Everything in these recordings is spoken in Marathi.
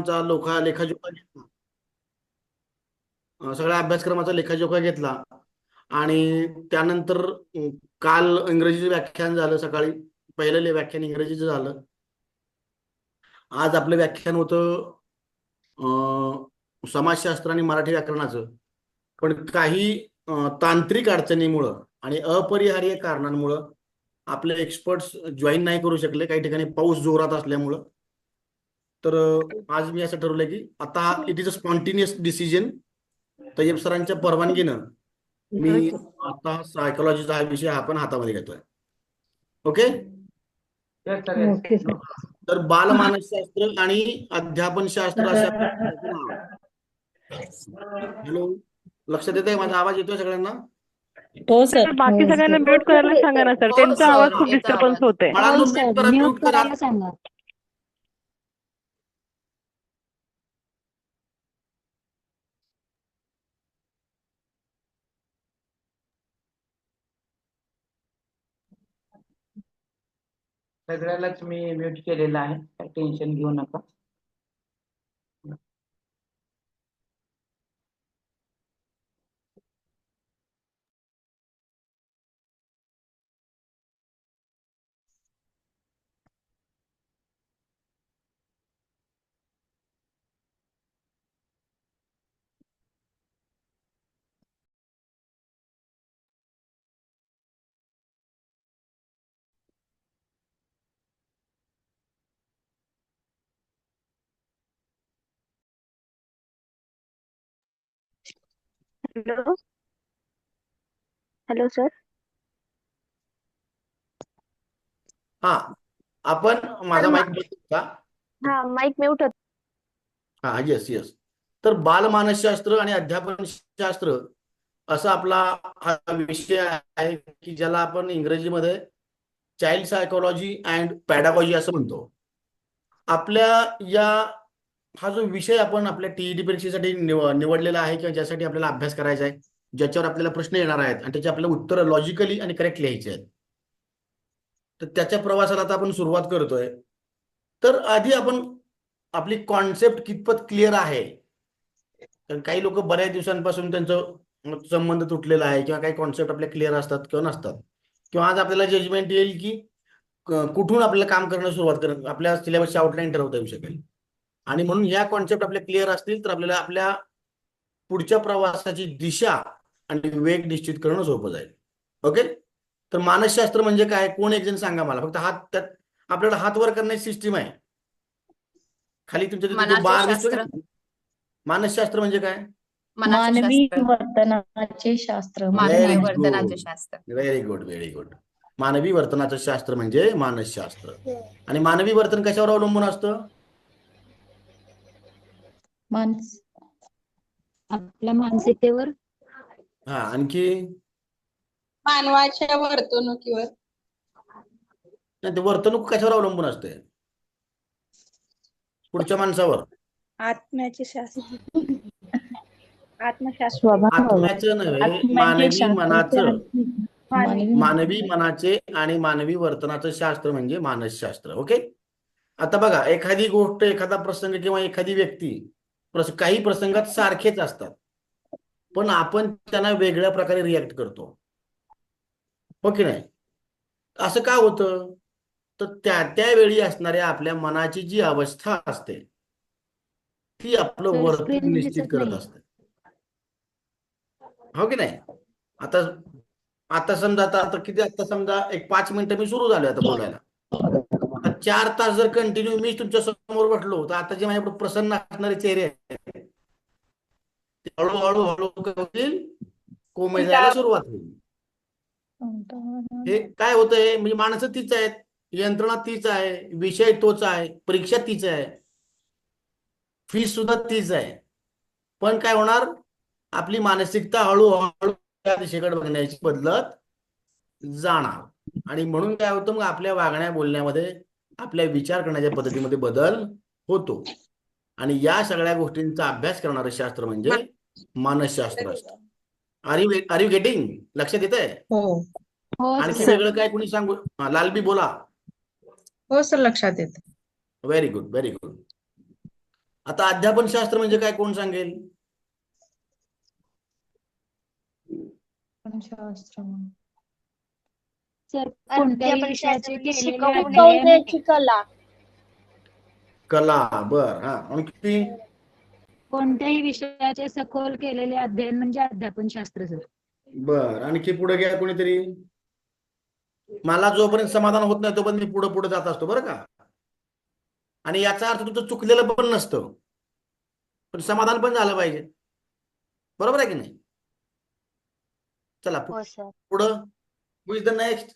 अभ्यासक्रमांचा लेखाजोखा घेतला. सगळ्या अभ्यासक्रमाचा लेखाजोखा घेतला आणि त्यानंतर काल इंग्रजीचं व्याख्यान झालं. सकाळी पहिलं व्याख्यान इंग्रजीचं झालं. आज आपलं व्याख्यान होतं समाजशास्त्र आणि मराठी व्याकरणाचं. पण काही तांत्रिक अडचणीमुळं आणि अपरिहार्य कारणांमुळं आपले एक्सपर्ट्स जॉईन नाही करू शकले, काही ठिकाणी पाऊस जोरात असल्यामुळं. तर आज मी असं ठरवलंय की आता इट इज अ स्पॉन्टिनियस डिसिजन. तय्यब सरांच्या परवानगीनं मी आता सायकोलॉजीचा हा विषय आपण हातामध्ये घेतोय. ओके. Okay sir. तर बालमानसशास्त्र आणि अध्यापनशास्त्र अशा हॅलो, लक्षात येत आहे? माझा आवाज येतोय सगळ्यांना? हो सर. बाकी सगळ्यांना म्यूट करायला सांगा ना सर, त्यांचा आवाज खूप डिस्टर्बन्स होते. बाळांनो, म्यूट करा. सांगा. सगळ्यालाच मी म्यूट केलेलं आहे, काही टेन्शन घेऊ नका. Hello hello sir. हा, आपण माझा माईक बंद का? हा, माईक म्यूट होता. हा, येस येस. तर बालमानसशास्त्र आणि अध्यापनशास्त्र असा आपला हा विषय आहे की ज्याला आपण इंग्रजीमध्ये चाइल्ड सायकोलॉजी अँड पॅडागॉजी असं म्हणतो. आपल्या या हा जो विषय आपण आपल्या टीईटी परीक्षेसाठी निवडलेला आहे किंवा ज्यासाठी आपल्याला अभ्यास करायचा आहे, ज्याच्यावर आपल्याला प्रश्न येणार आहेत आणि त्याची आपल्याला उत्तरं लॉजिकली आणि करेक्ट लिहायची आहेत, तर त्याच्या प्रवासाला आता आपण सुरुवात करतोय. तर आधी आपण आपली कॉन्सेप्ट कितपत क्लिअर आहे, कारण काही लोक बऱ्याच दिवसांपासून त्यांचं संबंध तुटलेला आहे किंवा काही कॉन्सेप्ट आपल्या क्लिअर असतात किंवा नसतात, किंवा आज आपल्याला जजमेंट येईल की कुठून आपल्याला काम करणं सुरुवात करणं, आपल्या सिलेबसची आउटलाईन ठरवता येऊ शकेल. आणि म्हणून ह्या कॉन्सेप्ट आपल्या क्लिअर असतील तर आपल्याला आपल्या पुढच्या प्रवासाची दिशा आणि वेग निश्चित करणं सोपं जाईल. ओके. तर मानसशास्त्र म्हणजे काय? कोण एक जण सांगा मला. फक्त हात, त्यात आपल्याला हात वर करण्याची सिस्टीम आहे. खाली तुमच्या तिथे जो बार दिसतो ना, मानसशास्त्र म्हणजे काय? मानवी वर्तनाचे शास्त्र. Very good, very good. मानवी वर्तनाचं शास्त्र म्हणजे मानसशास्त्र. आणि मानवी वर्तन कशावर अवलंबून असतं? आपल्या मानसिकतेवर. हा, आणखी मानवाच्या वर्तणुकीवर. नाही, ते वर्तणूक कशावर अवलंबून असते? पुढच्या माणसावर. आत्म्याचे शास्त्र. आत्मशास्त्र. आत्म्याचं नव्हे, मानवी मनाचं. मानवी मनाचे आणि मानवी वर्तनाचं शास्त्र म्हणजे मानसशास्त्र. ओके. आता बघा, एखादी गोष्ट, एखादा प्रसंग किंवा एखादी व्यक्ती काही प्रसंगात सारखेच असतात, पण आपण त्यांना वेगळ्या प्रकारे रिॲक्ट करतो, हो की नाही? असं का होतं? तर त्यावेळी असणाऱ्या आपल्या मनाची जी अवस्था असते ती आपलं वर्तन निश्चित करत असते, हो की नाही? आता समजा आता समजा एक 5 मिनिटं मी सुरू झालो आता बोलायला. 4 तास जर कंटिन्यू मी तुमच्या समोर बसलो तर आता जे माझ्याकडे प्रसन्न असणारे चेहरे आहेत ते हळूहळू होतील, कोमेजायला सुरुवात होईल. हे काय होतंय? म्हणजे माणसं तीच आहेत, यंत्रणा तीच आहे, विषय तोच आहे, परीक्षा तीच आहे, फीस सुद्धा तीच आहे. पण काय होणार? आपली मानसिकता हळूहळू त्या दिशेकडे बघण्याची बदलत जाणार. आणि म्हणून काय होतं? मग आपल्या वागण्या बोलण्यामध्ये, आपल्या विचार करण्याच्या पद्धतीमध्ये बदल होतो. आणि या सगळ्या गोष्टींचा अभ्यास करणारं शास्त्र म्हणजे मानसशास्त्र असतं. Are you getting? लक्षात येत आहे? हो आणखी सर. वेगळं काय कुणी सांगू? लालबी बोला. हो सर, लक्षात येत. Very good, very good. आता अध्यापन शास्त्र म्हणजे काय, कोण सांगेल? शास्त्र सर कोणत्याही विषयाचे केलेले अध्ययन शिकवण्याची कला. कला. बर. हा, आणखी? कोणत्याही विषयाचे सखोल केलेले अध्ययन म्हणजे अध्यापन शास्त्र सर. बर. आणखी पुढे घ्या कोणीतरी. मला जोपर्यंत समाधान होत नाही तोपर्यंत मी पुढे पुढे जात असतो बरं का. आणि याचा अर्थ तुमचं चुकलेलं पण नसतं, पण समाधान पण झालं पाहिजे. बरोबर आहे की नाही? चला हो सर. पुढं. हु इज द नेक्स्ट?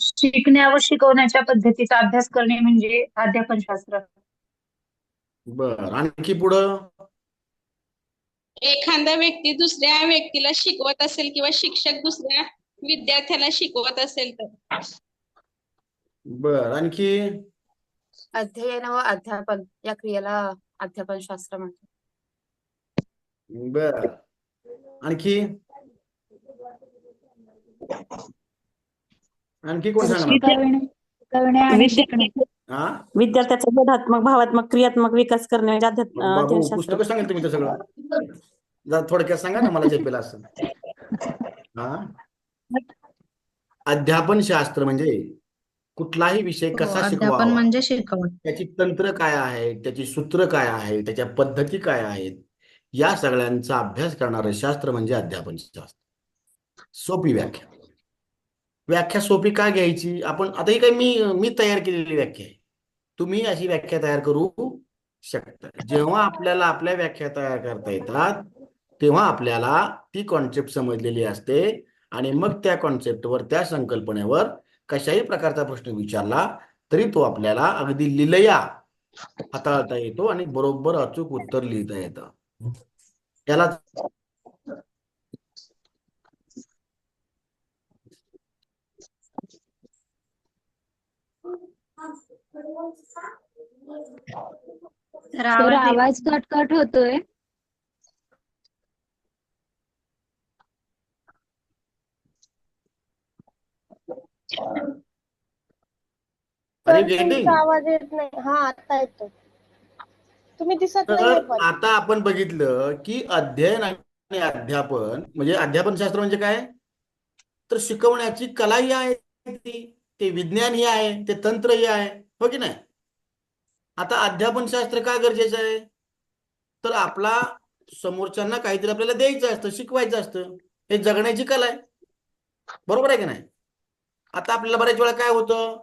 शिकण्या व शिकवण्याच्या पद्धतीचा अभ्यास करणे म्हणजे अध्यापन शास्त्र. बर. आणखी पुढं. एखादा व्यक्ती दुसऱ्या व्यक्तीला शिकवत असेल किंवा शिक्षक दुसऱ्या विद्यार्थ्याला शिकवत असेल तर. बर. आणखी? अध्ययन व अध्यापन या क्रियेला अध्यापन शास्त्र म्हणतात. बर. आणखी? आणखी कोण सांगणार? शिकवणे आणि शिकणे. हा विद्यार्थ्याचा बोधात्मक, भावात्मक, क्रियात्मक विकास करणे म्हणजे अध्ययन बाबू शास्त्र. पुस्तकं सांगेल तुम्ही तर सगळं. जरा थोडक्यात सांगा ना मला, झेपेल असं. हा, अध्यापन शास्त्र म्हणजे कुठलाही विषय कसा अध्यापन शिकवावा, म्हणजे शिकवणे. त्याची तंत्र काय आहे, त्याची सूत्र काय आहे, त्याच्या पद्धती काय आहेत, या सगळ्यांचा अभ्यास करणारं शास्त्र म्हणजे अध्यापन शास्त्र. सोपी व्याख्या. व्याख्या सोपी का घ्यायची आपण? आता ही काही मी तयार केलेली व्याख्या आहे. तुम्ही अशी व्याख्या तयार करू शकता. जेव्हा आपल्याला आपल्या व्याख्या तयार करता येतात तेव्हा आपल्याला ती कॉन्सेप्ट समजलेली असते आणि मग त्या कॉन्सेप्टवर, त्या संकल्पनेवर कशाही प्रकारचा प्रश्न विचारला तरी तो आपल्याला अगदी लिलया हाताळता येतो आणि बरोबर अचूक उत्तर लिहिता येतं. त्याला सर आवाज कट होतोय. अरे गेटिंग. आवाज येत नाही. हा, आता येतो. तुम्ही दिसत तर नाहीये पण. आता आपण बघितलं की अध्ययन आणि अध्यापन म्हणजे अध्यापन शास्त्र म्हणजे काय, तर शिकवण्याची कलाही आहे, ते विज्ञानही आहे, ते तंत्रही आहे, हो की नाही? आता अध्यापन शास्त्र का गरजेचं आहे, तर आपला समोरच्यांना काहीतरी आपल्याला द्यायचं असतं, शिकवायचं असतं. हे जगण्याची कला आहे. बरोबर आहे की नाही? आता आपल्याला बऱ्याच वेळा काय होतं,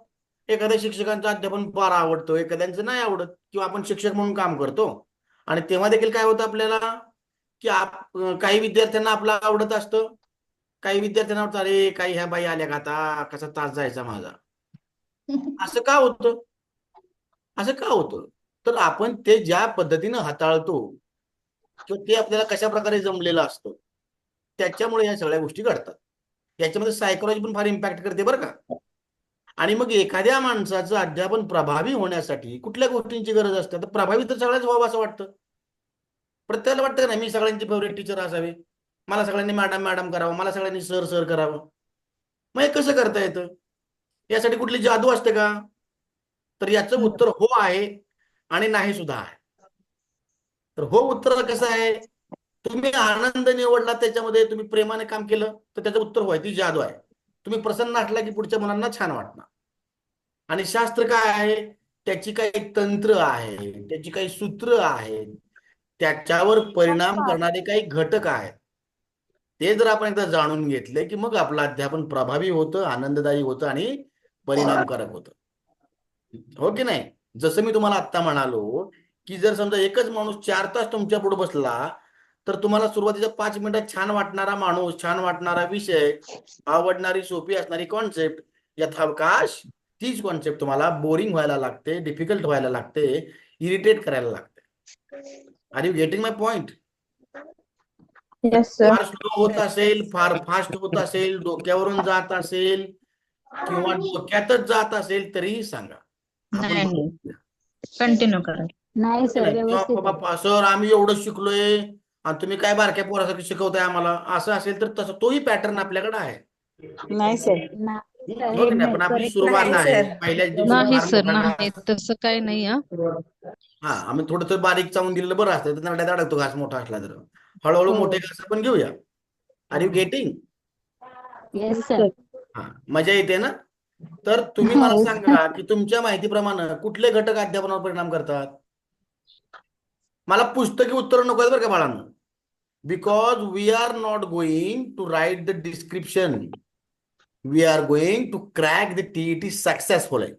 एखाद्या शिक्षकांचं अध्यापन फार आवडतं, एखाद्यांचं नाही आवडत, किंवा आपण शिक्षक म्हणून काम करतो आणि तेव्हा देखील काय होतं आपल्याला की काही विद्यार्थ्यांना आपलं आवडत असतं, काही विद्यार्थ्यांना वाटतं अरे काही ह्या बाई आल्या का, आता कसा तास जायचा माझा. असं का होतं? असं का होतं? तर आपण ते ज्या पद्धतीनं हाताळतो किंवा ते आपल्याला कशा प्रकारे जमलेलं असतं त्याच्यामुळे या सगळ्या गोष्टी घडतात. याच्यामध्ये सायकोलॉजी पण फार इम्पॅक्ट करते बरं का. आणि मग एखाद्या माणसाचं अध्यापन प्रभावी होण्यासाठी कुठल्या गोष्टींची गरज असते? तर प्रभावी तर सगळ्याच व्हावं असं वाटतं. प्रत्येकाला वाटतं का नाही मी सगळ्यांची फेवरेट टीचर असावे, मला सगळ्यांनी मॅडम मॅडम करावं, मला सगळ्यांनी सर सर करावं. मग हे कसं करता येतं? यासाठी कुठली जादू असते का? तर याचं उत्तर हो आहे आणि नाही सुद्धा आहे. तर हो उत्तर कसं आहे, तुम्ही आनंद निवडला, त्याच्यामध्ये तुम्ही प्रेमाने काम केलं तर त्याचं उत्तर होय, ती जादू आहे. तुम्ही प्रसन्न असला की पुढच्या मुलांना छान वाटणार. आणि शास्त्र काय आहे, त्याची काही तंत्र आहे, त्याची काही सूत्र आहेत, त्याच्यावर परिणाम करणारे काही घटक आहेत. ते जर आपण एकदा जाणून घेतले की मग आपलं अध्यापन प्रभावी होतं, आनंददायी होतं आणि परिणामकारक होतं. हो की नाही? जसं मी तुम्हाला आत्ता म्हणालो की जर समजा एकच माणूस 4 तास तुमच्या पुढे बसला तर तुम्हाला सुरुवातीच्या 5 मिनिटात छान वाटणारा माणूस, छान वाटणारा विषय, आवडणारी सोपी असणारी कॉन्सेप्ट, यथावकाश तीच कॉन्सेप्ट तुम्हाला बोरिंग व्हायला लागते, डिफिकल्ट व्हायला लागते, इरिटेट करायला लागते. Are you getting my point? फार स्लो होत असेल, फार फास्ट होत असेल, डोक्यावरून जात असेल किंवा डोक्यातच जात असेल तरीही सांगा. कंटिन्यू करा. नाही सर, व्यवस्थित आहे. सर आम्ही एवढं शिकलोय आणि तुम्ही काय बारक्या पोरासाठी शिकवताय आम्हाला, असं असेल तर तसं तोही पॅटर्न आपल्याकडे आहे. नाही सर. हो की नाही, पण आपली सुरुवात नाही, आहे सर. पहिल्याच दिवशी नाही फार सर मोठा नाही घास. तसं काही नाही हा. हा, आम्ही थोडं बारीक चावून दिलेलं बरं असतं, तर नरड्यात अडकतो घास मोठा असला तर. हळूहळू हो. मोठे घास आपण घेऊया. Are you getting? Yes sir. हा, मजा येते ना? तर तुम्ही मला सांगा की तुमच्या माहितीप्रमाणे कुठले घटक अध्यापनावर परिणाम करतात? मला पुस्तकी उत्तर नको आहेत बरं का बाळांनो, because we are not going to write the description, we are going to crack the TET successfully.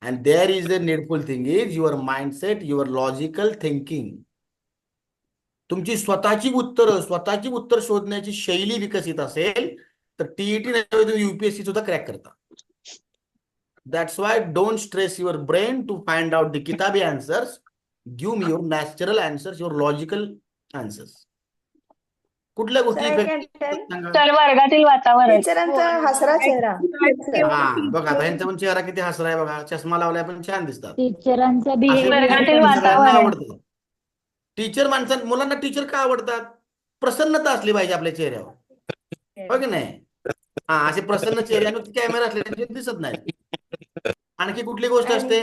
And there is the needful thing is your mindset, your logical thinking. तुमची स्वतःची उत्तर शोधण्याची शैली विकसित असेल तर TET नाही UPSC सुद्धा क्रॅक करता. That's why don't stress your brain to find out the किताबी answers. Give me your natural answers, your logical answers. कुठल्या गोष्टी Sir, I can effective tell. सांगा? तर वर्गातील वातावरण टीचरांचा हसरा चेहरा. हा, बघा आता ह्यांचा पण चेहरा किती हसरा आहे बघा, चष्मा लावलाय पण छान दिसतात. टीचरांचा असे बिहेवियर वर्गातील टीचर सगळ्यांना वातावरण. आवडतात. टीचर मुलांना टीचर का आवडतात? प्रसन्नता असली पाहिजे आपल्या चेहऱ्यावर, हो की नाही? हा, असे प्रसन्न चेहऱ्यावर कॅमेरा असले दिसत नाही. आणखी कुठली गोष्ट असते?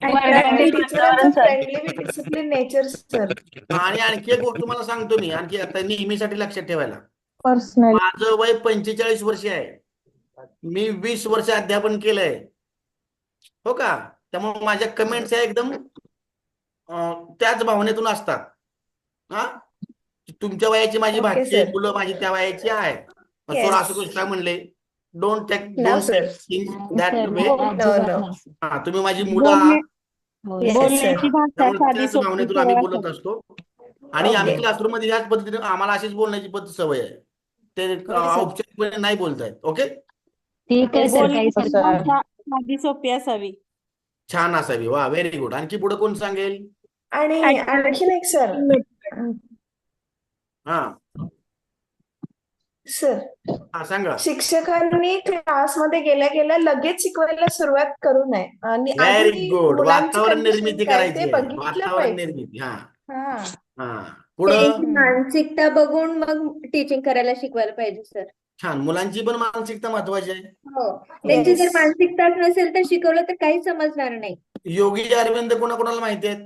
वर्गातील टीचरांचं वातावरण sir. Friendly with discipline nature sir. आणि आणखी एक गोष्ट तुम्हाला सांगतो मी, आणखी आता नेहमीसाठी लक्षात ठेवायला. पर्सनल. माझं वय 45 वर्ष आहे, मी 20 वर्ष अध्यापन केलंय, हो का? त्यामुळे माझ्या कमेंट्स एकदम त्याच भावनेतून असतात. हा, तुमच्या वयाची माझी Okay, भाची sir. मुलं माझी त्या वयाची आहेत. Yes. सर असं गोष्ट काय म्हणले, don't take No, sir. That way. No. हा, तुम्ही माझी मुलं आहात, Yes, बोलण्याची sir. भाषा त्यामुळे साधी त्याच सोपी भावनेतून आम्ही सरळ बोलत असतो. आणि आम्ही Okay. क्लासरूम मध्ये ह्याच पद्धतीने आम्हाला अशीच बोलण्याची सवय आहे. ते औपचारिकपणे नाही बोलतायत. ओके, ठीक आहे सर, काही बोलण्याची हरकत नाही. भाषा साधी सोपी असावी. छान असावी. वा, व्हेरी गुड. आणखी पुढे कोण सांगेल? आणि आणखीन एक सर. हा सर, हा, सांगा. शिक्षकांनी क्लासमध्ये गेल्या गेल्या लगेच शिकवायला सुरुवात करू नये आणि व्हेरी आधी गुड. मुलांची वातावरण condition निर्मिती काय करायची ते आहे. बघितलं वातावरण पाहिजे. निर्मिती. हा हा. हा, पुढं त्यांची मानसिकता बघून मग टीचिंग करायला शिकवायला पाहिजे सर. छान. मुलांची पण मानसिकता महत्वाची आहे. हो, त्यांची जर Yes. मानसिकताच नसेल तर शिकवलं तर काही समजणार नाही. योगी अरविंद कोणाकोणाला माहिती आहेत?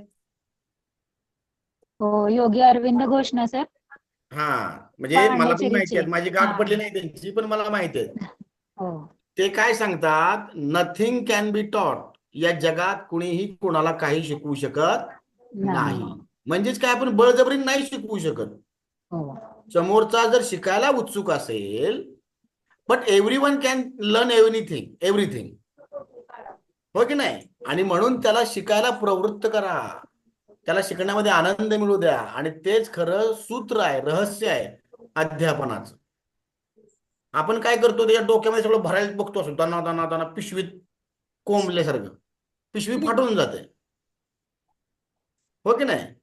हो, योगी अरविंद घोष ना सर. हा, म्हणजे मला पण पांडिचेरीचे. माहिती आहेत. माझी गाठ हा. पडली नाही त्यांची, पण मला माहिती आहे. हो. ते काय सांगतात, नथिंग कॅन बी टॉट. या जगात कुणीही कुणाला काही शिकवू शकत नाही. म्हणजेच काय, आपण बळजबरीने नाही शिकवू शकत. हो. समोरचा जर शिकायला उत्सुक असेल, but everyone can learn everything, हो की नाही? आणि म्हणून त्याला शिकायला प्रवृत्त करा, त्याला शिकण्यामध्ये आनंद मिळू द्या. आणि तेच खरं सूत्र आहे, रहस्य आहे अध्यापनाचं. आपण काय करतो, त्याच्या डोक्यामध्ये सगळं भरायला बघतो असतो, दाना दाना दाना पिशवीत कोंबल्यासारखं, पिशवी फाटून जाते, हो की नाही?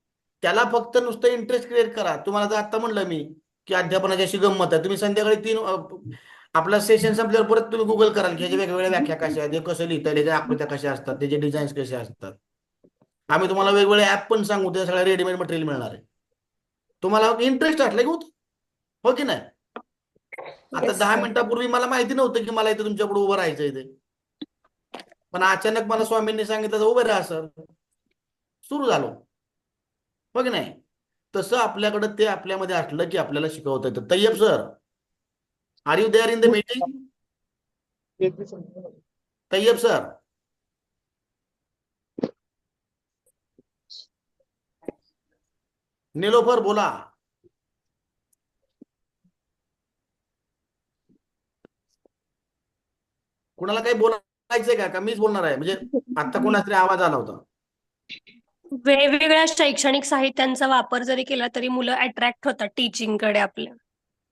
त्याला फक्त नुसतं इंटरेस्ट क्रिएट करा. तुम्हाला जर आता म्हणलं मी की अध्यापनाची अशी गंमत आहे, तुम्ही संध्याकाळी 3 आपला सेशन संपल्यावर परत तुम्ही गुगल कराल की ह्याच्या वेगवेगळ्या व्याख्या कशा आहेत, हे कसं लिहिता येईल, त्याच्या आकृत्या कशा असतात, त्याचे डिझाईन्स कसे असतात. आम्ही तुम्हाला वेगवेगळे ऍप पण सांगू, त्या सगळ्या रेडीमेड मटेरियल मिळणार आहे. तुम्हाला इंटरेस्ट असला की होत, हो की नाही? आता Yes, 10 sir. मिनिटापूर्वी मला माहिती नव्हतं की मला इथे तुमच्यापुढे उभं राहायचं इथे, पण अचानक मला स्वामींनी सांगितलं उभं राहा सर, सुरू झालो, हो की नाही? तसं आपल्याकडे ते आपल्यामध्ये असलं की आपल्याला शिकवता येतं. Tayyab sir, are you there in the meeting? Tayyab sir, Nilofar बोला. कुणाला काही बोलायचंय का मीच बोलणार आहे? म्हणजे आता कोणातरी आवाज आला होता. वेगवेगळ्या शैक्षणिक साहित्यांचा वापर जरी केला तरी मुलं अट्रॅक्ट होतात टीचिंग कडे आपल्या.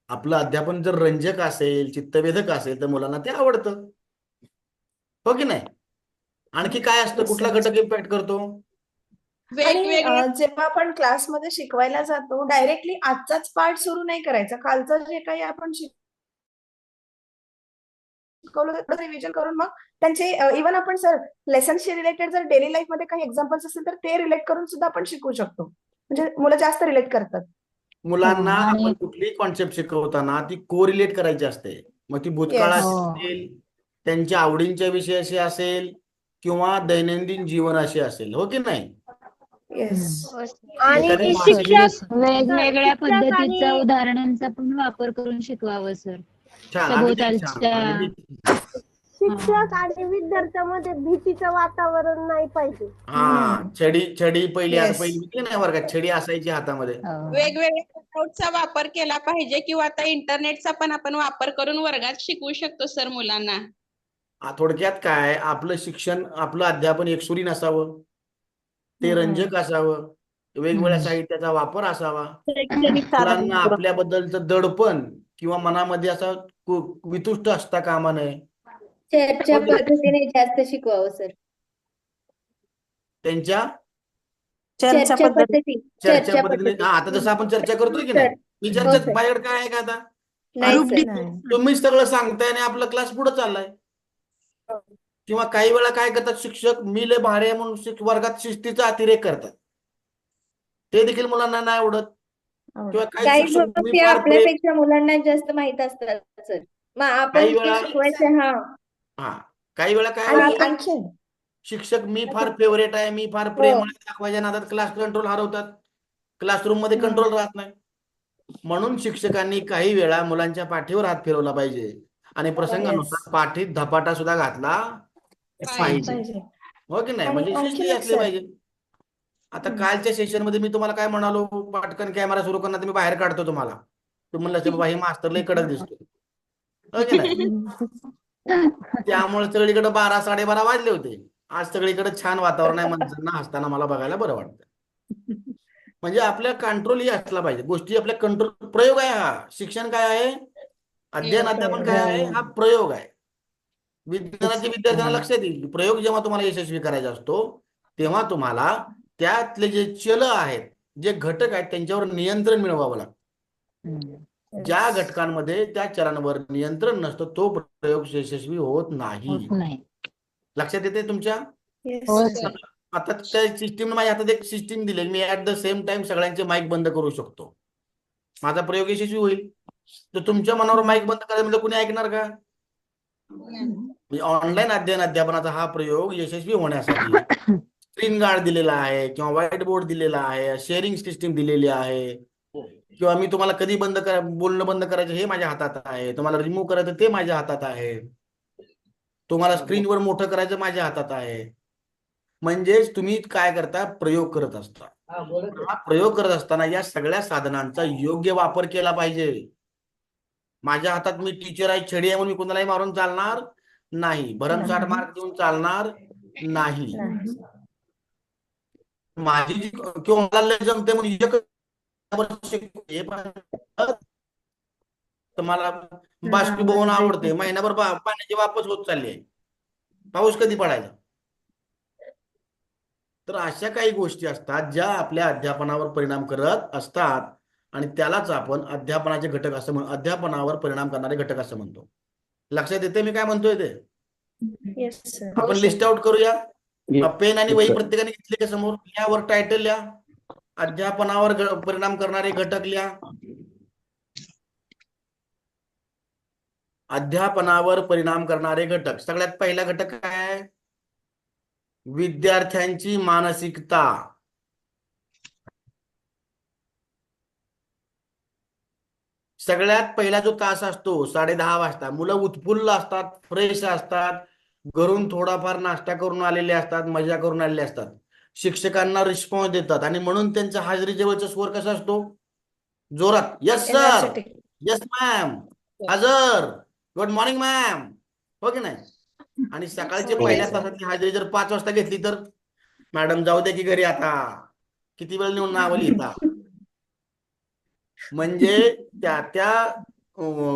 आपलं अध्यापन जर रंजक असेल, चित्तवेधक असेल तर मुलांना ते आवडतं, हो की नाही? आणखी काय असतं, कुठला घटक इम्पॅक्ट करतो? आणि वेगवेगळे जेव्हा आपण क्लासमध्ये शिकवायला जातो, डायरेक्टली आजचाच पार्ट सुरू नाही करायचा. कालचं जे काही आपण शिकवलं त्याचं रिव्हिजन करून मग त्यांचे इव्हन आपण सर लेसन्सशी रिलेटेड जर डेली लाईफ मध्ये काही एक्झाम्पल्स असतील तर ते रिलेट करून सुद्धा आपण शिकवू शकतो. म्हणजे मुलं जास्त रिलेट करतात. मुलांना आणि- आपण कुठली कॉन्सेप्ट शिकवताना ती कोरिलेट करायची असते. मग ती भूतकाळात Yes. असेल, त्यांच्या आवडींच्या विषयाशी असेल किंवा दैनंदिन जीवनाशी असेल, हो की नाही? येस. आणि एखाद्या Yes, मासिक sir. शिक्षक वेगवेगळ्या शिक्षक आणि पद्धतीचा उदाहरणांचा पण वापर करून शिकवावं सर. छान, अगदी छान, सभोवतालच्या अगदी छान. शिक्षक आणि विद्यार्थ्यामध्ये भीतीचं वातावरण नाही पाहिजे. हा, छडी पहिली आता Yes. पहिली होती नाही वर्गात, छडी असायची हातामध्ये. वेगवेगळ्या कटआउटचा वापर केला पाहिजे किंवा आता इंटरनेटचा पण आपण वापर करून वर्गात शिकवू शकतो सर मुलांना. थोडक्यात काय, आपलं शिक्षण, आपलं अध्यापन एकसुरी नसावं, ते रंजक असावं, वेगवेगळ्या साहित्याचा वापर असावा, शैक्षणिक साधन मुलांना आपल्याबद्दलचं दडपण किंवा मनामध्ये असा वितुष्ट असता कामा नये. चर्चा पद्धतीने जास्त शिकवावं सर. त्यांच्या चर्चा पद्धती चर्चा पद्धतीने, आता जसं आपण चर्चा करतोय की नाही, ही चर्चा सर. माझ्याकडे काय आहे का आता? नाही अरे, सर. तुम्हीच सगळं सांगताय आणि आपला क्लास पुढे चाललाय. किंवा काही वेळा काय करतात शिक्षक, मी लय भारी आहे म्हणून वर्गात शिस्तीचा अतिरेक करतात, ते देखील मुलांना नाही आवडत. किंवा काही काही शिक्षक गोष्टी मी फार आपल्यापेक्षा मुलांना जास्त माहित असतात सर. मग आपण काही ते वेळा- शिकवायचं. हा, काही वेळा काय आणि होतं, आणखी शिक्षक मी फार फेवरेट आहे, मी फार प्रेम आहे दाखवायच्या नादात क्लास कंट्रोल हरवतात, क्लासरूम मध्ये कंट्रोल राहत नाही. म्हणून शिक्षकांनी काही वेळा मुलांच्या पाठीवर हात फिरवला पाहिजे आणि प्रसंगानुसार पाठीत धपाटा सुद्धा घातला पाहिजे, पाहिजे. हो की नाही? आणि म्हणजे आणखीन शिस्ती एक असली सर. पाहिजे. आता कालच्या सेशन मध्ये मी तुम्हाला काय म्हणालो, पटकन कॅमेरा सुरू करणार, तुम्ही बाहेर काढतो तुम्हाला, तुम्ही म्हणलं बाबा हे मास्तर लय कडक दिसतो, हो की नाही? त्यामुळे सगळीकडे 12 साडेबारा वाजले होते. आज सगळीकडे छान वातावरण आहे, माणसांना हसताना मला बघायला बरं वाटतं. म्हणजे आपल्या कंट्रोल ही असला पाहिजे, गोष्टी आपल्या कंट्रोल. प्रयोग आहे हा, शिक्षण काय आहे, अध्ययन अध्यापन काय आहे, हा प्रयोग आहे. विज्ञानाचे विद्यार्थ्यांना लक्षात येईल, प्रयोग जेव्हा तुम्हाला यशस्वी करायचा असतो तेव्हा तुम्हाला त्यातले जे चल आहेत, जे घटक आहेत, त्यांच्यावर नियंत्रण मिळवावं लागतं. ज्या घटकांमध्ये त्या चलांवर नियंत्रण नसतं तो प्रयोग यशस्वी होत नाही. लक्षात येते तुमच्या? आता त्या सिस्टीम, माझ्या हातात एक सिस्टीम दिली, मी ऍट द सेम टाइम सगळ्यांचे माईक बंद करू शकतो, माझा प्रयोग यशस्वी होईल. तर तुमच्या मनावर माईक बंद करायचं म्हणजे कुणी ऐकणार का? ऑनलाईन अध्ययन अध्यापनाचा हा प्रयोग यशस्वी होण्यासाठी स्क्रीन गार्ड दिलेला आहे किंवा व्हाईट बोर्ड दिलेला आहे, शेअरिंग सिस्टीम दिलेली आहे, किंवा मी तुम्हाला कधी बोलणं बंद करायचं हे माझ्या हातात आहे, तुम्हाला रिमूव्ह करायचं ते माझ्या हातात आहे, तुम्हाला स्क्रीनवर मोठं करायचं माझ्या हातात आहे. म्हणजेच तुम्ही काय करता, प्रयोग करत असता. हा प्रयोग करत असताना या सगळ्या साधनांचा योग्य वापर केला पाहिजे. माझ्या हातात मी टीचर आहे, छडी आहे म्हणून मी कोणालाही मारून चालणार नाही, भरमसाठ मार्क देऊन चालणार नाही. माझी जी किंवा मला लय जमते म्हणून मला बाष्पीभवन आवडते, महिनाभर पाण्याची वापस होत चालली आहे, पाऊस कधी पडायचा? तर अशा काही गोष्टी असतात ज्या आपल्या अध्यापनावर परिणाम करत असतात आणि त्यालाच आपण अध्यापनाचे घटक असं अध्यापनावर परिणाम करणारे घटक असं म्हणतो. लक्षात येते मी काय म्हणतोय ते? Yes sir. आपण लिस्ट आउट करूया. पेन आणि वही प्रत्येकाने घेतली का समोर? यावर टायटल लिहा, अध्यापनावर परिणाम करणारे घटक लिहा. अध्यापनावर परिणाम करणारे घटक, सगळ्यात पहिला घटक काय आहे? विद्यार्थ्यांची मानसिकता. सगळ्यात पहिला जो तास असतो 10:30 वाजता, मुलं उत्फुल्ल असतात, फ्रेश असतात, घरून थोडाफार नाश्ता करून आलेले असतात, मजा करून आलेले असतात, शिक्षकांना रिस्पॉन्स देतात आणि म्हणून त्यांचा हाजरी जवळचा स्कोर कसा असतो? जोरात. यस सर, यस मॅम, हजर, गुड मॉर्निंग मॅम, हो की नाही? आणि सकाळची पहिल्या तासाची हाजरी जर 5 वाजता घेतली तर मॅडम जाऊ दे की घरी, आता किती वेळ नेऊन नावं लिहिता. म्हणजे त्या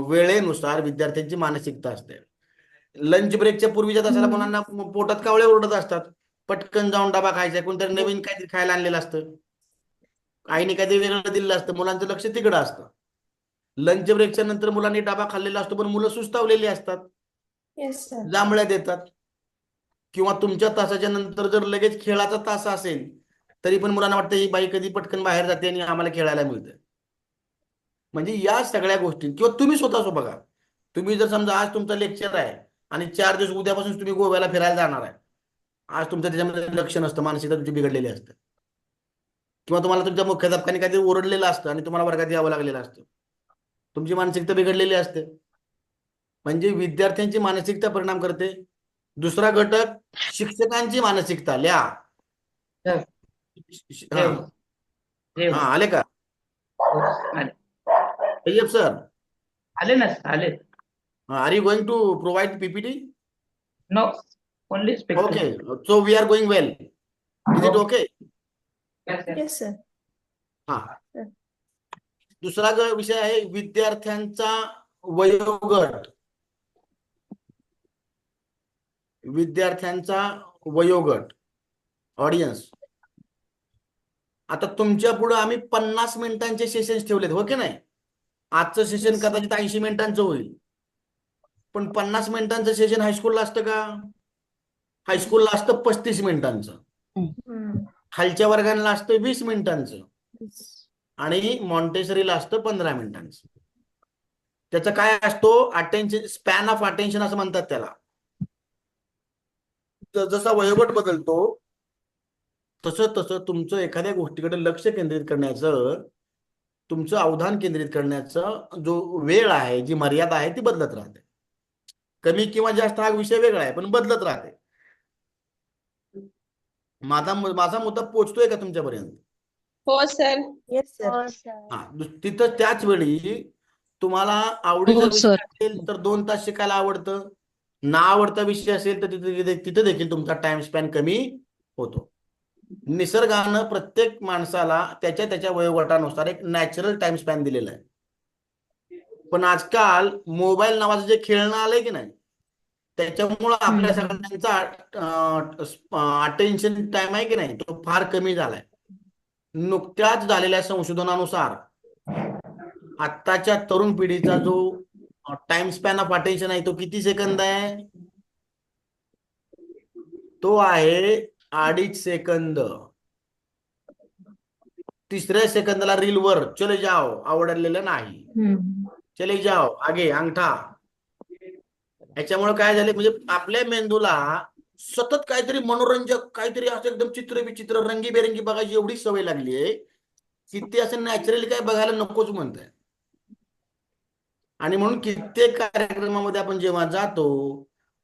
वेळेनुसार विद्यार्थ्यांची मानसिकता असते. लंच ब्रेकच्या पूर्वीच्या तासाला मुलांना पोटात कावळे ओरडत असतात, पटकन जाऊन डबा खायचा, कोणतरी नवीन काहीतरी खायला आणलेलं असतं, आईने काहीतरी वेगळं दिलेलं असतं, मुलांचं लक्ष तिकडं असतं. लंच ब्रेकच्या नंतर मुलांनी डबा खाल्लेला असतो पण मुलं सुस्तावलेली असतात, जांभळ्या देतात. किंवा तुमच्या तासाच्या नंतर जर लगेच खेळाचा तास असेल तरी पण मुलांना वाटतं ही बाई कधी पटकन बाहेर जाते आणि आम्हाला खेळायला मिळतं. म्हणजे या सगळ्या गोष्टी, किंवा तुम्ही स्वतः बघा, तुम्ही जर समजा आज तुमचं लेक्चर आहे आणि 4 दिवस उद्यापासून तुम्ही गोव्याला फिरायला जाणार आहे. आज तुमचं त्याच्यामध्ये लक्ष नसतं, मानसिकता तुमची बिघडलेली असते, किंवा तुम्हाला तुमच्या मुख्याध्यापकाने काहीतरी ओरडलेलं असतं आणि तुम्हाला वर्गात यावं लागलेलं असतं. तुमची मानसिकता बिघडलेली असते. म्हणजे विद्यार्थ्यांची मानसिकता परिणाम करते. दुसरा घटक शिक्षकांची मानसिकता. लिहा. हा आले का अय्यब सर? आले ना आले. Are you going to provide PPT? No, only speak. Okay, so we are going well. Is it okay? Yes sir. हा. दुसरा विषय आहे विद्यार्थ्यांचा वयोगट. विद्यार्थ्यांचा वयोगट, ऑडियन्स. आता तुमच्या पुढे आम्ही 50 मिनिटांचे सेशन्स ठेवलेत, हो की नाही? आजचं सेशन कदाचित 80 मिनिटांचं होईल, पण 50 मिनिटांचं सेशन हायस्कूलला असतं का? हायस्कूलला असतं 35 मिनिटांचं, खालच्या वर्गांना असतं 20 मिनिटांचं, आणि मॉन्टेसरीला असतं 15 मिनिटांचं. त्याचा काय असतो? अटेन्शन, स्पॅन ऑफ अटेन्शन असं म्हणतात त्याला. जसा वयोगट बदलतो तसं तसं तुमचं एखाद्या गोष्टीकडे लक्ष केंद्रित करण्याचं, तुमचं अवधान केंद्रित करण्याचं जो वेळ आहे, जी मर्यादा आहे, ती बदलत राहते. कमी किंवा जास्त हा विषय वेगळा आहे, पण बदलत राहते. माझा मुद्दा पोहोचतोय का तुमच्यापर्यंत? हो सर. Yes sir. हा. तिथं त्याच वेळी तुम्हाला आवडीचा विषय असेल तर 2 तास शिकायला आवडतं, ना आवडता विषय असेल तर तिथे देखील तुमचा टाइम स्पॅन कमी होतो. निसर्गानं प्रत्येक माणसाला त्याच्या त्याच्या वयोगटानुसार एक नॅचरल टाइम स्पॅन दिलेला आहे. पण आजकाल मोबाईल नावाचं जे खेळणं आलंय की नाही, त्याच्यामुळं आपल्या सगळ्यांचा अटेन्शन टाइम आहे की नाही, तो फार कमी झालाय. नुकत्याच झालेल्या संशोधनानुसार आत्ताच्या तरुण पिढीचा जो टाइम स्पॅन ऑफ अटेन्शन आहे तो किती सेकंद आहे? तो आहे 2.5 सेकंद. 3ऱ्या सेकंदाला रीलवर चले जाओ, आवडलेलं नाही, चले जाओ आगे अंगठा. याच्यामुळे काय झाले, म्हणजे आपल्या मेंदूला सतत काहीतरी मनोरंजक, काहीतरी असं एकदम चित्र विचित्र रंगीबेरंगी बघायची एवढी सवय लागली आहे की ते असं नॅचरली काय बघायला नकोच म्हणत आहे. आणि म्हणून कित्येक कार्यक्रमामध्ये आपण जेव्हा जातो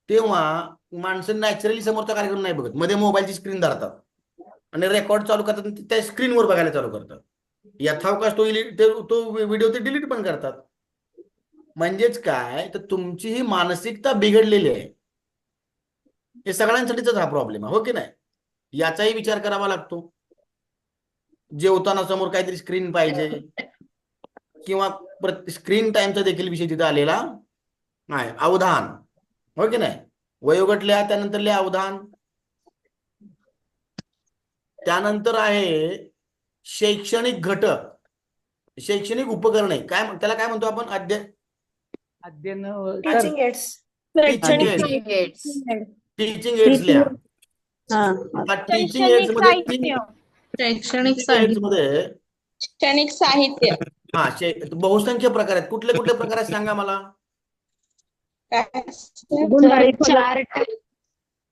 तेव्हा माणसं नॅचरली समोरचा कार्यक्रम नाही बघत, मध्ये मोबाईलची स्क्रीन धरतात आणि रेकॉर्ड चालू करतात, त्या स्क्रीनवर बघायला चालू करतात. यथावकाश तो व्हिडिओ ते डिलीट पण करतात. म्हणजेच काय, तर तुमची ही मानसिकता बिघडलेली आहे. हे सगळ्यांसाठीच हा प्रॉब्लेम आहे, हो की नाही? याचाही विचार करावा लागतो. जेवताना समोर काहीतरी स्क्रीन पाहिजे, किंवा स्क्रीन टाइमचा देखील विषय तिथे आलेला नाही. अवधान, हो की नाही? वयोगट लिहा, त्यानंतर लिहा अवधान. त्यानंतर आहे शैक्षणिक घटक, शैक्षणिक उपकरणे. काय त्याला काय म्हणतो आपण? अध्ययन टीचिंग एड्स. टीचिंग एड्स लिहा. टीचिंग एड्स मध्ये शैक्षणिक साहित्य. हा, बहुसंख्य प्रकार आहेत. कुठले कुठले प्रकार आहेत सांगा मला?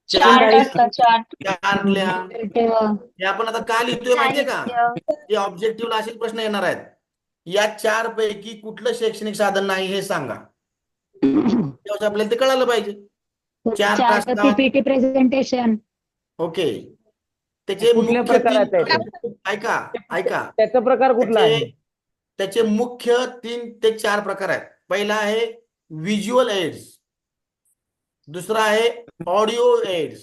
चार्ट लिहा. हे आपण आता का लिहितोय माहितीये का? जे ऑब्जेक्टिव्हला असे प्रश्न येणार आहेत. या 4 पैकी कुठलं शैक्षणिक साधन नाही हे सांगा. आपल्याला ते कळायला पाहिजे. 4 तास प्रेझेंटेशन. ओके. त्याचे मुख्य ऐका त्याचा प्रकार कुठला आहे? त्याचे मुख्य 3 ते 4 प्रकार आहेत. पहिला आहे व्हिज्युअल एड्स, दुसरा आहे ऑडिओ एड्स,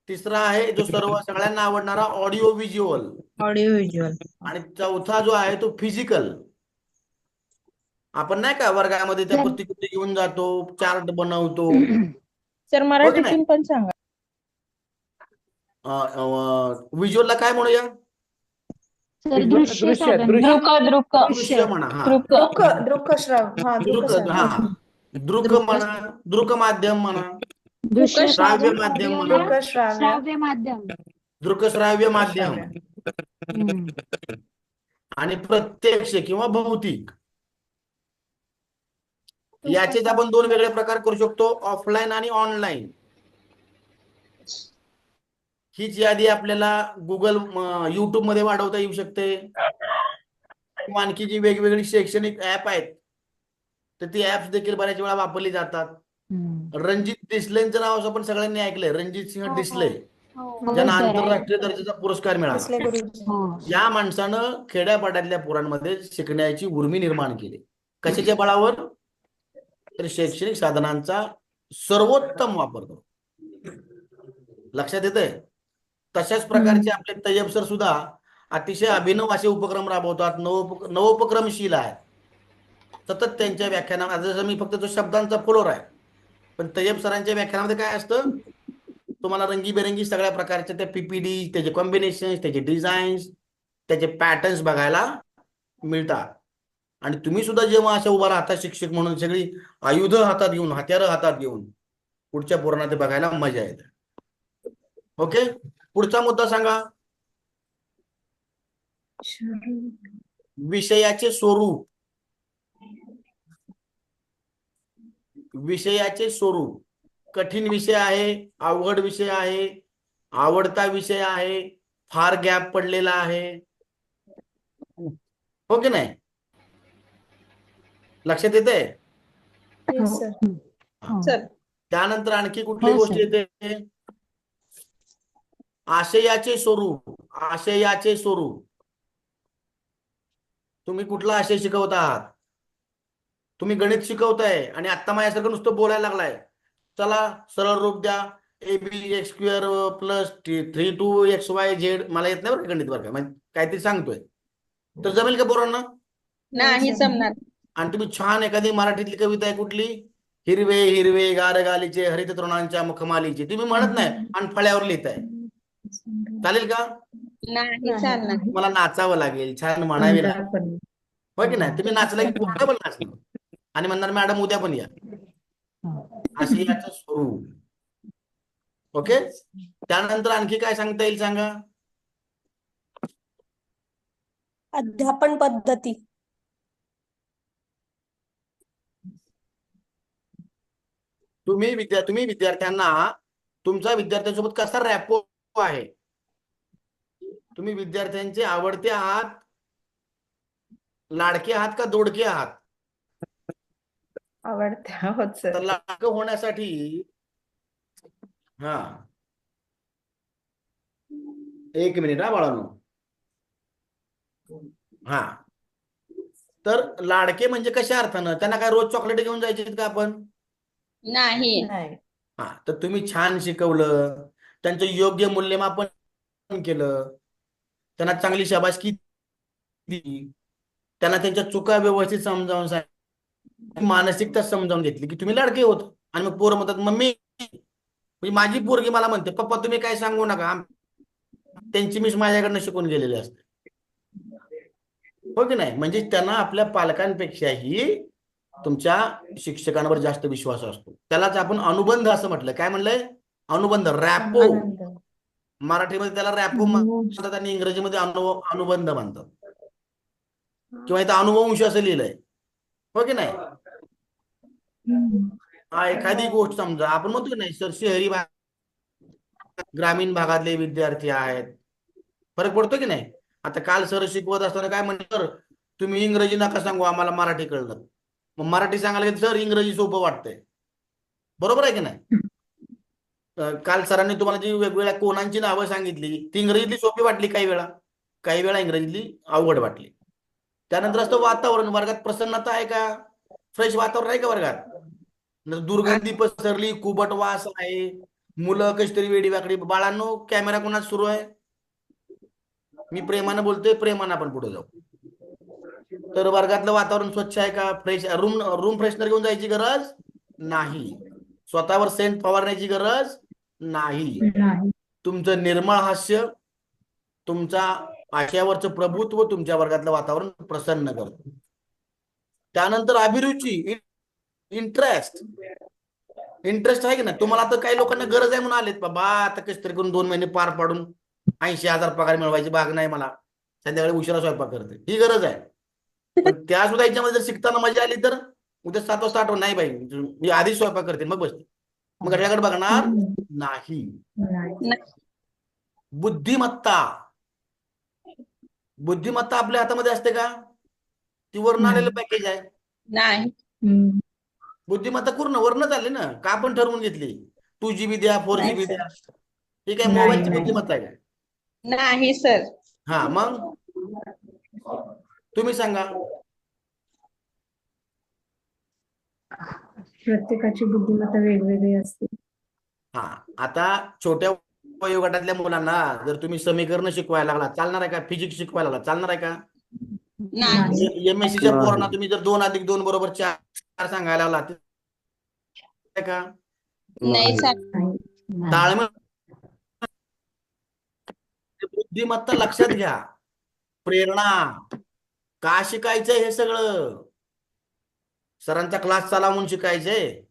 तिसरा आहे जो सगळ्यांना आवडणारा ऑडिओ व्हिज्युअल, आणि चौथा जो आहे तो फिजिकल. आपण नाही का वर्गामध्ये त्या प्रतिकृती घेऊन जातो, चार्ट बनवतो. सर मराठीतून पण सांगा. व्हिज्युअलला काय म्हणूया? दृश्य म्हणा. दृक म्हणा, दृक माध्यम म्हणा, श्राव्य माध्यम म्हणा, दृकश्राव्य माध्यम, आणि प्रत्यक्ष किंवा भौतिक. याचेच आपण दोन वेगळे प्रकार करू शकतो, ऑफलाईन आणि ऑनलाईन. हीच यादी आपल्याला गुगल युट्यूब मध्ये वाढवता येऊ शकते, किंवा आणखी जी वेगवेगळी शैक्षणिक ऍप आहेत तर ती ऍप्स देखील बऱ्याच वेळा वापरली जातात. रणजित डिसलेंचं नाव आपण सगळ्यांनी ऐकलंय, रणजित सिंह डिसले, ज्यांना हो, sir. आंतरराष्ट्रीय दर्जाचा पुरस्कार मिळाला. दिसले गुरुजी. हो. या माणसानं खेड्यापाड्यातल्या पोरांमध्ये शिकण्याची उर्मी निर्माण केली. कशाच्या बळावर? तर शैक्षणिक साधनांचा सर्वोत्तम वापर करू. लक्षात येतंय? तशाच प्रकारचे आपले तय्यब सर सुद्धा अतिशय अभिनव असे उपक्रम राबवतात, नवोपक्रमशील आहेत. सतत त्यांच्या व्याख्यानात, जसं मी फक्त तो शब्दांचा फ्लोर आहे, पण तय्यब सरांच्या व्याख्यानामध्ये काय असतं, तुम्हाला रंगीबेरंगी सगळ्या प्रकारच्या त्या पीपीडी, त्याचे कॉम्बिनेशन, त्याचे डिझाईन्स, त्याचे पॅटर्न्स बघायला मिळतात. आणि तुम्ही सुद्धा जेव्हा अशा उभा राहता शिक्षक म्हणून, सगळी आयुध हातात घेऊन, हत्यारं हातात घेऊन, पुढच्या पोरांना ते बघायला मजा येते. ओके, पुढचा मुद्दा सांगा. विषयाचे स्वरूप. विषयाचे स्वरूप. कठीण विषय आहे, अवघड विषय आहे, आवडता विषय आहे, फार गॅप पडलेला आहे, हो की नाही? लक्षात येते? Yes, sir. सर त्यानंतर आणखी कुठली हो, गोष्ट sir. येते? आशयाचे स्वरूप. आशयाचे स्वरूप. तुम्ही कुठला आशय शिकवत आहात? तुम्ही गणित शिकवताय आणि आता माझ्यासारखं नुसतं बोलायला लागलाय, चला सरळ रूप द्या, AB² प्लस 3(2)XYZ. मला येत नाही बरं का गणित, बरं का, म्हणजे काहीतरी सांगतोय तर जमेल का पोरांना? नाही जमणार. आणि तुम्ही छान एखादी मराठीतली कविता आहे कुठली, हिरवे हिरवे गार गालीचे हरित तृणांच्या मुखमालीचे, तुम्ही म्हणत नाही आणि फळ्यावर लिहिताय, चालेल का? नाही चालणार. तुम्हाला नाचावं लागेल, छान म्हणावे लागेल, हो की नाही? तुम्ही नाचला की डबल नाचणार आणि म्हणणार मॅडम उद्या पण या. असे याचं स्वरूप. ओके, त्यानंतर आणखी काय सांगता येईल सांगा? अध्यापन पद्धती. तुम्ही विद्यार्थ्यांना, तुमचा विद्यार्थ्यांसोबत कसा रॅपो आहे, तुम्ही विद्यार्थ्यांचे आवडते आहात, लाडके आहात का दोडके आहात? आवडते आहोत तर सर. लाडकं होण्यासाठी एक मिनिट हा बाळांनो. हा, तर लाडके म्हणजे कशा अर्थानं? त्यांना काय रोज चॉकलेट घेऊन जायचे का आपण? नाही. नाही. हा, तर तुम्ही छान शिकवलं, त्यांचं योग्य मूल्यमापन केलं, त्यांना चांगली शाबासकी दिली, त्यांना त्यांच्या चुका व्यवस्थित समजावून सांगितली, मानसिकता समजावून घेतली की तुम्ही लाडके होत. आणि मग पोरं म्हणतात, मम्मी म्हणजे माझी पोरगी मला म्हणते, पप्पा तुम्ही काय सांगू नका, त्यांची मिस माझ्याकडनं शिकून गेलेली असते, हो की नाही? म्हणजे त्यांना आपल्या पालकांपेक्षाही तुमच्या शिक्षकांवर जास्त विश्वास असतो. त्यालाच आपण अनुबंध असं म्हटलं. काय म्हणलंय? अनुबंध, रॅपो. आनंद. मराठीमध्ये त्याला रॅपो म्हणतात आणि इंग्रजीमध्ये अनुबंध म्हणतात, किंवा इथं अनुवंश असं लिहिलंय, हो की नाही? एखादी गोष्ट समजा, आपण म्हणतो नाही सर शहरी भाग, ग्रामीण भागातले विद्यार्थी आहेत, फरक पडतो की नाही? आता काल सर शिकवत असताना काय म्हणतात, सर तुम्ही इंग्रजी नका सांगू, आम्हाला मराठी कळलं. मग मराठी सांगायला गेलं, सर इंग्रजी सोपं वाटतंय. बरोबर आहे की नाही? काल सरांनी तुम्हाला जी वेगवेगळ्या कोणांची नावं सांगितली, ती इंग्रजीतली सोपी वाटली काही वेळा इंग्रजीतली अवघड वाटली. त्यानंतर असतं वातावरण. वर्गात प्रसन्नता आहे का? फ्रेश वातावरण आहे का वर्गात? दुर्गंधी पसरली, कुबट वास आहे, मुलं कशी तरी वेडी वाकडी. बाळांनो, कॅमेरा कोणाच सुरू आहे? मी प्रेमानं बोलतोय, प्रेमानं आपण पुढे जाऊ. तर वर्गातलं वातावरण स्वच्छ आहे का? फ्रेश? रूम फ्रेशनर घेऊन जायची गरज नाही, स्वतःवर सेंट फवारण्याची गरज नाही. तुमचं निर्मळ हास्य, तुमचा आशयावरचं प्रभुत्व तुमच्या वर्गातलं वातावरण प्रसन्न करतं. त्यानंतर अभिरुची, इंटरेस्ट आहे की नाही? तुम्हाला आता काही लोकांना गरज आहे म्हणून आलेत, बाबा आता कशी तरी करून 2 महिने पार पाडून 80,000 पगार मिळवायची बाग नाही मला, संध्याकाळी उशिरा स्वयंपाक करते, ही गरज आहे. पण त्या सुद्धा याच्यामध्ये जर शिकताना मजा आली तर उद्या 7 वाजता आठवण नाही बाई, मी आधीच स्वयंपाक करते मग बसते. मग घड्याकडे बघणार नाही. बुद्धिमत्ता, बुद्धिमत्ता आपल्या हातामध्ये असते का? ती वर्ण आलेलं पॅकेज आहे. नाही. बुद्धिमत्ता पूर्ण वर्ण चालली ना, का आपण ठरवून घेतली 2GB द्या 4GB द्या, ठीक आहे. मोबाईलची बुद्धिमत्ता आहे का? नाही सर. हा मग तुम्ही सांगा. प्रत्येकाची बुद्धिमत्ता वेगवेगळी असते. हा, आता छोट्या वयोगटातल्या मुलांना जर तुम्ही समीकरण शिकवायला लागला चालणार आहे का? फिजिक्स शिकवायला लागला चालणार आहे का? नाही. MSCच्या पोरांना तुम्ही जर 2 + 2 = 4 सांगायला लागला ते का? नाही सर. ताळमेळ, बुद्धिमत्ता लक्षात घ्या. प्रेरणा, का शिकायचंय हे सगळं? सरांचा क्लास चाला म्हणून शिकायचंय?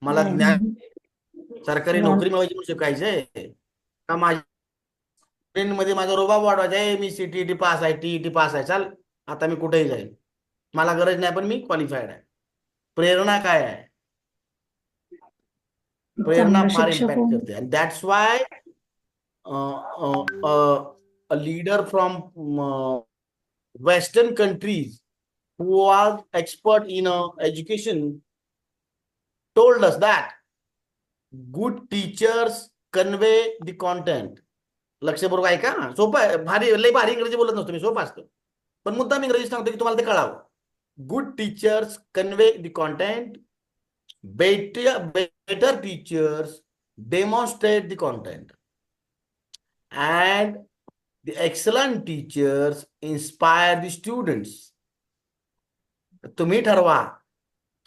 मला ज्ञान सरकारी नोकरी मिळवायची म्हणून शिकायचंय? का माझ्या मध्ये माझा रुबाब वाढवायचा आहे, मी CTET पास आहे, TET पास आहे, चाल आता मी कुठेही जाईल, मला गरज नाही पण मी क्वालिफाईड आहे? प्रेरणा काय आहे? प्रेरणा फार इम्पॅक्ट करते. आणि that's why a leader from Western countries who was expert in education told us that good teachers convey the content. लक्षपूर्वक ऐका, सोपं आहे, लय भारी इंग्रजी बोलत नसतो मी, सोपं असतं पण मुद्दाम इंग्रजी सांगतो की तुम्हाला ते कळावं. Good teachers convey the content, better teachers demonstrate the content, and the excellent teachers inspire the students. तुम्ही ठरवा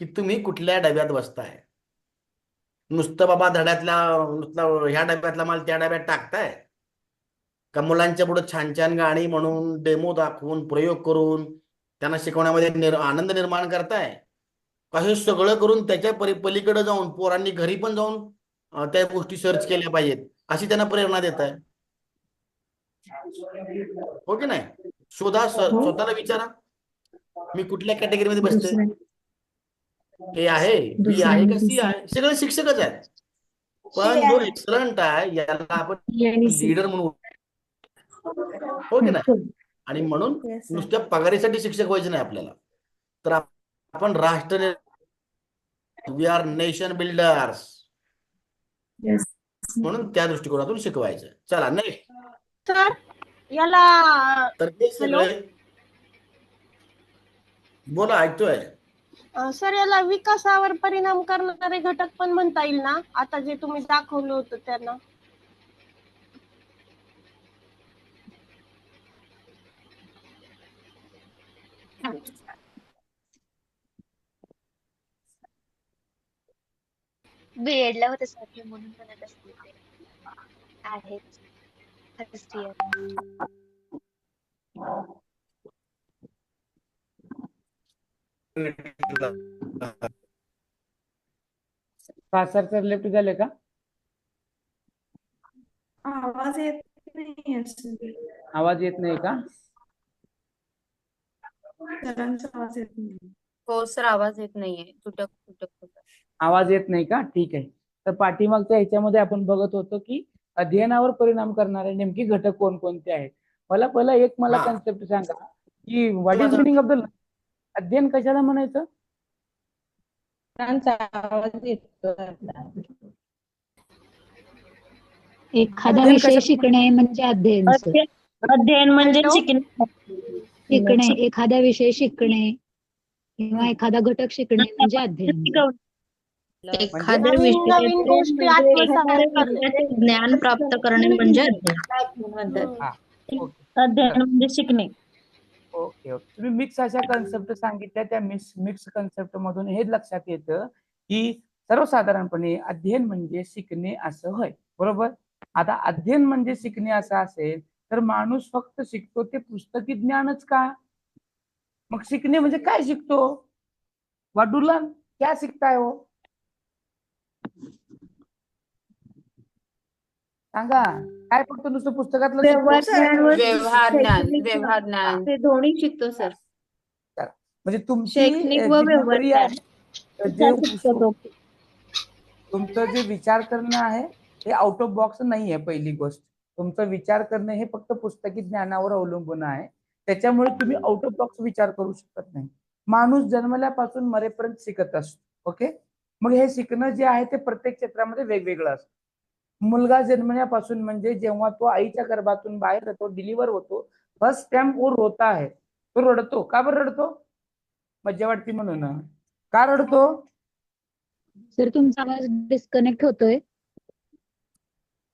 की तुम्ही कुठल्या डब्यात बसताय. नुसतं बाबा नुसतं ह्या डब्यातला माल त्या डब्यात टाकताय का? मुलांच्या पुढे छान छान गाणी म्हणून, डेमो दाखवून, प्रयोग करून त्यांना शिकवण्यामध्ये आनंद निर्माण करताय का? हे सगळं करून त्याच्या पलीकडे जाऊन पोरांनी घरी पण जाऊन त्या गोष्टी सर्च केल्या पाहिजेत अशी त्यांना प्रेरणा देत आहे? हो की नाही? शोधा, स्वतःला विचारा, मी कुठल्या कॅटेगरीमध्ये बसते? A आहे, B आहे का C आहे? सगळे शिक्षकच आहेत, पण जो एक्सलंट आहे याला आपण लीडर म्हणून, हो की नाही? आणि म्हणून नुसत्या पगारीसाठी शिक्षक व्हायचं नाही आपल्याला, तर आपण राष्ट्र, वी आर नेशन बिल्डर्स, म्हणून त्या दृष्टिकोनातून शिकवायचं. चला नेक्स्ट. सर याला तर ते सगळे बोला, ऐकतोय. सर याला विकासावर परिणाम करणारे घटक पण म्हणता येईल ना, आता जे तुम्ही दाखवलं होतं त्यांना? B.Ed ला होते सर म्हणून म्हणत असते आहे फर्स्ट इयर. सर लेफ्ट झाले का? आवाज येत नाही. आवाज येत नाही का? सरांचा आवाज येत नाही. हो सर, आवाज येत नाहीये, तुटक तुटक होत. आवाज येत नाही का? ठीक आहे. तर पाठीमागच्या ह्याच्यामध्ये आपण बघत होतो की अध्ययनावर परिणाम करणारे नेमके घटक कोणकोणते आहेत. मला पहिला कन्सेप्ट सांगा की what is meaning of the अध्ययन कशाला म्हणायचं? एखादा विषय शिकणे म्हणजे अध्ययन. अध्ययन म्हणजे शिकणे, एखादा विषय शिकणे किंवा एखादा घटक शिकणे म्हणजे अध्ययन. एखाद्या नवीन गोष्टी आत्मसात करणे. ज्ञान प्राप्त करणे म्हणजे अध्ययन. अध्ययन म्हणजे शिकणे. Okay okay. तुम्ही मिक्स अशा कन्सेप्ट सांगितल्या, त्या मिक्स कन्सेप्ट मधून हे लक्षात येतं की सर्वसाधारणपणे अध्ययन म्हणजे शिकणे असं होय, बरोबर? आता अध्ययन म्हणजे शिकणे असं असेल तर माणूस फक्त शिकतो ते पुस्तकी ज्ञानच का? मग शिकणे म्हणजे काय शिकतो? What do learn? क्या शिकताय हो? सांगा. काय फक्त नुसतं पुस्तकातलं व्यवहार ज्ञान, ते दोन्ही शिकतो सर. म्हणजे तुमची शैक्षणिक व जी प्रक्रिया व्यवहार आहे, तुमचं जे विचार करणं आहे हे आउट ऑफ बॉक्स नाही आहे. पहिली गोष्ट, तुमचं विचार करणं हे फक्त पुस्तकी ज्ञानावर अवलंबून आहे. त्याच्यामुळे तुम्ही आउट ऑफ बॉक्स विचार करू शकत नाही. माणूस जन्मल्यापासून मरेपर्यंत शिकत असतो. ओके, मग हे शिकणं जे आहे ते प्रत्येक क्षेत्रामध्ये वेगवेगळं असतं. मुलगा जन्मण्यापासून म्हणजे जेव्हा तो आईच्या गर्भातून बाहेर येतो, डिलिव्हर होतो, फर्स्ट टाइम वो रोता है. तो रडतो. का बरं रडतो? मज्जा वाटते म्हणून. का रडतो? सर तुमचा आवाज डिस्कनेक्ट होतोय.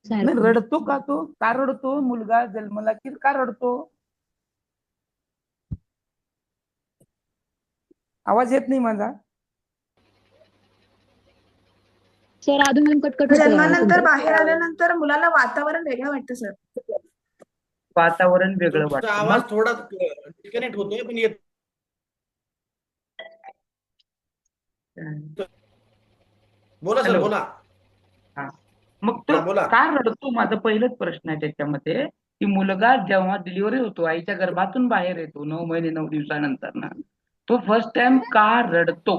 नाही, रडतो का तो? का रडतो? मुलगा जन्मला की का रडतो? आवाज येत नाही माझा? सर अधून कटकट होतोय आवाज जन्मानंतर तुमचा. बाहेर आल्यानंतर मुलाला वातावरण वेगळं वाटतं सर. वातावरण वेगळं तुमचा वाटतं. आवाज मग थोडा डिस्कनेक्ट होतोय पण येत. बोला सर, हॅलो. बोला. हा. मग तो हा, बोला. का रडतो? माझा पहिलाच प्रश्न आहे त्याच्यामध्ये, की मुलगा जेव्हा डिलिव्हरी होतो, आईच्या गर्भातून बाहेर येतो 9 महिने 9 दिवसानंतर ना, तो फर्स्ट टाइम का रडतो?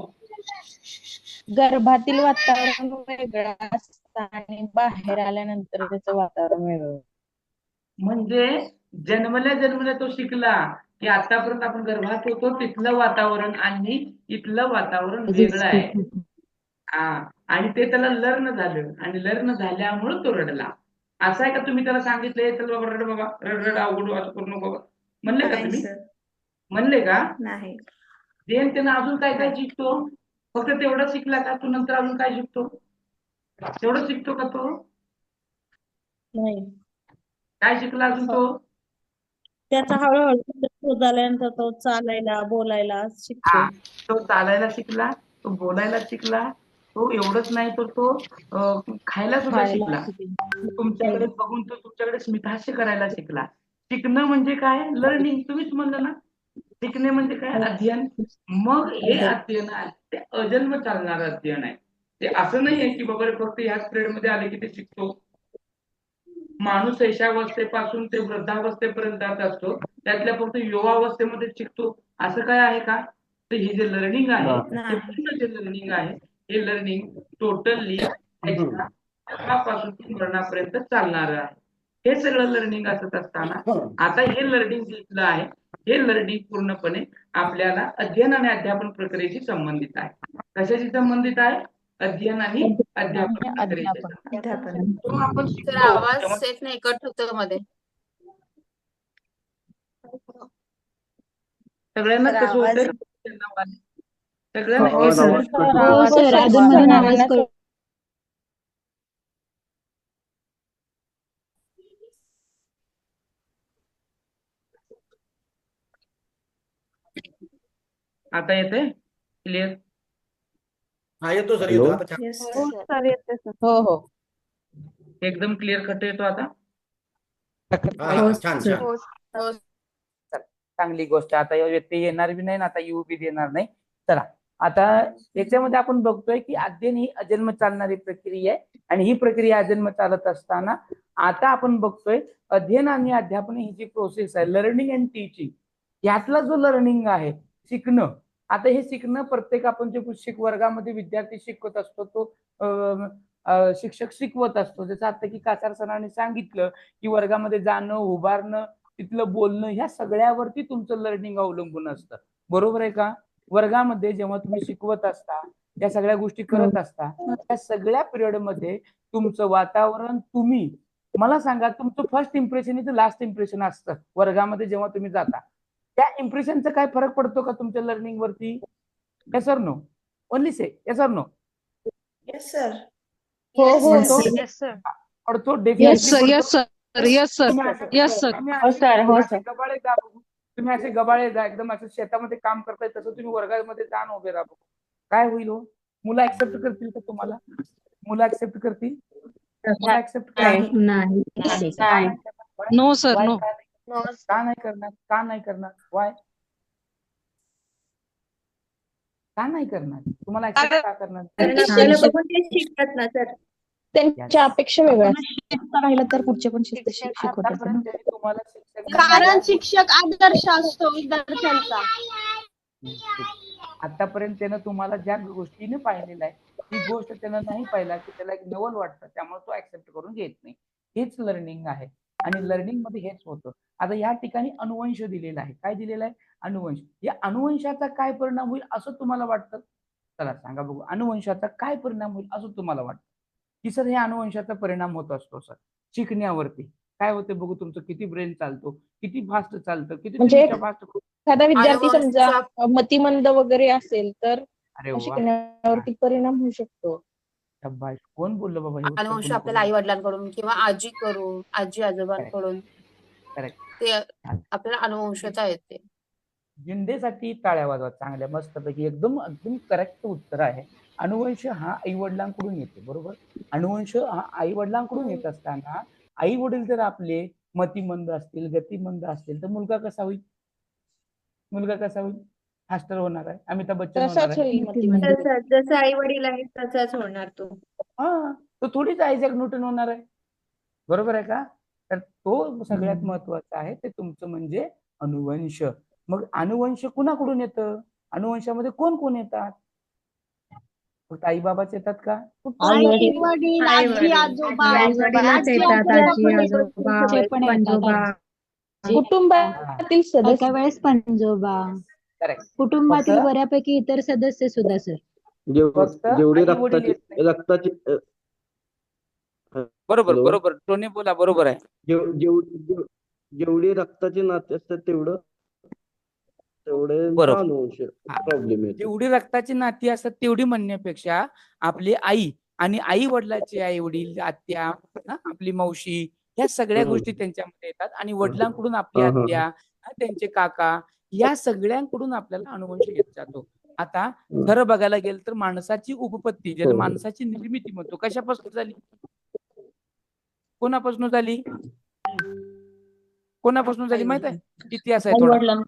गर्भातील वातावरण वेगळं असतं आणि बाहेर आल्यानंतर त्याचं वातावरण वेगळं. म्हणजे जन्मल्या तो शिकला की आतापर्यंत आपण गर्भात होतो तिथलं वातावरण आणि इथलं वातावरण वेगळं आहे. आणि ते त्याला लर्न झालं आणि लर्न झाल्यामुळे तो रडला. असं आहे का? तुम्ही त्याला सांगितलंय चल बाबा रड, बाबा रड रड, अवघड असं करू नको बाबा, म्हणले का तुम्ही? म्हणले का? नाही. देन त्यानं अजून काय काय शिकतो? फक्त तेवढं शिकला का? तू नंतर अजून काय शिकतो? तेवढं शिकतो का तो? नाही, काय शिकला अजून तो? त्याचा हळूहळू झाल्यानंतर तो चालायला बोलायला शिकतो. तो चालायला शिकला, तो बोलायला शिकला, तो एवढंच नाही तर तो खायला सुद्धा शिकला. तुमच्याकडे बघून तो तुमच्याकडे स्मितहास्य करायला शिकला. शिकणं म्हणजे काय? लर्निंग. तुम्हीच म्हणलं ना, शिकणे म्हणजे काय? अध्ययन. मग हे अध्ययन आहे ते अजन्म चालणारं अध्ययन आहे. ते असं नाही आहे की बाबा फक्त ह्याच पिरियड मध्ये आले की ते शिकतो. माणूस शैशवावस्थेपासून ते वृद्धावस्थेपर्यंत जात असतो, त्यातल्या फक्त युवावस्थेमध्ये शिकतो असं काय आहे का? तर हे जे लर्निंग आहे ते पूर्ण जे लर्निंग आहे हे लर्निंग टोटली जन्मापासून ते मरणापर्यंत चालणारं आहे. हे सगळं लर्निंग असत असताना आता हे लर्निंग घेतलं आहे, हे लर्निंग पूर्णपणे आपल्याला अध्ययन आणि अध्यापन प्रक्रियेशी संबंधित आहे. कशाशी संबंधित आहे? अध्ययन आणि अध्यापन प्रक्रियेशी संबंधित. आपण सर शिकतो आवाज येत नाही, कट होतो मध्ये. सगळ्यांना सर, कसं आवाज- होतंय? सगळ्यांना हो सर अधूनमधून आवाज कट. आता येते क्लिअर? हा, येतो सर, येतो आता. Yes, हो sir. सर येते सर. हो हो. एकदम क्लिअर कट येतो आता? हा, छान छान. हो हो. चांगली गोष्ट. आता व्यत्यय येणार बी नाही, आता येऊ बी देणार नाही. चला, आता याच्यामध्ये आपण बघतोय की अध्ययन ही अजन्म चालणारी प्रक्रिया आहे आणि ही प्रक्रिया अजन्म चालत असताना आता आपण बघतोय अध्ययन आणि अध्यापन ही जी प्रोसेस आहे, लर्निंग अँड टीचिंग, यातला जो लर्निंग आहे, शिकणं. आता हे शिकणं प्रत्येक आपण जे वर्गामध्ये विद्यार्थी शिकवत असतो तो शिक्षक शिकवत असतो. जसं आता की कासार सरांनी सांगितलं की वर्गामध्ये जाणं, उभारणं, तिथलं बोलणं, ह्या सगळ्यावरती तुमचं लर्निंग अवलंबून असतं. बरोबर आहे का? वर्गामध्ये जेव्हा तुम्ही शिकवत असता, या सगळ्या गोष्टी करत असता, त्या सगळ्या पिरियड मध्ये तुमचं वातावरण, तुम्ही मला सांगा, तुमचं फर्स्ट इम्प्रेशन इथं लास्ट इम्प्रेशन असतं वर्गामध्ये जेव्हा तुम्ही जाता. त्या इम्प्रेशनचा काय फरक पडतो का तुमच्या लर्निंग वरती? येस और नो? ओनली से येस और नो? Yes, sir. हो हो येस सर. पडतो. Yes, sir. Definitely Yes, sir. Yes, sir. Yes, sir. हो सर, हो सर. गबाळे जा बघू. तुम्ही असे गबाळे जा, एकदम असं शेतामध्ये काम करताय तसं तुम्ही वर्गामध्ये जा ना, उभे राहा बघू. काय होईल हो? मुलं ऍक्सेप्ट करतील का तुम्हाला? मुलं ऍक्सेप्ट करतील? मुलं ऍक्सेप्ट नाही. No sir, no. का नाही करणार? का नाही करणार? वाय? का नाही करणार? तुम्हाला ऍक्सेप्ट का करणार? आपल्याला बघून ते शिकतात ना सर. त्यांच्या अपेक्षा वेगळ्या राहिलं तर पुढचे पण शिकवतात. आतापर्यंत तुम्हाला शिक्षक कारण शिक्षक आदर्श असतो विद्यार्थ्यांचा. आतापर्यंत त्यानं तुम्हाला ज्या गोष्टीने पाहिलेलं आहे ती गोष्ट त्यानं नाही पाहिला की त्याला एक नवल वाटतं, त्यामुळे तो ऍक्सेप्ट करून घेत नाही. हेच लर्निंग आहे आणि लर्निंग मध्ये हेच होतं. आता या ठिकाणी अनुवंश दिलेला आहे. काय दिलेलं आहे? अनुवंश. या अनुवंशाचा काय परिणाम होईल असं तुम्हाला वाटतं? चला सांगा बघू, अनुवंशाचा काय परिणाम होईल असं तुम्हाला वाटतं? की सर हे अनुवंशाचा परिणाम होत असतो सर शिकण्यावरती. काय होते बघू, तुमचं किती ब्रेन चालतो, किती फास्ट चालतं, किती म्हणजे तुमच्या फास्ट. एखादा विद्यार्थी समजा अनुवंशाचा मतिमंद वगैरे असेल तर अरे वा, शिकण्यावरती परिणाम होऊ शकतो. शाबास. कोण बोललं बाबा हे उत्तर अनुवंश पुन्हा आपल्याला आई पुन्हा? वडिलांकडून किंवा आजी करून आजी आजोबांकडून करेक्ट. ते आपल्याला अनुवंशता येते. जिंदेसाठी टाळ्या वाजवा. चांगल्या मस्तपैकी एकदम एकदम करेक्ट उत्तर आहे. अनुवंश हा आई वडिलांकडून येतो, बरोबर. अनुवंश हा आई वडिलांकडून येत असताना आई वडील जर आपले मतिमंद असतील, गतिमंद असतील तर मुलगा कसा होईल? मुलगा कसा होईल? फास्टर होणार आहे, अमिताभ बच्चन होणार तसाच आहे. होईल मतिमंद. जसं आई वडील आहेत तसाच होणार तो. हा, तो थोडीच आयझॅक न्यूटन होणार आहे, बरोबर आहे का? तर तो सगळ्यात महत्वाचा आहे ते तुमचं म्हणजे अनुवंश. मग अनुवंश कुणाकडून येतं? अनुवंशामध्ये कोण कोण येतात? फक्त आई बाबाच येतात का? आई वडील, आजी आजोबा, आजी आजोबा चे पण येतात. कुटुंबातील काही सदस्य वेळेस पंजोबा, करेक्ट. कुटुंबातील फक्त बऱ्यापैकी इतर सदस्य सुद्धा सर. फक्त जेवढी आई वडील येत नाही. रक्ताची बरोबर हॅलो, बरोबर, टोनी बोला, बरोबर आहे. जेवढी रक्ताची नाते असतात तेवढे बरोबर. अनुवंश प्रॉब्लेम येतो. जेवढी रक्ताची नाती असतात तेवढी म्हणण्यापेक्षा आपली आई आणि आई वडिलाची आई वडील, आत्या, आपली मावशी, ह्या सगळ्या गोष्टी त्यांच्यामध्ये येतात आणि वडिलांकडून आपली आत्या, त्यांचे काका, या सगळ्यांकडून आपल्याला अनुवंश येत जातो. आता खरं बघायला गेलं तर माणसाची उपपत्ती, ज्याला माणसाची निर्मिती म्हणतो, कशापासून झाली? कोणापासून झाली? कोणापासून झाली माहित आहे? इतिहास आहे थोडा.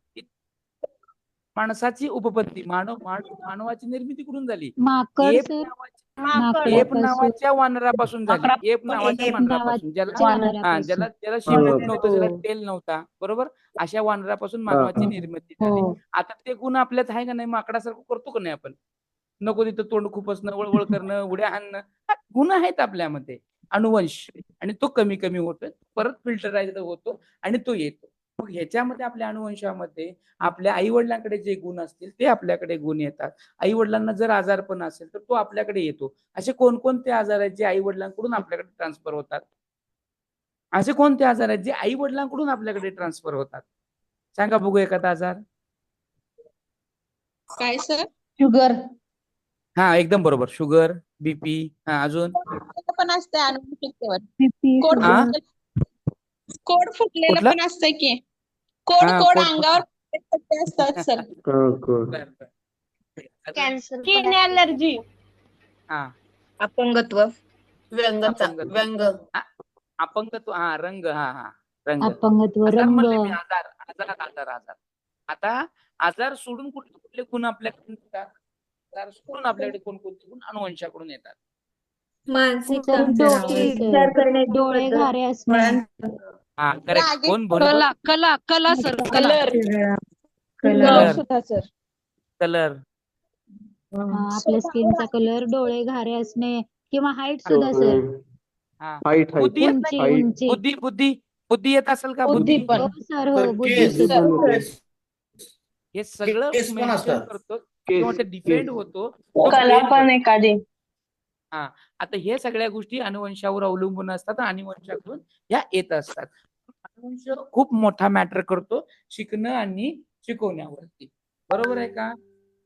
माणसाची उपपत्ती, मानवाची निर्मिती कुठून झाली? माकड एप सर. एप नावाच्या वानरापासून झाली. एप नावाच्या वानरापासून, ज्याला शिंबूड नव्हतं, ज्याला तेल नव्हता, बरोबर, अशा वानरापासून मानवाची निर्मिती झाली. आता ते गुण आपल्यात आहे का नाही? माकडासारखं करतो का नाही आपण? नको तिथं तोंड खुपसणं, वळवळ करणं, उड्या आणणं, गुण आहेत आपल्यामध्ये, अनुवंश. आणि तो कमी कमी होतो, परत फिल्टराइज होतो आणि तो येतो. मग ह्याच्यामध्ये आपल्या अनुवंशामध्ये आपल्या आई वडिलांकडे जे गुण असतील ते आपल्याकडे गुण येतात. आई वडिलांना जर आजारपण असेल तर तो आपल्याकडे येतो. असे कोणकोणते आजार आहेत जे आई वडिलांकडून आपल्याकडे ट्रान्सफर होतात? असे कोणते आजार आहेत जे आई वडिलांकडून आपल्याकडे ट्रान्सफर होतात? सांगा बघू एखादा आजार. काय सर? शुगर. हा, एकदम बरोबर. Sugar, BP. हा, अजून पण असते अनुवंशिकतेवर. हा? कोड फुटलेलं कुठलं? पण असतंय की. कोड हा, कोड कोड अंगावर पट्टे असतात सर. कॅन्सर, स्किन ॲलर्जी, हा, अपंगत्व, व्यंगता, अपंगत्व. व्यंग, अपंगत्व. हा, रंग. हा हा, रंग. अपंगत्व, आजार रंग. म्हणले मी, आजार आजार आजार आजार. आता आजार सोडून कुठले कुठले गुण आपल्याकडून येतात? आजार सोडून आपल्याकडे कोणकोणते गुण अनुवंशाकडून येतात? मानसिक सर विचार करण्याची डोळे पद्धत, घारे असणे. हा, करेक्ट. कोण बरोबर? कला सर, कला. कलर सुद्धा सर. कलर. आपल्या स्किनचा कलर, डोळे घारे असणे किंवा हाईट सुद्धा सर. हा, हाईट बुद्धी येत उंची नाही? उंची. बुद्धी बुद्धी बुद्धी येत असेल का? बुद्धी पण. हो सर, हो, तर बुद्धी केस सुद्धा. हे सगळं केस पण मेंटेन असतात. करतो किंवा ते डिपेंड होतो. कला पण एखादी. हा, आता हे सगळ्या गोष्टी अनुवंशावर अवलंबून असतात, अनुवंशाकडून या येत असतात. अनुवंश खूप मोठा मॅटर करतो शिकणं आणि शिकवण्यावरती, बरोबर आहे का?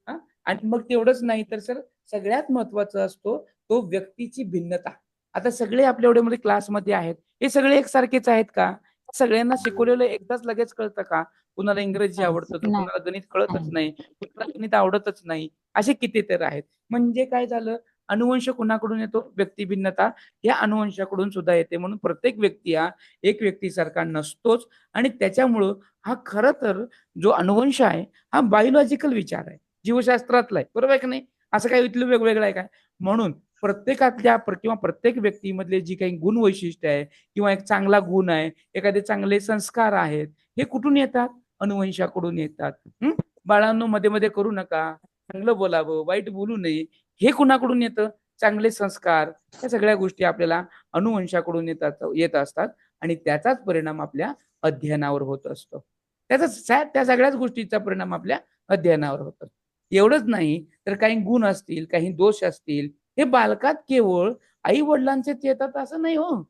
हा? आणि मग तेवढंच नाही तर सर सगळ्यात महत्वाचा असतो तो व्यक्तीची भिन्नता. आता सगळे आपल्या एवढ्यामध्ये क्लासमध्ये आहेत, हे सगळे एकसारखेच आहेत का? सगळ्यांना शिकवलेलं एकदाच लगेच कळतं का? कुणाला इंग्रजी आवडतं तर नाही. कुणाला गणित कळतच नाही, कुणाला गणित आवडतच नाही, असे किती तर आहेत. म्हणजे काय झालं? अनुवंश कुणाकडून येतो? व्यक्ती भिन्नता या अनुवंशाकडून सुद्धा येते. म्हणून प्रत्येक व्यक्ती हा एक व्यक्तीसारखा नसतोच आणि त्याच्यामुळं हा खरं तर जो अनुवंश आहे हा बायोलॉजिकल विचार आहे, जीवशास्त्रातला आहे, बरोबर आहे की नाही? असं काही इथलं वेगवेगळं आहे काय? म्हणून प्रत्येकातल्या किंवा प्रत्येक व्यक्तीमधले जी काही गुण वैशिष्ट्य आहे किंवा एक चांगला गुण आहे, एखादे चांगले संस्कार आहेत, हे कुठून येतात? अनुवंशाकडून येतात. बाळांनो मध्ये मध्ये करू नका, चांगलं बोलावं, वाईट बोलू नये. हे कुणाकडून येतं? चांगले संस्कार, या सगळ्या गोष्टी आपल्याला अनुवंशाकडून येत असतात आणि त्याचाच परिणाम आपल्या अध्ययनावर होत असतो. त्या सगळ्याच गोष्टीचा परिणाम आपल्या अध्ययनावर होतो. एवढंच नाही तर काही गुण असतील, काही दोष असतील, हे बालकात केवळ आई वडिलांचेच येतात असं नाही हो,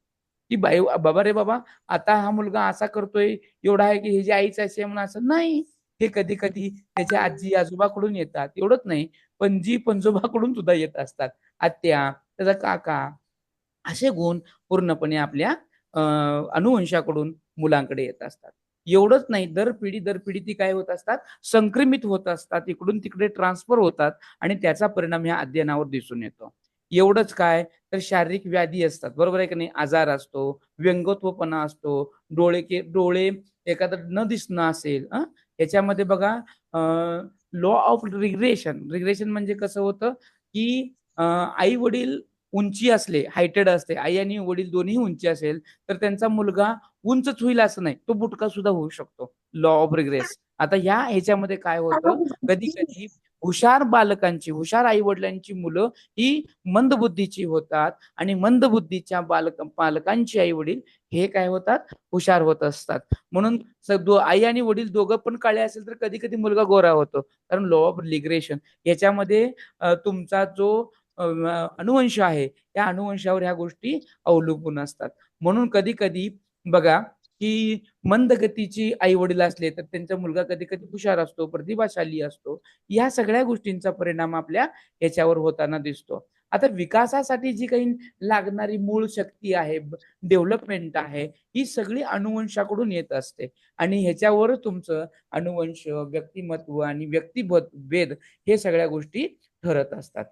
की बाबा रे बाबा आता हा मुलगा असा करतोय, एवढा आहे की ह्याची आईच असे म्हणून असं नाही. हे कधी कधी त्याच्या आजी आजोबाकडून येतात. एवढंच नाही, पणजी पंजोबाकडून सुद्धा येत असतात. आत्या, त्याचा काका, असे गुण पूर्णपणे आपल्या अनुवंशाकडून मुलांकडे येत असतात. एवढंच नाही, दर पिढी ती काय होत असतात? संक्रमित होत असतात, इकडून तिकडे ट्रान्सफर होतात आणि त्याचा परिणाम ह्या अध्ययनावर दिसून येतो. एवढंच काय तर शारीरिक व्याधी असतात, बरोबर आहे की नाही? आजार असतो, व्यंगत्वपणा असतो, डोळे एखादं न दिसणं असेल, याच्यामध्ये बघा लॉ ऑफ रिग्रेशन म्हणजे कसं होतं की आई वडील उंची असले, हायटेड असते, आई आणि वडील दोन्ही उंची असेल तर त्यांचा मुलगा उंचच होईल असं नाही, तो बुटका सुद्धा होऊ शकतो. Law of regress. आता ह्याच्यामध्ये काय होतं, कधी कधी हुशार बालकांची, हुशार आई वडिलांची मुलं ही मंदबुद्धीची होतात आणि मंदबुद्धीच्या पालकांची आई वडील हे काय होतात? हुशार होत असतात. म्हणून आई आणि वडील दोघं पण काळे असेल तर कधी कधी मुलगा गोरा होतो, कारण लॉ ऑफ रिग्रेशन. याच्यामध्ये तुमचा जो अनुवंश आहे, त्या अनुवंशावर ह्या गोष्टी अवलंबून असतात. म्हणून कधी कधी बघा की मंदगतीची आई वडील असले तर त्यांचा मुलगा कधी कधी हुशार असतो, प्रतिभाशाली असतो. या सगळ्या गोष्टींचा परिणाम आपल्या याच्यावर होताना दिसतो. आता विकासासाठी जी काही लागणारी मूळ शक्ती आहे, डेव्हलपमेंट आहे, ही सगळी अनुवंशाकडून येत असते आणि ह्याच्यावर तुमचं अनुवंश, व्यक्तिमत्व आणि व्यक्तिभेद हे सगळ्या गोष्टी ठरत असतात.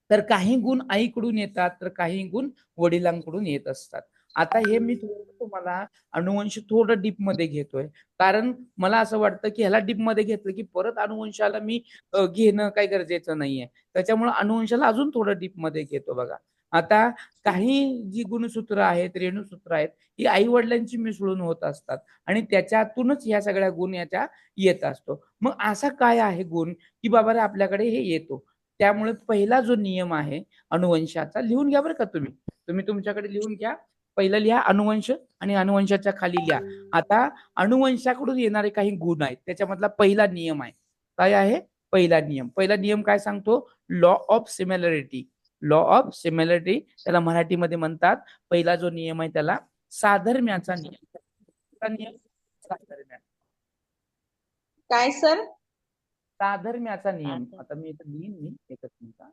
तर काही गुण आईकडून येतात तर काही गुण वडिलांकडून येत असतात. आता हे मी तुम्हाला अनुवंश थोडं डीप मध्ये घेतोय, कारण मला असं वाटतं की ह्याला डीप मध्ये घेतलं की परत अनुवंशाला मी घेणं काही गरजेचं नाहीये. त्याच्यामुळे अनुवंशाला अजून थोडं डीप मध्ये घेतो. बघा, आता काही जी गुणसूत्र आहेत, रेणुसूत्र आहेत, ही आई वडिलांची मिसळून होत असतात आणि त्याच्यातूनच ह्या सगळ्या गुण याच्या येत असतो. मग असा काय आहे गुण की बाबा रे आपल्याकडे हे येतो? त्यामुळे पहिला जो नियम आहे अनुवंशाचा, लिहून घ्या बरं का, तुम्ही तुमच्याकडे लिहून घ्या. पहिलं लिहा अनुवंश आणि अनुवंशाच्या खाली लिहा. आता अनुवंशाकडून येणारे काही गुण आहेत, त्याच्यामधला पहिला नियम आहे. काय आहे पहिला नियम? काय सांगतो? Law of similarity. Law of similarity त्याला मराठीमध्ये म्हणतात. पहिला जो नियम आहे त्याला साधर्म्याचा नियम. साधर्म्य काय सर? साधर्म्याचा नियम. आता मी इथं लिहीन, मी एकच मिनिट.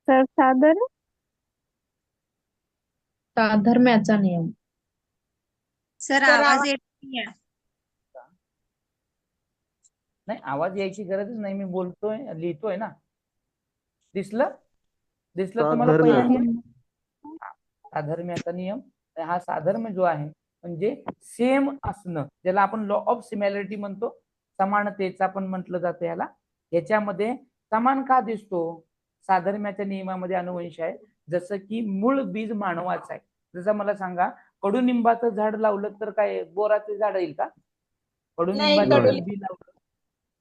सर साधर्म्याचा नियम. सर आवाज येत नाही, आवाज यायची गरजच नाही, मी बोलतोय, लिहितोय ना. दिसलं तुम्हाला पहिला नियम? साधर्म्याचा नियम. हा साधर्म्य जो आहे म्हणजे सेम असणं, ज्याला आपण लॉ ऑफ सिमिलॅरिटी म्हणतो, समानतेचा पण म्हटलं जातं याला. याच्यामध्ये समान का दिसतो? साधर्म्याच्या नियमामध्ये अनुवंश आहे. जसं की मूळ बीज मानवाचं आहे. जसं मला सांगा, कडुनिंबाचं झाड लावलं तर काय बोराचं झाड येईल का? कडुनिंबाचं बी लावलं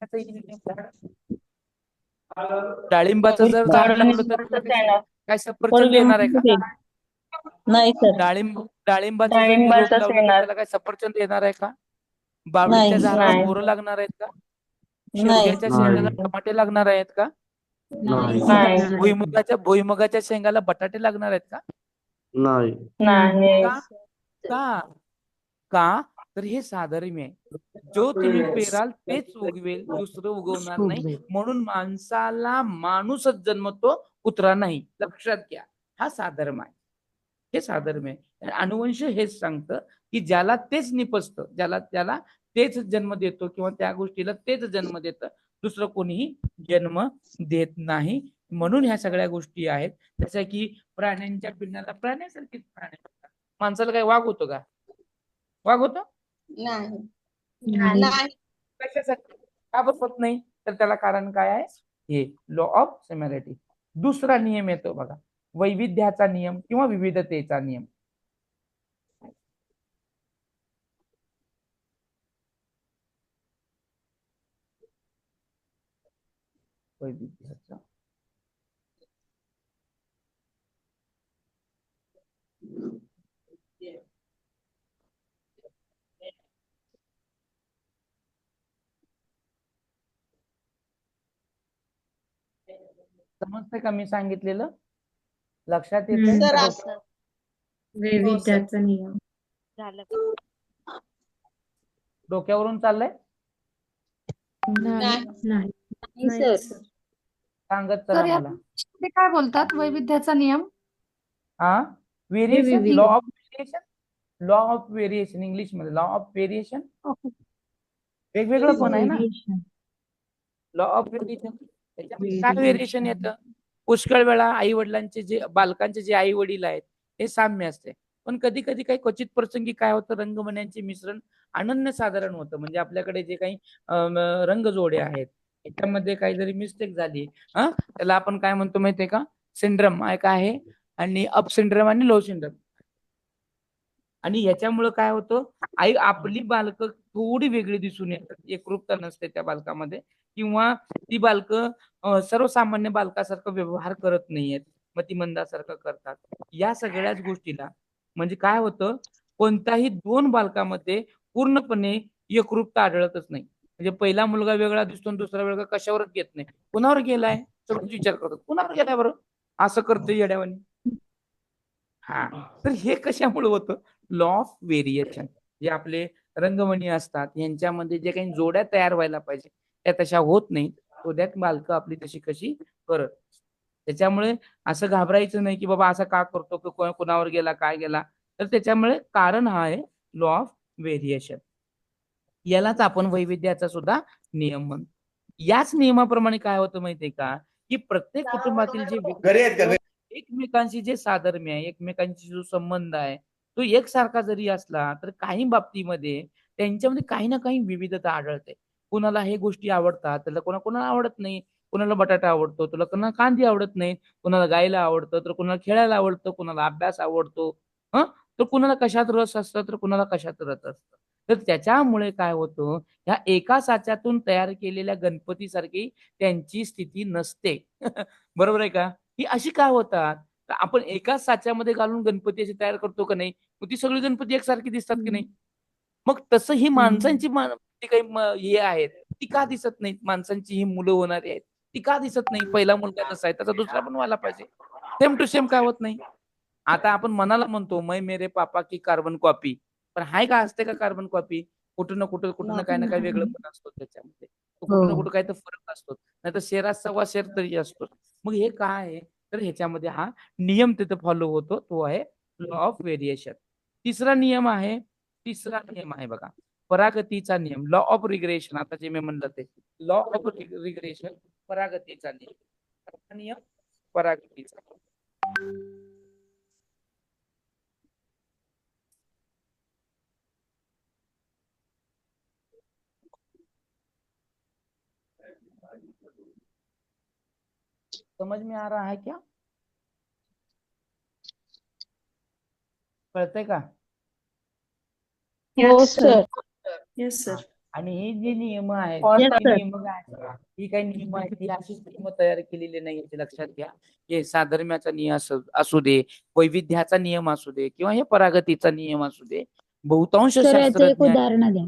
त्याचं येईल झाड. डाळिंबाचं जर झाड लावलं तर काय सफरचंद येणार आहे का? नाही सर. डाळिंबाचं जर मी रोप लावलं तर त्याला काय सफरचंद येणार आहे का? बावळीच्या झाडाला बोरं लागणार आहेत का? शेवग्याच्या शेंगाला टमाटे लागणार आहेत का? भुईमुगाच्या शेंगाला बटाटे लागणार आहेत का? नाही. का तर हे साधर्म्य आहे. जो तुम्ही पेराल तेच उगवेल, दुसरं उगवणार नाही. म्हणून माणसाला माणूसच जन्मतो, कुत्रा नाही. लक्षात घ्या, हा साधर्म्य आहे. हे साधर्म्य आहे. अनुवंश हेच सांगतं की ज्याला तेच निपजतं, त्याला तेच जन्म देतो किंवा त्या गोष्टीला तेच जन्म देतं, दुसरं कोणीही जन्म देत नाही. म्हणून ह्या सगळ्या गोष्टी आहेत. जसं की प्राण्यांच्या पिण्याला प्राण्यासारखीच प्राणी, माणसाला काय वाघ होतो का? वाघ होतो? नाही. कशासाठी का होत नाही? तर त्याला कारण काय आहे? हे लॉ ऑफ सिमिलॅरिटी. दुसरा नियम येतो बघा, वैविध्याचा नियम किंवा विविधतेचा नियम. वैविध्याचा समजतंय का मी सांगितलेलं? लक्षात येते? सर हम्म. असं वैविध्याचा नियम. झालं. डोक्यावरून चाललंय? नाही नाही सर सांगत सर चला या मला. ते काय बोलतात वैविध्याचा नियम? हा, व्हेरिएशन, विविध. Law of variation, law of variation English मध्ये लॉ ऑफ व्हेरिएशन. ओके. वेगवेगळं पण आहे ना Variation. Law of variation. त्याच्यामध्ये काय Variation. व्हेरिएशन येतं? पुष्कळ वेळा आई वडिलांचे जे बालकांचे जे आई वडील आहेत हे साम्य असते, पण कधी कधी काही क्वचित प्रसंगी काय होतं, रंगमण्यांचे मिश्रण अनन्य साधारण होतं. म्हणजे आपल्याकडे जे काही रंगजोडे आहेत याच्यामध्ये काही जरी मिस्टेक झाली, त्याला आपण काय म्हणतो माहितीये का? सिंड्रम आहे, काय आहे, आणि अप सिंड्रम आणि लो सिंड्रम. आणि याच्यामुळे काय होतं, आपली बालकं थोडी वेगळी दिसून येतात, एकरूपता नसते त्या बालकामध्ये, किंवा ती बालकं सर्वसामान्य बालकासारखं व्यवहार करत नाहीयेत, मतिमंदासारखं करतात. या सगळ्याच गोष्टीला म्हणजे काय होतं, कोणत्याही दोन बालकामध्ये पूर्णपणे एकरूपता आढळतच नाही. म्हणजे पहिला मुलगा वेगळा दिसतो आणि दुसरा वेगळा कशावरच घेत नाही. कुणावर गेलाय सगळं विचार करतो, कुणावर गेलाय बरं, असं करतो येड्यावानी. हा, तर हे कशामुळे होतं? Law of variation. जे आपले रंगमणी असतात यांच्यामध्ये जे काही जोड्या तयार व्हायला पाहिजे त्या तशा होत नाहीत, त्यात बालकं आपली तशी कशी करत. त्याच्यामुळे असं घाबरायचं नाही की बाबा असं का करतो, की कोणावर गेला काय गेला. तर त्याच्यामुळे कारण हा आहे लॉ ऑफ व्हेरिएशन. यालाच आपण वैविध्याचा सुद्धा नियम म्हणतो. याच नियमाप्रमाणे काय होतं माहितीये का, की प्रत्येक कुटुंबातील जे एकमेकांशी जे साधर्म्य आहे, एकमेकांशी जो संबंध आहे तो एकसारखा जरी असला तर काही बाबतीमध्ये त्यांच्यामध्ये काही ना काही विविधता आढळते. कुणाला हे गोष्टी आवडतात, त्याला कोणाला आवडत नाही. कुणाला बटाटा आवडतो, तुला कुणाला कांदे आवडत नाही. कुणाला गायला आवडतं, तर कुणाला खेळायला आवडतं, कुणाला अभ्यास आवडतो, तर कुणाला कशात रस असतं, तर कुणाला कशात रस असतं. तर त्याच्यामुळे काय होतं, ह्या एका साच्यातून तयार केलेल्या गणपतीसारखी त्यांची स्थिती नसते. बरोबर आहे का? ही अशी काय होतात, तर आपण एकाच साच्यामध्ये घालून गणपती अशी तयार करतो का नाही, मग ती सगळी गणपती एकसारखी दिसतात की नाही. मग तसं ही माणसांची जी काही हे आहेत ती का दिसत नाहीत? माणसांची ही मुलं होणारी आहेत ती का दिसत नाही? पहिला मुलगा जसा आहे त्याचा दुसरा पण व्हायला पाहिजे. सेम टू सेम काय होत नाही. आता आपण मनाला म्हणतो मै मेरे पापा की कार्बन कॉपी, पण हाय का, असते का कार्बन कॉपी? कुठं ना काही ना काही वेगळं पण असतो त्याच्यामध्ये, कुठं ना कुठं काही तर फरक असतो, नाही तर शेरात सव्वा शेर तरी असतो. मग हे काय आहे, तर ह्याच्यामध्ये हा नियम तिथे फॉलो होतो, तो आहे लॉ ऑफ व्हेरिएशन. तिसरा नियम आहे बघा, परागतीचा नियम, लॉ ऑफ रिग्रेशन. आता जे मी म्हणलं ते लॉ ऑफ रिग्रेशन, परागतीचा नियम परागतीचा. समझ में आ रहा है क्या? कळतंय का? हो सर. Yes sir. आणि हे जे नियम आहेत ही काही नियम आहेत, ही अशीच नियम तयार केलेली नाही, याचे लक्षात घ्या. हे साधर्म्याचा नियम असू दे, वैविध्याचा नियम असू दे, किंवा हे परागतीचा नियम असू दे, बहुतांश सर याचं एक शास्त्रज्ञ उदाहरण द्या.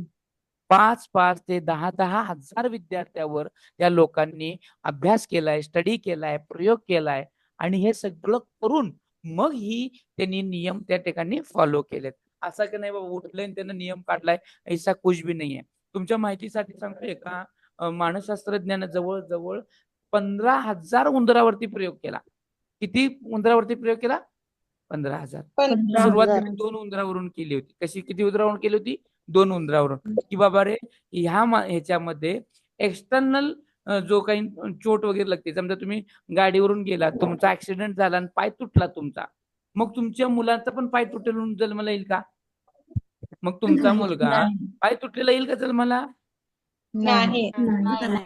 5 ते 10 हजार विद्यार्थ्यावर या लोकांनी अभ्यास केलाय, स्टडी केलाय, प्रयोग केलाय, आणि हे सगळं करून मग त्यांनी नियम त्या ठिकाणी फॉलो केलेत. असं की नाही बाबा उठलंय त्यांना नियम काढलाय, ऐसा कुछ भी नाहीये. तुमच्या माहितीसाठी सांगतोय का, मानसशास्त्रज्ञानं जवळजवळ 15,000 उंदरावरती प्रयोग केला. किती उंदरावरती प्रयोग केला? 15,000. सुरुवात 2 उंदरावरून केली होती. किती उंदरावरून केली होती? 2 उंदरावरून. की बाबा रे ह्याच्यामध्ये एक्सटर्नल जो काही चोट वगैरे लागते, समजा तुम्ही गाडीवरून गेला, तुमचा ऍक्सिडेंट झाला आणि पाय तुटला तुमचा, मग तुमच्या मुलाचा पण पाय तुटून जन्माला येईल का? मग तुमचा मुलगा पाय तुटलेला येईल का जन्माला? नाही.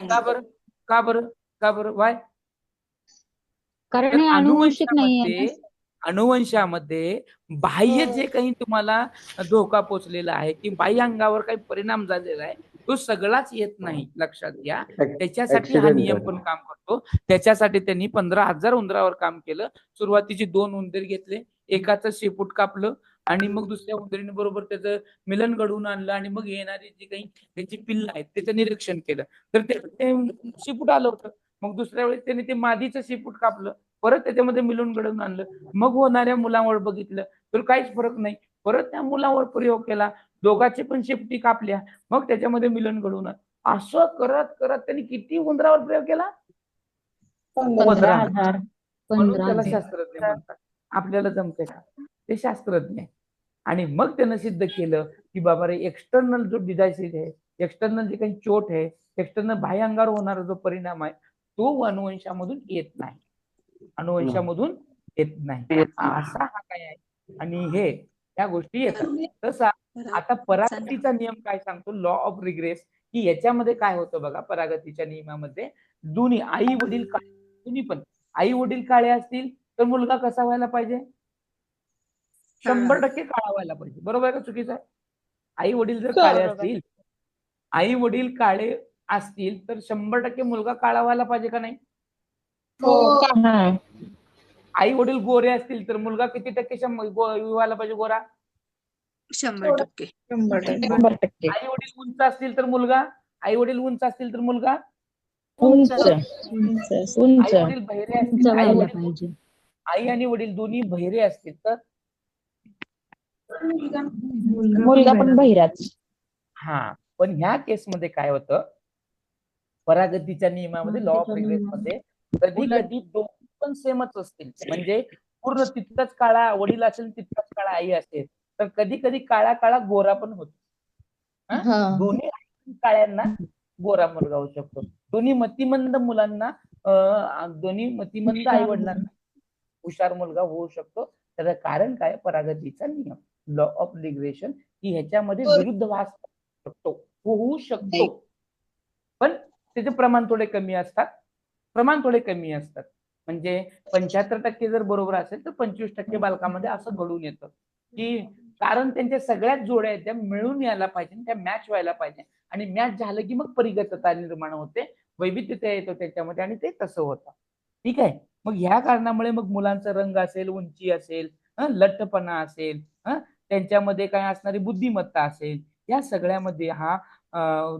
का बरं? वाय? कारण हे अनुवंशिक नाहीये. अनुवंशामध्ये बाह्य जे काही तुम्हाला धोका पोचलेला आहे की बाह्य अंगावर काही परिणाम झालेला आहे तो सगळाच येत नाही, लक्षात घ्या. त्याच्यासाठी हा नियम पण काम करतो. त्याच्यासाठी त्यांनी 15,000 उंदरावर काम केलं. सुरुवातीची 2 उंदीर घेतले, एकाचं शेपूट कापलं आणि मग दुसऱ्या उंदरीने बरोबर त्याचं मिलन घडवून आणलं आणि मग येणारी जी काही त्यांची पिल्लं आहेत त्याचं निरीक्षण केलं. तर ते शेपूट आलं होतं. मग दुसऱ्या वेळेस त्यांनी ते मादीचं शेपूट कापलं, परत त्याच्यामध्ये मिळून घडवून आणलं. मग होणाऱ्या मुलांवर बघितलं तर काहीच फरक नाही. परत त्या मुलावर प्रयोग केला, दोघांची पण शेपटी कापल्या, मग त्याच्यामध्ये मिलन घडवून आणलं. असं करत करत त्यांनी किती उंदरावर प्रयोग केला? 15,000. म्हणून त्याला शास्त्रज्ञ म्हणतात. आपल्याला जमते का? ते शास्त्रज्ञ आहे. आणि मग त्यानं सिद्ध केलं की बाबा रे, एक्सटर्नल जो डिझाईसेस आहे, एक्सटर्नल जे काही चोट आहे, एक्सटर्नल बाह्य अंगावर होणारा जो परिणाम आहे तो अनुवंशामधून येत नाही, अनुवंशामधून येत नाही. असा हा काय आहे. आणि हे त्या गोष्टी येतात. तसा आता परागतीचा नियम काय सांगतो, लॉ ऑफ रिग्रेस, की याच्यामध्ये काय होतं बघा. परागतीच्या नियमामध्ये दोन्ही आई वडील दोन्ही पण आई वडील काळे असतील तर मुलगा कसा व्हायला पाहिजे? 100% काळा व्हायला पाहिजे. बरोबर आहे का चुकीचं आहे? आई वडील जर काळे असतील, आई वडील काळे असतील तर 100% मुलगा काळा व्हायला पाहिजे का नाही? आई वडील गोरे असतील तर मुलगा किती टक्के व्हायला पाहिजे गोरा? 100%. आई वडील उंच असतील तर मुलगा, आई वडील उंच असतील तर मुलगा उंच. आई वडील बहिरे असतील, आई आणि वडील दोन्ही बहिरे असतील तर मुलगा पण बहिराच. हा. पण ह्या केसमध्ये काय होतं, परागतीच्या नियमामध्ये लॉ ऑफ रिग्रेस मध्ये कधी कधी दोन पण सेमच असतील, म्हणजे पूर्ण तितकाच काळा वडील असेल तितकाच काळा आई असेल, तर कधी कधी काळा काळा गोरा पण होतो. दोन्ही काळ्यांना गोरा मुलगा होऊ शकतो. दोन्ही मतिमंद मुलांना दोन्ही मतिमंद आई वडिलांना हुशार मुलगा होऊ शकतो. त्याचं कारण काय? परागतीचा नियम, लॉ ऑफ रिग्रेशन, की ह्याच्यामध्ये विरुद्धवास होऊ शकतो. पण त्याचे प्रमाण थोडे कमी असतात, म्हणजे 75% जर बरोबर असेल तर 25% बालकामध्ये असं घडून येतं की कारण त्यांच्या सगळ्याच जोड्या आहेत त्या मिळून यायला पाहिजे, त्या मॅच व्हायला पाहिजे. आणि मॅच झालं की मग परिगतता निर्माण होते, वैविध्यता येतो त्याच्यामध्ये आणि ते तसं होतं. ठीक आहे. मग ह्या कारणामुळे मग मुलांचा रंग असेल, उंची असेल, लठ्ठपणा असेल, त्यांच्यामध्ये काय असणारी बुद्धिमत्ता असेल, या सगळ्यामध्ये हा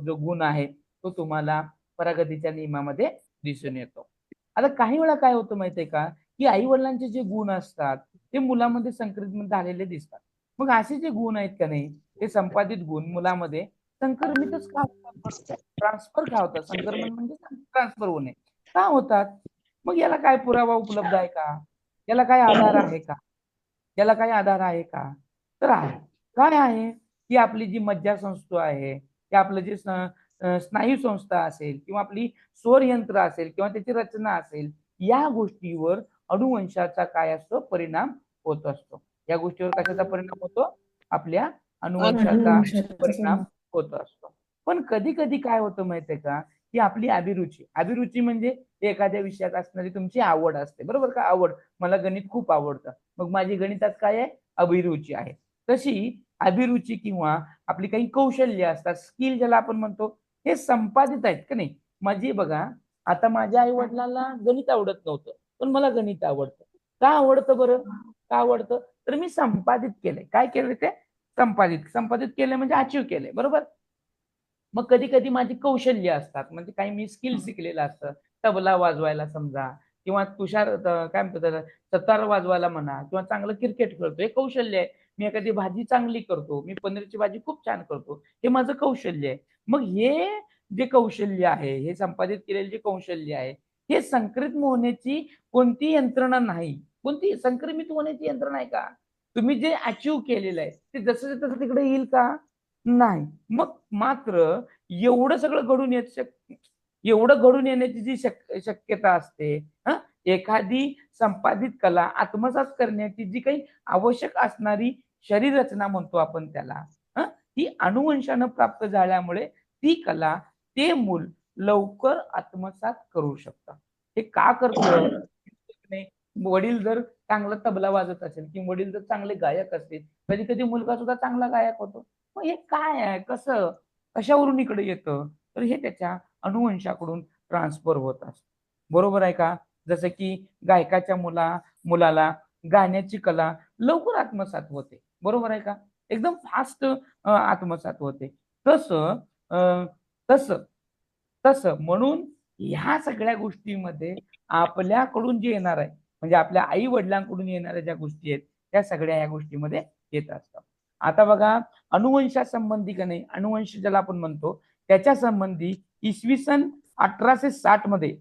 जो गुण आहे तो तुम्हाला परागतीच्या नियमामध्ये दिसून येतो. आता काही वेळा काय होतं माहितीये का, की आई वडिलांचे जे गुण असतात ते मुलामध्ये संक्रमित झालेले दिसतात. मग असे जे गुण आहेत का नाही, ते संपादित गुण मुलामध्ये संक्रमितच का होतात? ट्रान्सफर का होतात? संक्रमण म्हणजे ट्रान्सफर होणे का होतात? मग याला काय पुरावा उपलब्ध आहे का? याला काय आधार आहे का? तर आहे. काय आहे की आपली जी मज्जासंस्था आहे, की आपलं जे स्नायू संस्था असेल किंवा आपली स्वर यंत्र असेल किंवा त्याची रचना असेल, या गोष्टीवर अनुवंशाचा काय असतो? परिणाम होत असतो. या गोष्टीवर कशाचा परिणाम होतो? आपल्या अनुवंशाचा परिणाम होत असतो. पण कधी कधी काय होतं माहितीये का, की आपली अभिरुची म्हणजे एखाद्या विषयात असणारी तुमची आवड असते, बरोबर का? आवड, मला गणित खूप आवडतं, मग माझी गणितात काय आहे? अभिरुची आहे. तशी अभिरुची किंवा आपली काही कौशल्य असतात, स्किल ज्याला आपण म्हणतो, हे संपादित आहेत का नाही? माझी बघा, आता माझ्या आई वडिलांना गणित आवडत नव्हतं, पण मला गणित आवडतं. का आवडतं बरं? का आवडतं? तर मी संपादित केलंय. काय केलं? ते संपादित केलं म्हणजे अचीव केलंय, बरोबर? मग कधी कधी माझी कौशल्य असतात, म्हणजे काही मी स्किल शिकलेलं असतं, तबला वाजवायला समजा, किंवा तुषार काय म्हणतो त्याला, सतार वाजवायला म्हणा, किंवा चांगलं क्रिकेट खेळतो, हे कौशल्य आहे. मी एखादी भाजी चांगली करतो, मी पनीरची भाजी खूप छान करतो, हे माझं कौशल्य आहे. मग हे जे कौशल्य आहे, हे संपादित केलेले जे कौशल्य आहे, हे संक्रमित होण्याची कोणती यंत्रणा नाही. कोणती संक्रमित होण्याची यंत्रणा आहे का? तुम्ही जे अचीव केलेलं आहे ते जसं तसं तिकडे येईल का? नाही. मग मात्र एवढं सगळं घडून येण्याची जी शक्यता असते, एखादी संपादित कला आत्मसात करण्याची जी काही आवश्यक असणारी शरीर रचना म्हणतो आपण त्याला, ती अनुवंशानं प्राप्त झाल्यामुळे ती कला ते मूल लवकर आत्मसात करू शकतं. हे का करतं? वडील जर चांगला तबला वाजत असेल किंवा वडील जर चांगले गायक असतील, कधी कधी मुलगा सुद्धा चांगला गायक होतो. मग हे काय आहे, कसं, कशावरून इकडे येतं, तर हे त्याच्या अनुवंशाकडून ट्रान्सफर होत असतं. बरोबर आहे का? जसं की गायकाच्या मुलाला गाण्याची कला लवकर आत्मसात होते. बरोबर आहे का? एकदम फास्ट आत्मसात होते. तसं म्हणून ह्या सगळ्या गोष्टीमध्ये आपल्याकडून जे येणार आहे, म्हणजे आपल्या आई वडिलांकडून येणाऱ्या ज्या गोष्टी आहेत त्या सगळ्या ह्या गोष्टीमध्ये येत असतात. आता बघा, अनुवंशासंबंधी का नाही, अनुवंश ज्याला आपण म्हणतो त्याच्या संबंधी इसवी सन 1860 मध्ये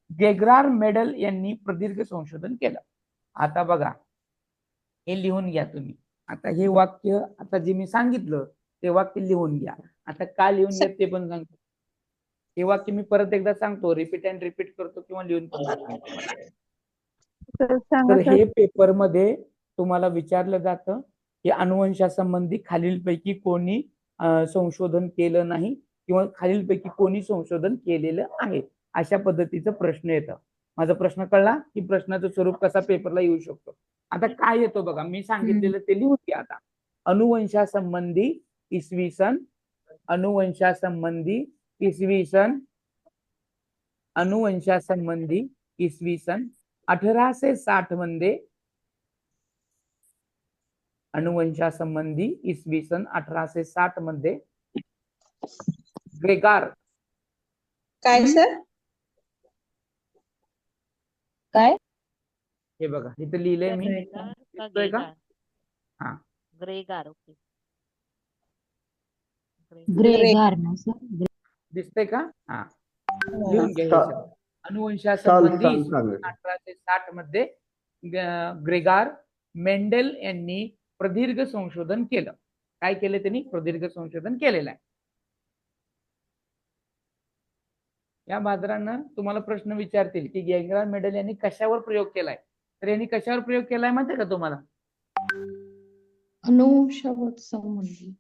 गेग्रार मेडल यांनी प्रदीर्घ संशोधन केलं. आता बघा, हे लिहून घ्या तुम्ही. आता हे वाक्य, आता जे मी सांगितलं ते वाक्य लिहून घ्या. आता का लिहून घ्या ते पण सांगतो. हे वाक्य मी परत एकदा सांगतो, रिपीट अँड रिपीट करतो किंवा लिहून पण सांगतो. तर हे पेपर मध्ये तुम्हाला विचारलं जातं की अनुवंशासंबंधी खालीलपैकी कोणी संशोधन केलं नाही किंवा खालीलपैकी कोणी संशोधन केलेलं आहे, अशा पद्धतीचं प्रश्न येतं. माझा प्रश्न कळला की प्रश्नाचं स्वरूप कसा पेपरला येऊ शकतो. आता काय येतो बघा, मी सांगितलेलं ते लिहून घ्या. आता अनुवंशासंबंधी इसवी सन 1860 मध्ये, अनुवंशासंबंधी इसवी सन 1860 मध्ये ग्रेगार, काय सर, काय, हे बघा इथं लिहिलंय मी, दिसतोय का? हा, ग्रेगार. ओके, ग्रेगार ना सर? दिसतंय का? हा, लिहून घ्या. अनुवंशासंबंधी 1860 मध्ये ग्रेगार मेंडेल यांनी प्रदीर्घ संशोधन केलं. काय केलं त्यांनी? प्रदीर्घ संशोधन केलेलं आहे. या बाजारानं तुम्हाला प्रश्न विचारतील की गेग्रार मेंडेल यांनी कशावर प्रयोग केलाय, तर यांनी कशावर प्रयोग केलाय माहितीये का तुम्हाला? अनुवंशावर संबंधी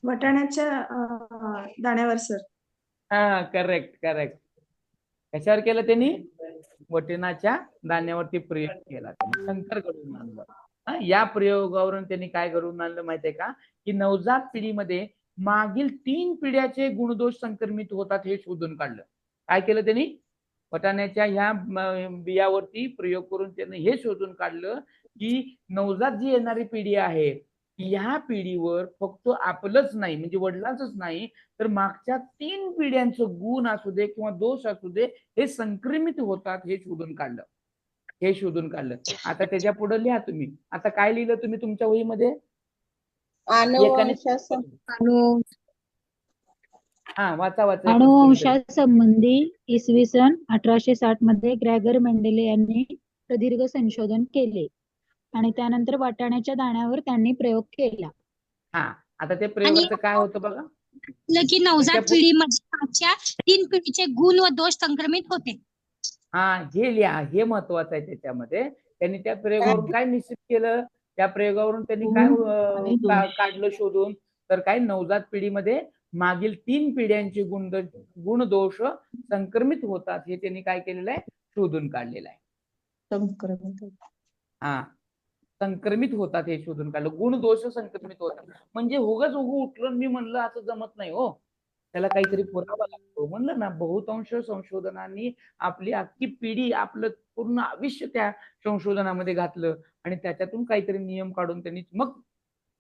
वाटाण्याच्या दाण्यावर सर. हा, करेक्ट. कशावर केलं त्यांनी? वटाण्याच्या दाण्यावरती प्रयोग केला. शंकर घडवून आणलं. या प्रयोगावरून त्यांनी काय घडवून आणलं माहितीये का? की नवजात पिढीमध्ये मागील 3 पिढ्याचे गुणदोष संक्रमित होतात हे शोधून काढलं. काय केलं त्यांनी? वटाण्याच्या ह्या बियावरती प्रयोग करून त्यांनी हे शोधून काढलं की नवजात जी येणारी पिढी आहे ह्या पिढीवर फक्त आपलंच नाही, म्हणजे वडिलांचंच नाही, तर मागच्या 3 पिढ्यांचं गुण असू दे किंवा दोष असू दे हे संक्रमित होतात हे शोधून काढलं. आता त्याच्या पुढे लिहा तुम्ही. आता काय लिहिलं तुम्ही तुमच्या वहीमध्ये? वाचा. अनुवंशासंबंधी इसवी सन 1860 मध्ये ग्रेगर मेंडेले यांनी प्रदीर्घ संशोधन केले आणि त्यानंतर वाटाण्याच्या दाण्यावर त्यांनी प्रयोग केला. हा, आता ते प्रयोगाचं काय होतं बघा, की नवजात पिढीमध्ये मागच्या 3 पिढीचे गुण व दोष संक्रमित होते. हा, हे लिहा, हे महत्वाचं आहे. त्याच्यामध्ये त्यांनी त्या प्रयोगावरून काय निश्चित केलं, त्या प्रयोगावरून त्यांनी काय काढलं शोधून, तर काय नवजात पिढीमध्ये मागील 3 पिढ्यांचे गुणदोष संक्रमित होतात हे त्यांनी काय केलेलं आहे? शोधून काढलेलं आहे. संक्रमित होतात हे शोधून काढलं. गुणदोष संक्रमित होतात म्हणजे उगाच उठलं मी म्हणलं असं जमत नाही हो, त्याला काहीतरी पुरावा लागतो. म्हणलं ना, बहुतांश संशोधनांनी आपली अख्खी पिढी, आपलं पूर्ण आयुष्य त्या संशोधनामध्ये घातलं आणि त्याच्यातून काहीतरी नियम काढून त्यांनी मग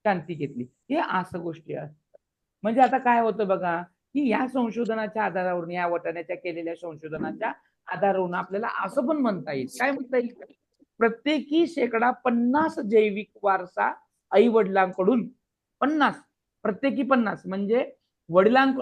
शांती घेतली. हे असं गोष्टी असतात. म्हणजे आता काय होतं बघा, की या संशोधनाच्या आधारावरून, या वटाण्याच्या केलेल्या संशोधनाच्या आधारावरून आपल्याला असं पण म्हणता येईल, काय म्हणता येईल, प्रत्येकी 50% जैविक वारसा आई वडिलांकडून, 50 प्रत्येकी 50 म्हणजे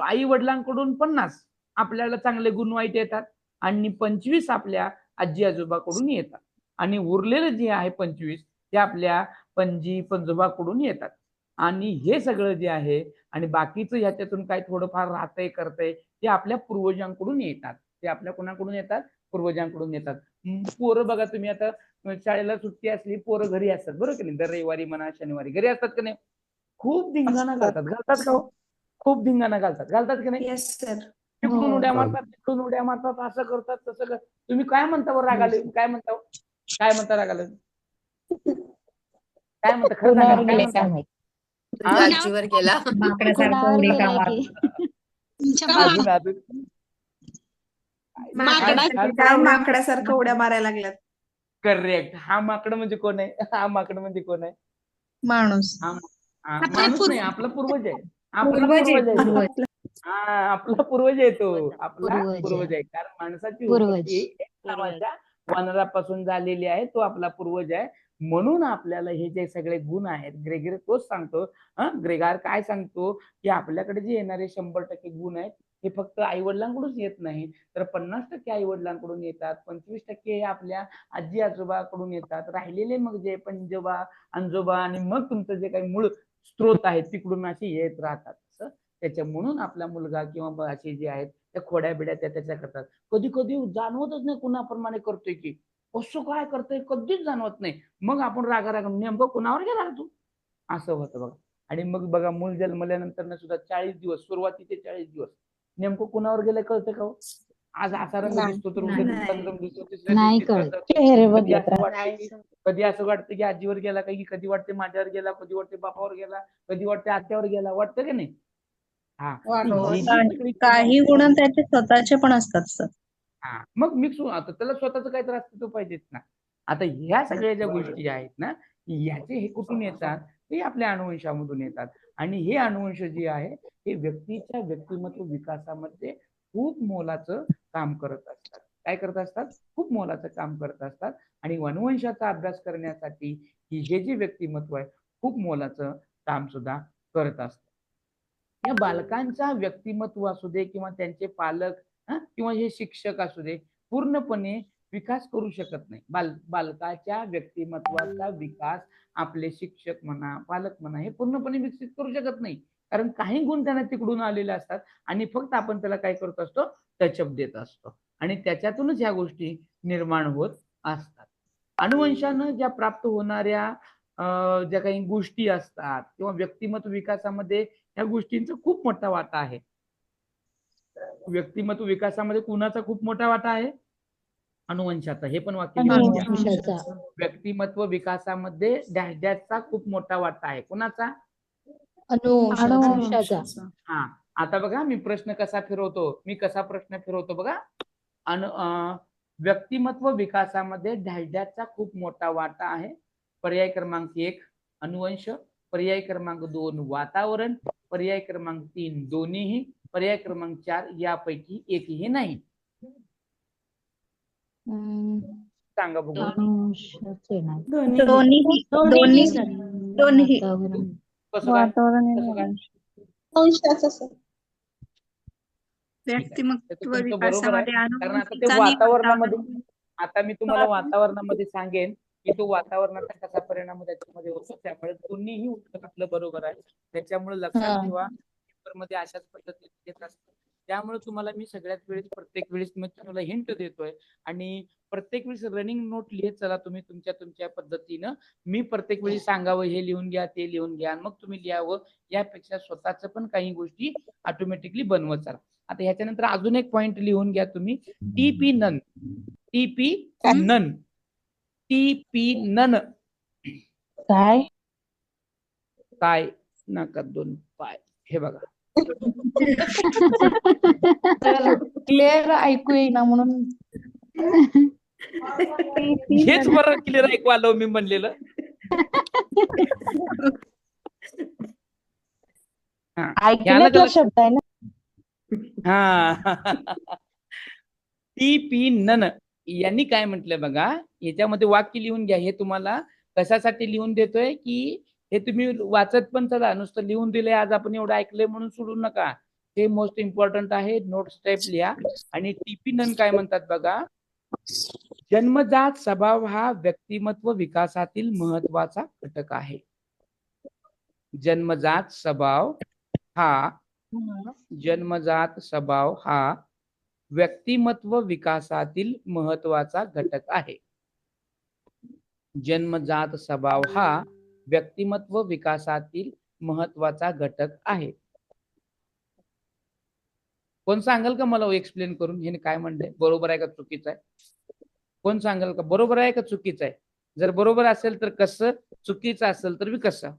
आई वडिलांकडून 50 आपल्याला चांगले गुण वाईट येतात आणि 25 आपल्या आजी आजोबाकडून येतात आणि उरलेलं जे आहे 25 ते आपल्या पणजी पंजोबाकडून येतात. आणि हे सगळं जे आहे आणि बाकीचं ह्याच्यातून काय थोडंफार राहतंय करतंय ते आपल्या पूर्वजांकडून येतात. ते आपल्या कोणाकडून येतात? पूर्वजांकडून येतात. पोरं बघा तुम्ही, आता शाळेला सुट्टी असली, पोरं घरी असतात बरोबर की नाही, दर रविवारी म्हणा शनिवारी घरी असतात का नाही, खूप धिंगाणा घालतात का हो? खूप धिंगाणा घालतात का नाही? Yes sir. तिकडून उड्या मारतात, तिकडून उड्या मारतात, असं करतात तसं करतात. तुम्ही काय म्हणता बरं रागाले? काय म्हणता? काय म्हणता रागाले? काय म्हणता? खरं सांगा कुणावर काय गेले म्हणता? काय माहित. हा? आजीवर गेला. माकडासारखं कुणावर उडी का गेलाय मार की अजून अजून काय माकडासारखं उड्या मारायला लागल्यात. करेक्ट. हा माकड म्हणजे कोण आहे? हा माकड म्हणजे कोण आहे? माणूस. माणूस नाही, आपला पूर्वज आहे. आपला पूर्वज आहे, पूर्वज आहे तो. पूर्वज. हा, आपला पूर्वज आहे तो. आपला पूर्वज पूर्वज आहे. आहे. कारण माणसाची पूर्वज. उत्पत्ती एक नावाच्या वानरापासून झालेली आहे. तो आपला पूर्वज आहे. म्हणून आपल्याला हे जे सगळे गुण आहेत, ग्रेगर तोच सांगतो. ग्रेगार काय सांगतो की आपल्याकडे जे येणारे 100% गुण आहेत हे फक्त आई वडिलांकडूनच येत नाही, तर 50% आई वडिलांकडून येतात, 25% हे आपल्या आजी आजोबाकडून येतात, राहिलेले मग जे पंजोबा अंजोबा आणि मग तुमचं जे काही मूळ स्त्रोत आहे तिकडून असे येत राहतात. त्याच्या म्हणून आपला मुलगा किंवा असे जे आहेत त्या खोड्या बिड्या त्याच्या करतात. कधी कधी जाणवतच नाही कुणाप्रमाणे करतोय की असं काय करतोय, कधीच जाणवत नाही. मग आपण रागा नेमकं कुणावर गेला तू, असं होतं बघा. आणि मग बघा मूल जन्मल्यानंतर सुद्धा 40 दिवस, सुरुवातीचे 40 दिवस नेमकं कुणावर गेलं कळतं का? आज असा रंग दिसतो तर उद्या दुसरा रंग दिसतो, तिसऱ्या नाही दिवशी कळत. कधी असं वाटतं की कधी असं वाटतं की आजीवर गेला, कधी वाटते माझ्यावर गेला, कधी वाटते बापावर गेला, कधी वाटते आत्यावर गेला, वाटतं की नाही? हा, काही गुण त्याचे स्वतःचे पण असतात सर. हा, मग मिक्स आता त्याला स्वतःच काहीतरी अस्तित्व पाहिजेच ना. आता ह्या सगळ्या ज्या गोष्टी आहेत ना, ह्याचे हे कुठून येतात? ते आपल्या अनुवंशामधून येतात. आणि हे अनुवंश जे आहे हे व्यक्तीच्या व्यक्तिमत्व विकासामध्ये खूप मोलाचं काम करत असतात. काय करत असतात? खूप मोलाचं काम करत असतात. आणि अनुवंशाचा अभ्यास करण्यासाठी हे जे व्यक्तिमत्व आहे खूप मोलाचं काम सुद्धा करत असतात. या बालकांचा व्यक्तिमत्व असू दे किंवा त्यांचे पालक किंवा हे शिक्षक असू दे, पूर्णपणे विकास करू शकत नाही. बालकाच्या व्यक्तिमत्वाचा विकास आपले शिक्षक म्हणा, पालक म्हणा हे पूर्णपणे विकसित करू शकत नाही. कारण काही गुण त्यांना तिकडून आलेले असतात आणि फक्त आपण त्याला काय करत असतो? टचअप देत असतो आणि त्याच्यातूनच ह्या गोष्टी निर्माण होत असतात. अनुवंशानं ज्या प्राप्त होणाऱ्या ज्या काही गोष्टी असतात किंवा व्यक्तिमत्व विकासामध्ये या गोष्टींचा खूप मोठा वाटा आहे. व्यक्तिमत्व विकासामध्ये कुणाचा खूप मोठा वाटा आहे? अनुवंशाचा. हे पण वाक्य लिहून घ्या. अनुवंशाचा. व्यक्तिमत्व विकासामध्ये डॅशचा खूप मोठा वाटा आहे. कुणाचा? अनुवंशाचा. हा, आता बघा मी प्रश्न कसा फिरवतो, कसा प्रश्न फिरवतो बघा. व्यक्तिमत्व विकासामध्ये डॅशचा खूप मोठा वाटा आहे. पर्याय क्रमांक 1 अनुवंश, पर्याय क्रमांक 2 वातावरण, पर्याय क्रमांक 3 दोन्हीही, पर्याय क्रमांक 4 यापैकी एकही नाही. सांगा बघू. अनुवंशाचे नाही. दोन्ही कसं काय? व्यक्तिमत्व तुमचं बरोबर आहे. विकासामध्ये कारण आता ते अनुवंशिकता आणि वातावरणामध्ये, आता मी तुम्हाला वातावरणामध्ये सांगेन की तो वातावरणाचा कसा परिणाम त्याच्यामध्ये होतो. त्यामुळे दोन्हीही उत्तर आपलं बरोबर आहे. त्याच्यामुळे लक्षात ठेवा, पेपरमध्ये अशाच पद्धतीने येत असतात. त्यामुळे तुम्हाला मी सगळ्यात वेळेस प्रत्येक वेळेस मी तुम्हाला हिंट देतोय आणि प्रत्येक वेळेस रनिंग नोट लिहित चला तुम्ही तुमच्या पद्धतीनं. मी प्रत्येक वेळी सांगावं हे लिहून घ्या, ते लिहून घ्या, मग तुम्ही लिहावं, यापेक्षा स्वतःच पण काही गोष्टी ऑटोमॅटिकली बनवत चला. आता ह्याच्यानंतर अजून एक पॉइंट लिहून घ्या तुम्ही. टीपी नन. टीपी नन. टीपी नन. काय? काय नका 2 पाय. हे बघा. क्लिअर ऐकू येईना म्हणून हेच बरं क्लिअर ऐकू आलं मी म्हणलेलं. ऐकण्यातला शब्द आहे ना. हा, टीपी नन यांनी काय म्हटलंय बघा, याच्यामध्ये वाक्य लिहून घ्या. हे तुम्हाला कशासाठी लिहून देतोय की हे तुम्ही वाचत पण चला, नुसतं लिहून दिलंय आज आपण एवढं ऐकलंय म्हणून सोडू नका. हे मोस्ट इम्पॉर्टंट आहे. नोट स्टेप लिहा. आणि टीपी नन काय म्हणतात बघा, जन्मजात स्वभाव हा व्यक्तिमत्व विकासातील महत्वाचा घटक आहे. जन्मजात स्वभाव हा व्यक्तिमत्व विकासातील महत्वाचा घटक आहे. जन्मजात स्वभाव हा व्यक्तिमत्व विकासातील महत्वाचा घटक आहे. कोण सांगाल का मला एक्सप्लेन करून हिने काय म्हणलंय, बरोबर आहे का चुकीचं आहे? कोण सांगाल का बरोबर आहे का चुकीचं आहे? जर बरोबर असेल तर कसं, चुकीचं असेल तर बी कसं.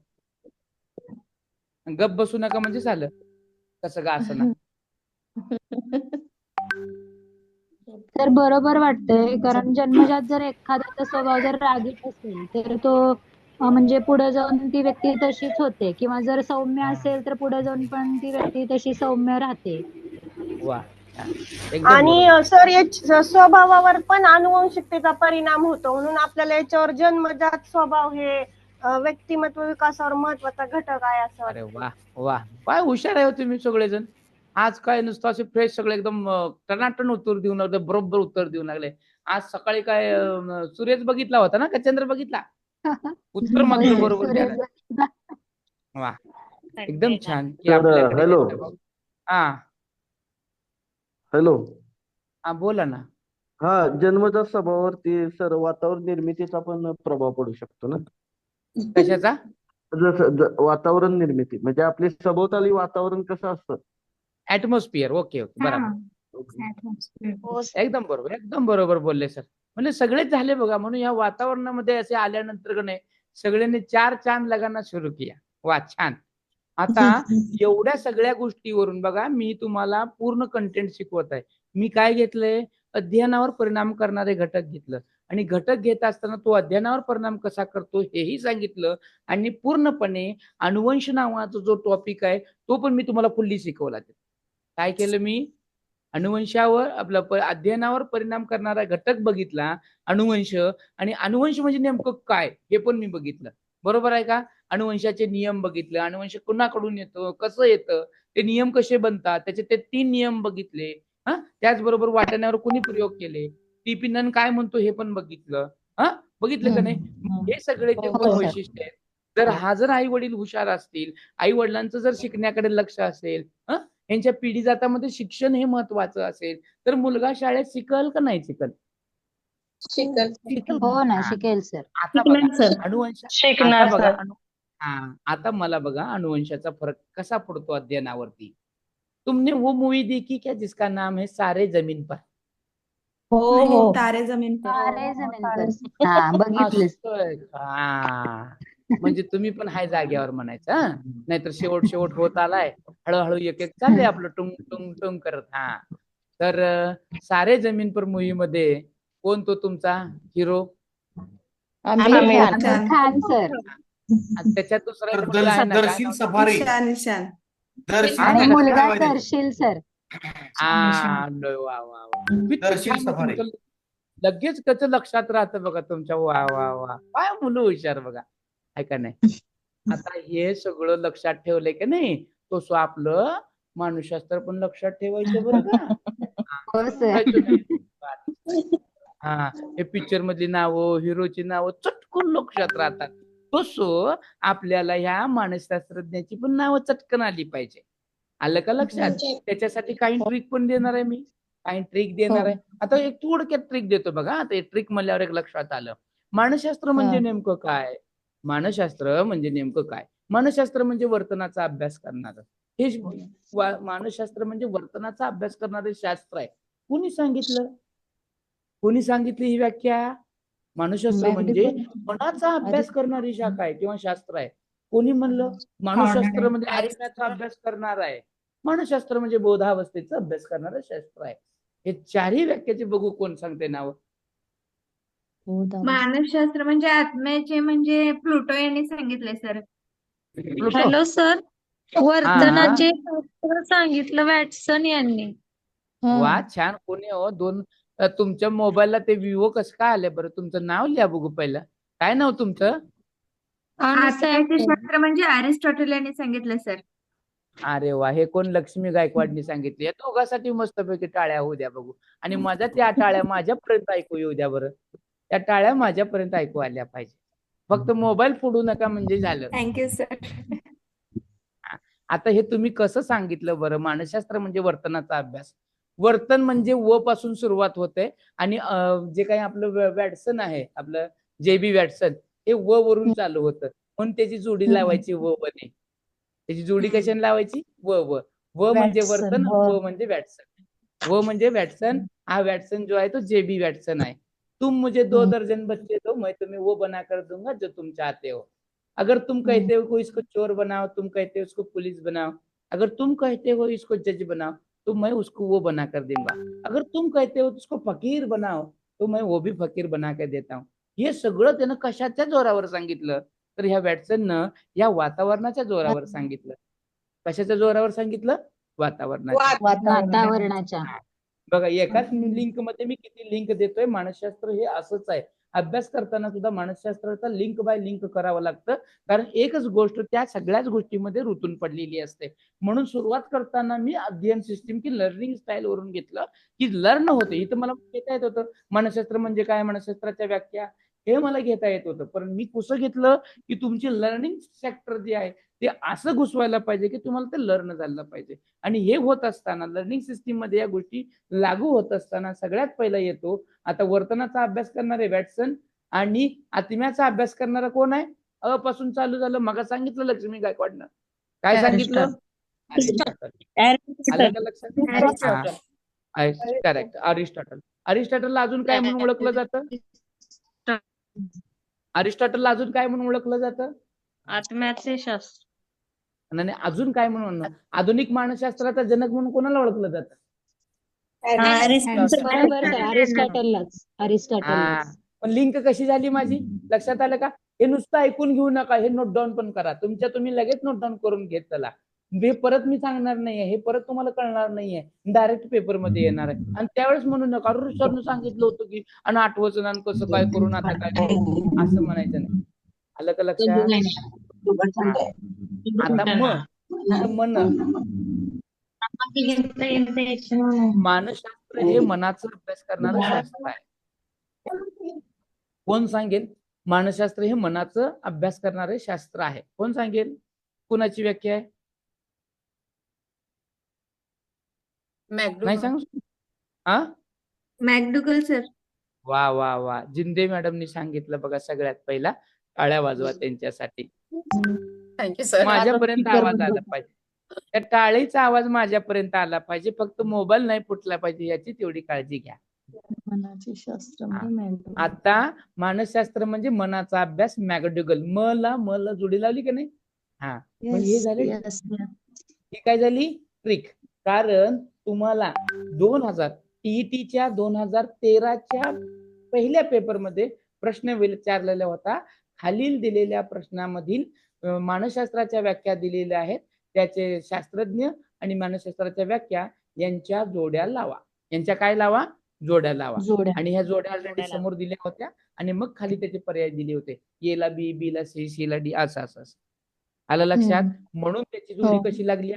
गप बसू नका म्हणजे झालं, कसं का असं ना. तर बरोबर वाटतंय, कारण जन्मजात जर एखाद्याचा स्वभाव जर रागीट असेल तर तो म्हणजे पुढे जाऊन ती व्यक्ती तशीच होते, किंवा जर सौम्य असेल तर पुढे जाऊन पण ती व्यक्ती तशी सौम्य राहते. वा, एकदम आणि बरोबर. सर या स्वभावावर पण अनुवंशिकतेचा परिणाम होतो, म्हणून आपल्याला याच्यावर जन्मजात स्वभाव हे व्यक्तिमत्व विकासावर महत्वाचा घटक आहे असं अरे वाटतं. वा वा, काय हुशार आहे हो तुम्ही सगळेजण. आज काय नुसतं असे फ्रेश सगळे एकदम टनाटन उत्तर देऊन लागले, बरोबर उत्तर देऊन लागले. आज सकाळी काय सूर्यच बघितला होता ना का चंद्र बघितला? उत्तर मात्र बरोबर द्यायला. वा, एकदम छान की तर आपल्याकडे हॅलो हा हॅलो हा बोला ना. हा, जन्मजात स्वभावावरती सर वातावरण निर्मितीचा पण प्रभाव पडू शकतो ना. कशाचा? जसं वातावरण निर्मिती म्हणजे आपले सभोवताली वातावरण कसं असतं. ऍटमॉस्फिअर. ओके ओके, बरोबर. एकदम बरोबर, एकदम बरोबर बोलले सर. म्हणजे सगळेच झाले बघा. म्हणून या वातावरणामध्ये असे आल्यानंतर का नाही सगळ्यांनी 4 चांद लगाना सुरू किया. वा, छान. आता एवढ्या सगळ्या गोष्टीवरून बघा मी तुम्हाला पूर्ण कंटेंट शिकवत आहे. मी काय घेतलंय, अध्ययनावर परिणाम करणारे घटक घेतलं, आणि घटक घेत असताना तो अध्ययनावर परिणाम कसा करतो हेही सांगितलं, आणि पूर्णपणे अनुवंश नावाचा जो टॉपिक आहे तो पण मी तुम्हाला फुल्ली शिकवला. काय केलं मी, अनुवंशावर आपलं अध्ययनावर परिणाम करणारा घटक बघितला, अनुवंश, आणि अनुवंश म्हणजे नेमकं काय हे पण मी बघितलं. बरोबर आहे का? अनुवंशाचे नियम बघितले, अनुवंश कुणाकडून येतं, कसं येतं, ते नियम कसे बनतात, त्याचे ते 3 नियम बघितले. त्याचबरोबर वाटाण्यावर कोणी प्रयोग केले, टीपी नन काय म्हणतो हे पण बघितलं. बघितलं का नाही? हे सगळे जे गुण वैशिष्ट्य आहेत, जर आई वडील हुशार असतील, आई वडिलांचं जर शिकण्याकडे लक्ष असेल, यांच्या पिढी जातामध्ये शिक्षण हे महत्वाचं असेल, तर मुलगा शाळेत शिकल का नाही शिकल? शिकल. हो ना, शिकेल सर. आता बघा अनुवंश, शिकणार आता बघा सर. आता मला बघा अनुवंशाचा फरक कसा पडतो अध्ययनावरती. तुमने वो मूवी देखी क्या जिसका नाम है सारे जमीन पर? हो तारे जमीन पर. तारे जमीन पर. हा, बघितलं. असतंय का? म्हणजे तुम्ही पण हाय जाग्यावर म्हणायचं. नाहीतर शेवट होत आलाय, हळूहळू एक एक चाललंय आपलं टुंग टुंग टुंग करत. तर सारे जमीन पर मूवी मध्ये कोण तो तुमचा हिरो? आमिर खान सर. त्याच्यात दुसरा एक मुलगा आहे ना, काय दर्शील नाव? सफारी. निशान. आणि मुलगा दर्शील सर. वा वा वा, लगेच त्याचं लक्षात राहतं बघा तुमच्या. वा वा वा, काय मुलं हुशार बघा, ऐका नाही. आता हे सगळं लक्षात ठेवलंय की नाही, तो आपलं मानसशास्त्र पण लक्षात ठेवायचं बरं का. हे पिक्चर मधली नावं, हिरोची नावं चटकून लक्षात राहतात. तसं आपल्याला ह्या मानसशास्त्रज्ञाची पण नावं चटकन आली पाहिजे. आलं का लक्षात? त्याच्यासाठी काही ट्रिक पण देणार आहे मी, काही ट्रिक देणार आहे. आता एक थोडक्यात ट्रिक देतो बघा. आता एक ट्रिक म्हणल्यावर एक लक्षात आलं, मानसशास्त्र म्हणजे नेमकं काय. मानसशास्त्र म्हणजे नेमकं काय? मानसशास्त्र म्हणजे वर्तनाचा अभ्यास करणारं हे मानसशास्त्र म्हणजे वर्तनाचा अभ्यास करणारे शास्त्र आहे. कोणी सांगितलं? कोणी सांगितली ही व्याख्या? मानसशास्त्र म्हणजे मनाचा अभ्यास करणारी शाखा आहे किंवा शास्त्र आहे. कोणी म्हणलं? मानसशास्त्र म्हणजे ऐकण्याचा अभ्यास करणार आहे. मानसशास्त्र म्हणजे बोधावस्थेचा अभ्यास करणारं शास्त्र आहे. हे चारही व्याख्याचे बघू कोण सांगते नाव. मानसशास्त्र म्हणजे आत्म्याचे म्हणजे प्लुटो यांनी सांगितले सर. हॅलो सर, वर्तनाचे शास्त्र सांगितलं वॅटसन यांनी. वा, छान. कोणी हो? तुमच्या मोबाईलला ते विवो कसं काय आले बरं? तुमचं नाव लिहा बघू पहिलं. काय नाव तुमचं? आत्म्याचे शास्त्र म्हणजे अरिस्टॉटल यांनी सांगितले सर. अरे वा, हे कोण? लक्ष्मी गायकवाडनी सांगितले. या दोघांसाठी मस्तपैकी टाळ्या होऊ द्या बघू. आणि माझ्या त्या टाळ्या माझ्यापर्यंत ऐकू येऊ द्या बरं. त्या टाळ्या माझ्यापर्यंत ऐकू आल्या पाहिजे. फक्त मोबाईल फोडू नका म्हणजे झालं. Thank you sir. आता हे तुम्ही कसं सांगितलं बरं? मानसशास्त्र म्हणजे वर्तनाचा अभ्यास. वर्तन म्हणजे व पासून सुरुवात होते, आणि जे काही आपलं वॅटसन आहे, आपलं JB वॅटसन, हे व वरून चालू होतं. म्हणून त्याची जोडी लावायची व ने. त्याची जोडी कशाने लावायची? व. व म्हणजे वॅटसन, वर्तन, व. व म्हणजे वॅटसन. व म्हणजे वॅटसन, हा वॅटसन जो आहे तो जेबी वॅटसन आहे. तुम मुझे 2 दर्जन बच्चे दो, मैं तुम्हें वो बना कर दूंगा जो तुम चाहते हो. अगर तुम कहते हो कि इसको चोर बनाओ, तुम कहते हो इसको पुलिस बनाओ, अगर तुम कहते हो इसको जज बनाओ, तो मैं उसको वो बना कर दूंगा. अगर तुम कहते हो इसको फकीर बनाओ, तो मैं वो भी फकीर बना के देता हूँ. हे सगळं त्यानं कशाच्या जोरावर सांगितलं? तर ह्या वॅटसननं या वातावरणाच्या जोरावर सांगितलं. कशाच्या जोरावर सांगितलं? वातावरणाच्या. वातावरणाच्या. बघा, एकाच लिंक मध्ये मी किती लिंक देतोय. मानसशास्त्र हे असंच आहे. अभ्यास करताना सुद्धा मानसशास्त्राचा लिंक बाय लिंक करावं लागतं, कारण एकच गोष्ट त्या सगळ्याच गोष्टीमध्ये रुतून पडलेली असते. म्हणून सुरुवात करताना मी अध्ययन सिस्टीम की लर्निंग स्टाईल वरून घेतलं की लर्न होते. इथं मला घेता येत होतं मानसशास्त्र म्हणजे काय, मानसशास्त्राच्या व्याख्या, हे मला घेता येत होतं. पण मी कसं घेतलं की तुमची लर्निंग सेक्टर जे आहे ते असं घुसवायला पाहिजे की तुम्हाला ते लर्न झालं पाहिजे. आणि हे होत असताना लर्निंग सिस्टीम मध्ये या गोष्टी लागू होत असताना सगळ्यात पहिला येतो आता वर्तनाचा अभ्यास करणारे वॅटसन आणि आत्म्याचा अभ्यास करणारा कोण आहे? अ पासून चालू झालं. मग सांगितलं लक्ष्मी गायकवाडनं. काय सांगितलं? आलं का लक्षात? Correct, Aristotle. अरिस्टॉटलला अजून काय म्हणून ओळखलं जातं? अरिस्टॉटलला अजून काय म्हणून ओळखलं जातं? आत्म्याचे शास्त्र. आणि अजून काय म्हणून? आधुनिक मानसशास्त्राचा जनक म्हणून कोणाला ओळखलं जातं? अरिस्टॉटललाच. पण लिंक कशी झाली माझी? लक्षात आलं का? हे नुसतं ऐकून घेऊ नका, हे नोट डाऊन पण करा. तुम्ही लगेच नोट डाऊन करून घेत चला. हे परत मी सांगणार नाहीये, हे परत तुम्हाला कळणार नाहीये, डायरेक्ट पेपर मध्ये येणार आहे. आणि त्यावेळेस म्हणू नका सरनं सांगितलं होतं की आणि आठवचं आणि कसं काय करून आता काय करू, असं म्हणायचं नाही. आलं का लक्षात? आता मन मानसशास्त्र हे मनाचा अभ्यास करणारं शास्त्र आहे. कोण सांगेल? मानसशास्त्र हे मनाचा अभ्यास करणारे शास्त्र आहे. कोण सांगेल? कोणाची व्याख्या आहे? नाही सांगू? हा, मॅकडुगल सर. वा वा वा, जिंदे मॅडमनी सांगितलं बघा. सगळ्यात पहिला टाळ्या वाजवा त्यांच्यासाठी. Thank you sir. माझ्यापर्यंत आवाज आला पाहिजे. त्या टाळीचा आवाज माझ्यापर्यंत आला पाहिजे. फक्त मोबाईल नाही फुटला पाहिजे, याची तेवढी काळजी घ्या. मनाचे शास्त्र. आता मानसशास्त्र म्हणजे मनाचा अभ्यास. मॅकडुगल, मला जोडी लावली की नाही? हा, म्हणजे हे झाले. ही काय झाली? ट्रिक. कारण तुम्हाला 2000 टीईटीच्या 2013च्या पहिल्या पेपरमध्ये प्रश्न विचारलेला होता. खालील दिलेल्या प्रश्नामधील मानसशास्त्राच्या व्याख्या दिलेल्या आहेत, त्याचे शास्त्रज्ञ आणि मानसशास्त्राच्या व्याख्या यांच्या जोड्या लावा. यांच्या काय लावा? जोड्या लावा. आणि ह्या जोड्या ऑलरेडी समोर दिल्या होत्या आणि मग खाली त्याचे पर्याय दिले होते. ए ला बी, बी ला सी, सी ला डी, असं असं. आलं लक्षात? म्हणून त्याची जोडी कशी लागली?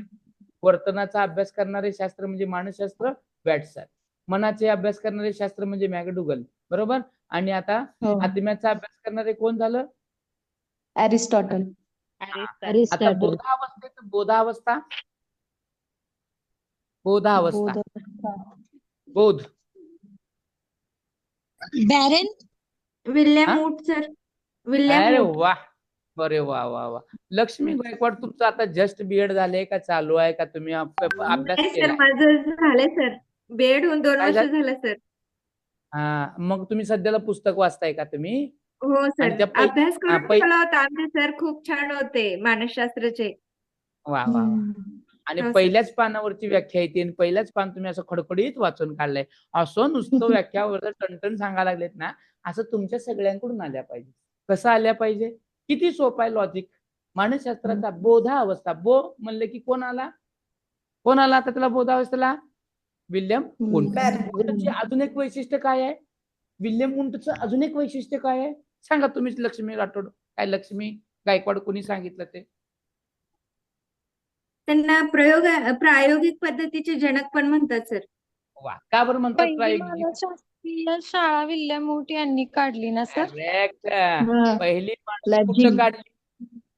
वर्तनाचा अभ्यास करणारे शास्त्र म्हणजे मानसशास्त्र, वॅटसन. मनाचे अभ्यास करणारे शास्त्र म्हणजे मॅकडुगल, बरोबर. आणि आता आत्म्याचा अभ्यास करणारे कोण झालं? अरिस्टॉटल. आता बोधावस्था बोध बॅरेन. William wood sir. अरे वा, अरे वा वा वा. लक्ष्मी गायकवाड, तुमचं आता जस्ट बीएड झालंय का चालू आहे का? तुम्ही अभ्यास केला? माझं झालंय सर. बीएड होऊन 2 वर्ष झालं सर. हा, मग तुम्ही सध्याला पुस्तक वाचताय का तुम्ही? हो सर. अभ्यास करून ठेवला होता आमचे सर. खूप छान होते मानसशास्त्राचे. वा वा. आणि पहिल्याच पानावरची व्याख्या येते आणि पहिल्याच पान तुम्ही असं खडखडीत वाचून काढलंय. असं नुसतं व्याख्यावर टणटण सांगायला लागलेत ना, असं तुमच्या सगळ्यांकडून आल्या पाहिजे. कसं आल्या पाहिजे? किती सोपं आहे लॉजिक. मानसशास्त्राचा बोधावस्था. बो म्हणले की कोण आला? कोण आला आता त्याला बोधावस्थेला? William won't. अजून एक वैशिष्ट्य काय आहे? विल्यम वुंटचं अजून एक वैशिष्ट्य काय आहे? सांगा तुम्हीच, लक्ष्मी राठोड. काय लक्ष्मी गायकवाड कोणी सांगितलं ते? त्यांना प्रायोगिक पद्धतीचे जनक पण म्हणतात सर. वा, का बरं म्हणतात प्रायोगिक? शास्त्रीय शाळा विल्यम वूड यांनी काढली ना सर. करेक्ट. पहिली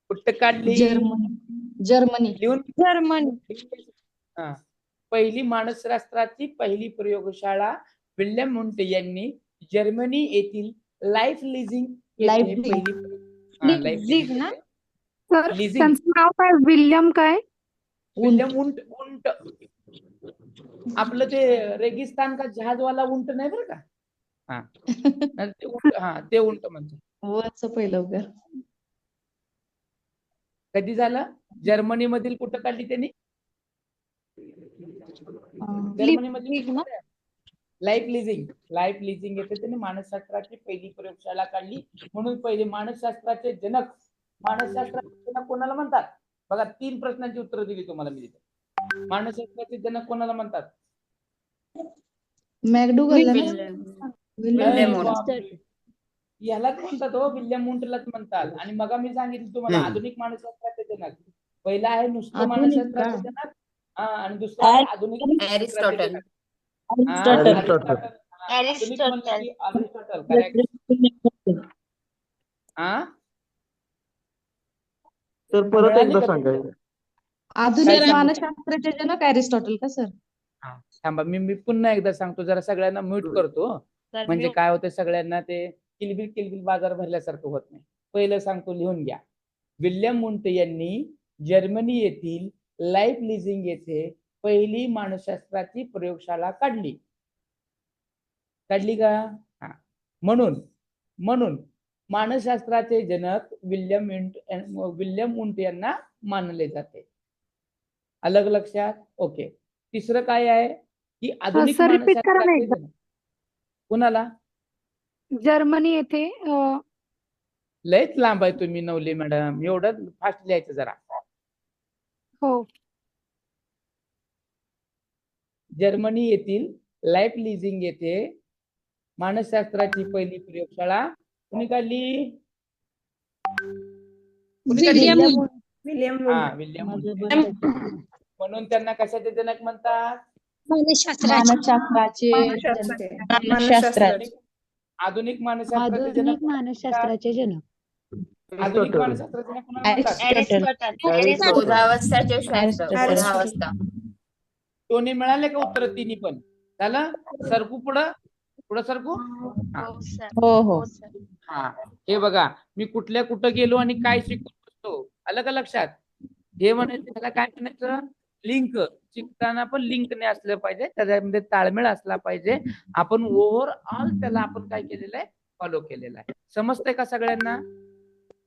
कुठं काढली? जर्मनी. पहिली मानसशास्त्राची पहिली प्रयोगशाळा विल्यम वुंट यांनी जर्मनी येथील लाईफ लिझिंग त्यांचं नाव काय? विल्यम काय? विल्यम उंट. उंट आपलं ते रेगिस्तान का जहाजवाला उंट नाही बरं का. हा नाही ते उंट, हा ते उंट म्हणतो. वरचं पहिलं उगार. कधी झालं? जर्मनी मधील कुठं काढली त्यांनी? जर्मनी मधील लाईफ लिझिंग. लाईफ लिझिंग येथे त्यांनी मानसशास्त्राची पहिली प्रयोगशाळा काढली. म्हणून पहिले मानसशास्त्राचे जनक कोणाला म्हणतात? बघा 3 प्रश्नांची उत्तर दिली तुम्हाला मी तिथे. मानसशास्त्राचे जनक कोणाला म्हणतात? मॅकडुगलला यालाच म्हणतात हो, विल्यम उंटलाच म्हणतात. आणि मग मी सांगितलं तुम्हाला आधुनिक मानसशास्त्राचे जनक. पहिला आहे नुसतं मानसशास्त्राचे जनक, आणि दुसरं आहे आधुनिक एरिस्टॉटल. अरिस्टॉटल. करेक्ट. तर परत एकदा सांगायचं. आधुनिक मानसशास्त्राचे जनक अरिस्टॉटल का सर? थांबा मी पुन्हा एकदा सांगतो, जरा सगळ्यांना म्यूट करतो. म्हणजे काय होतं, सगळ्यांना ते किलबिल बाजार भरल्यासारखं होत नाही. पहिलं सांगतो, लिहून घ्या. विल्यम उंट यांनी जर्मनी येथील लाईफ लिझिंग येथे पहिली मानसशास्त्राची प्रयोगशाळा काढली का? हा. म्हणून मानसशास्त्राचे जनक विल्यम उंट यांना मानले जाते. अलग लक्षात? ओके. तिसरं काय आहे की आधुनिक मानसशास्त्राचे जनक कुणाला? जर्मनी येथे लयच लांब आहे तुम्ही नवले मॅडम, एवढं फास्ट लिहायचं जरा. हो. जर्मनी येथील लाईफ लिझिंग येथे मानसशास्त्राची पहिली प्रयोगशाळा कुणी काढली? विल्यम उंट. म्हणून त्यांना कशाचे जनक म्हणतात? मानसशास्त्राचे आधुनिक मानसशास्त्राचे जनक. आधुनिक मानसशास्त्राचे शोधावस्था. दोन्ही मिळाले का उत्तर? तिन्ही पण झालं. सरकू पुढं सरकू. हो. हा, हे बघा मी कुठं गेलो आणि काय शिकवत असतो, आलं का लक्षात? हे म्हणायचं त्याला काय म्हणायचं? लिंक. शिकताना पण लिंकने असलं पाहिजे, त्याच्यामध्ये ताळमेळ असला पाहिजे. आपण ओव्हरऑल त्याला आपण काय केलेलं आहे? फॉलो केलेलं आहे. समजतंय का सगळ्यांना?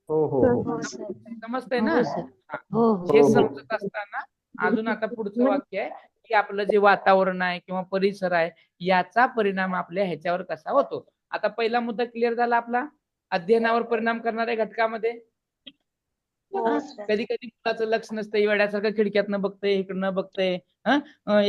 हो. समजतंय ना? हे समजत असताना अजून आता पुढचं वाक्य आहे की आपलं जे वातावरण आहे किंवा परिसर आहे याचा परिणाम आपल्या ह्याच्यावर कसा होतो. आता पहिला मुद्दा क्लिअर झाला आपला, अध्ययनावर परिणाम करणाऱ्या घटकामध्ये. कधी मुलाचं लक्ष नसतं, वेड्यासारखं खिडक्यातनं बघतंय, इकडनं बघतंय.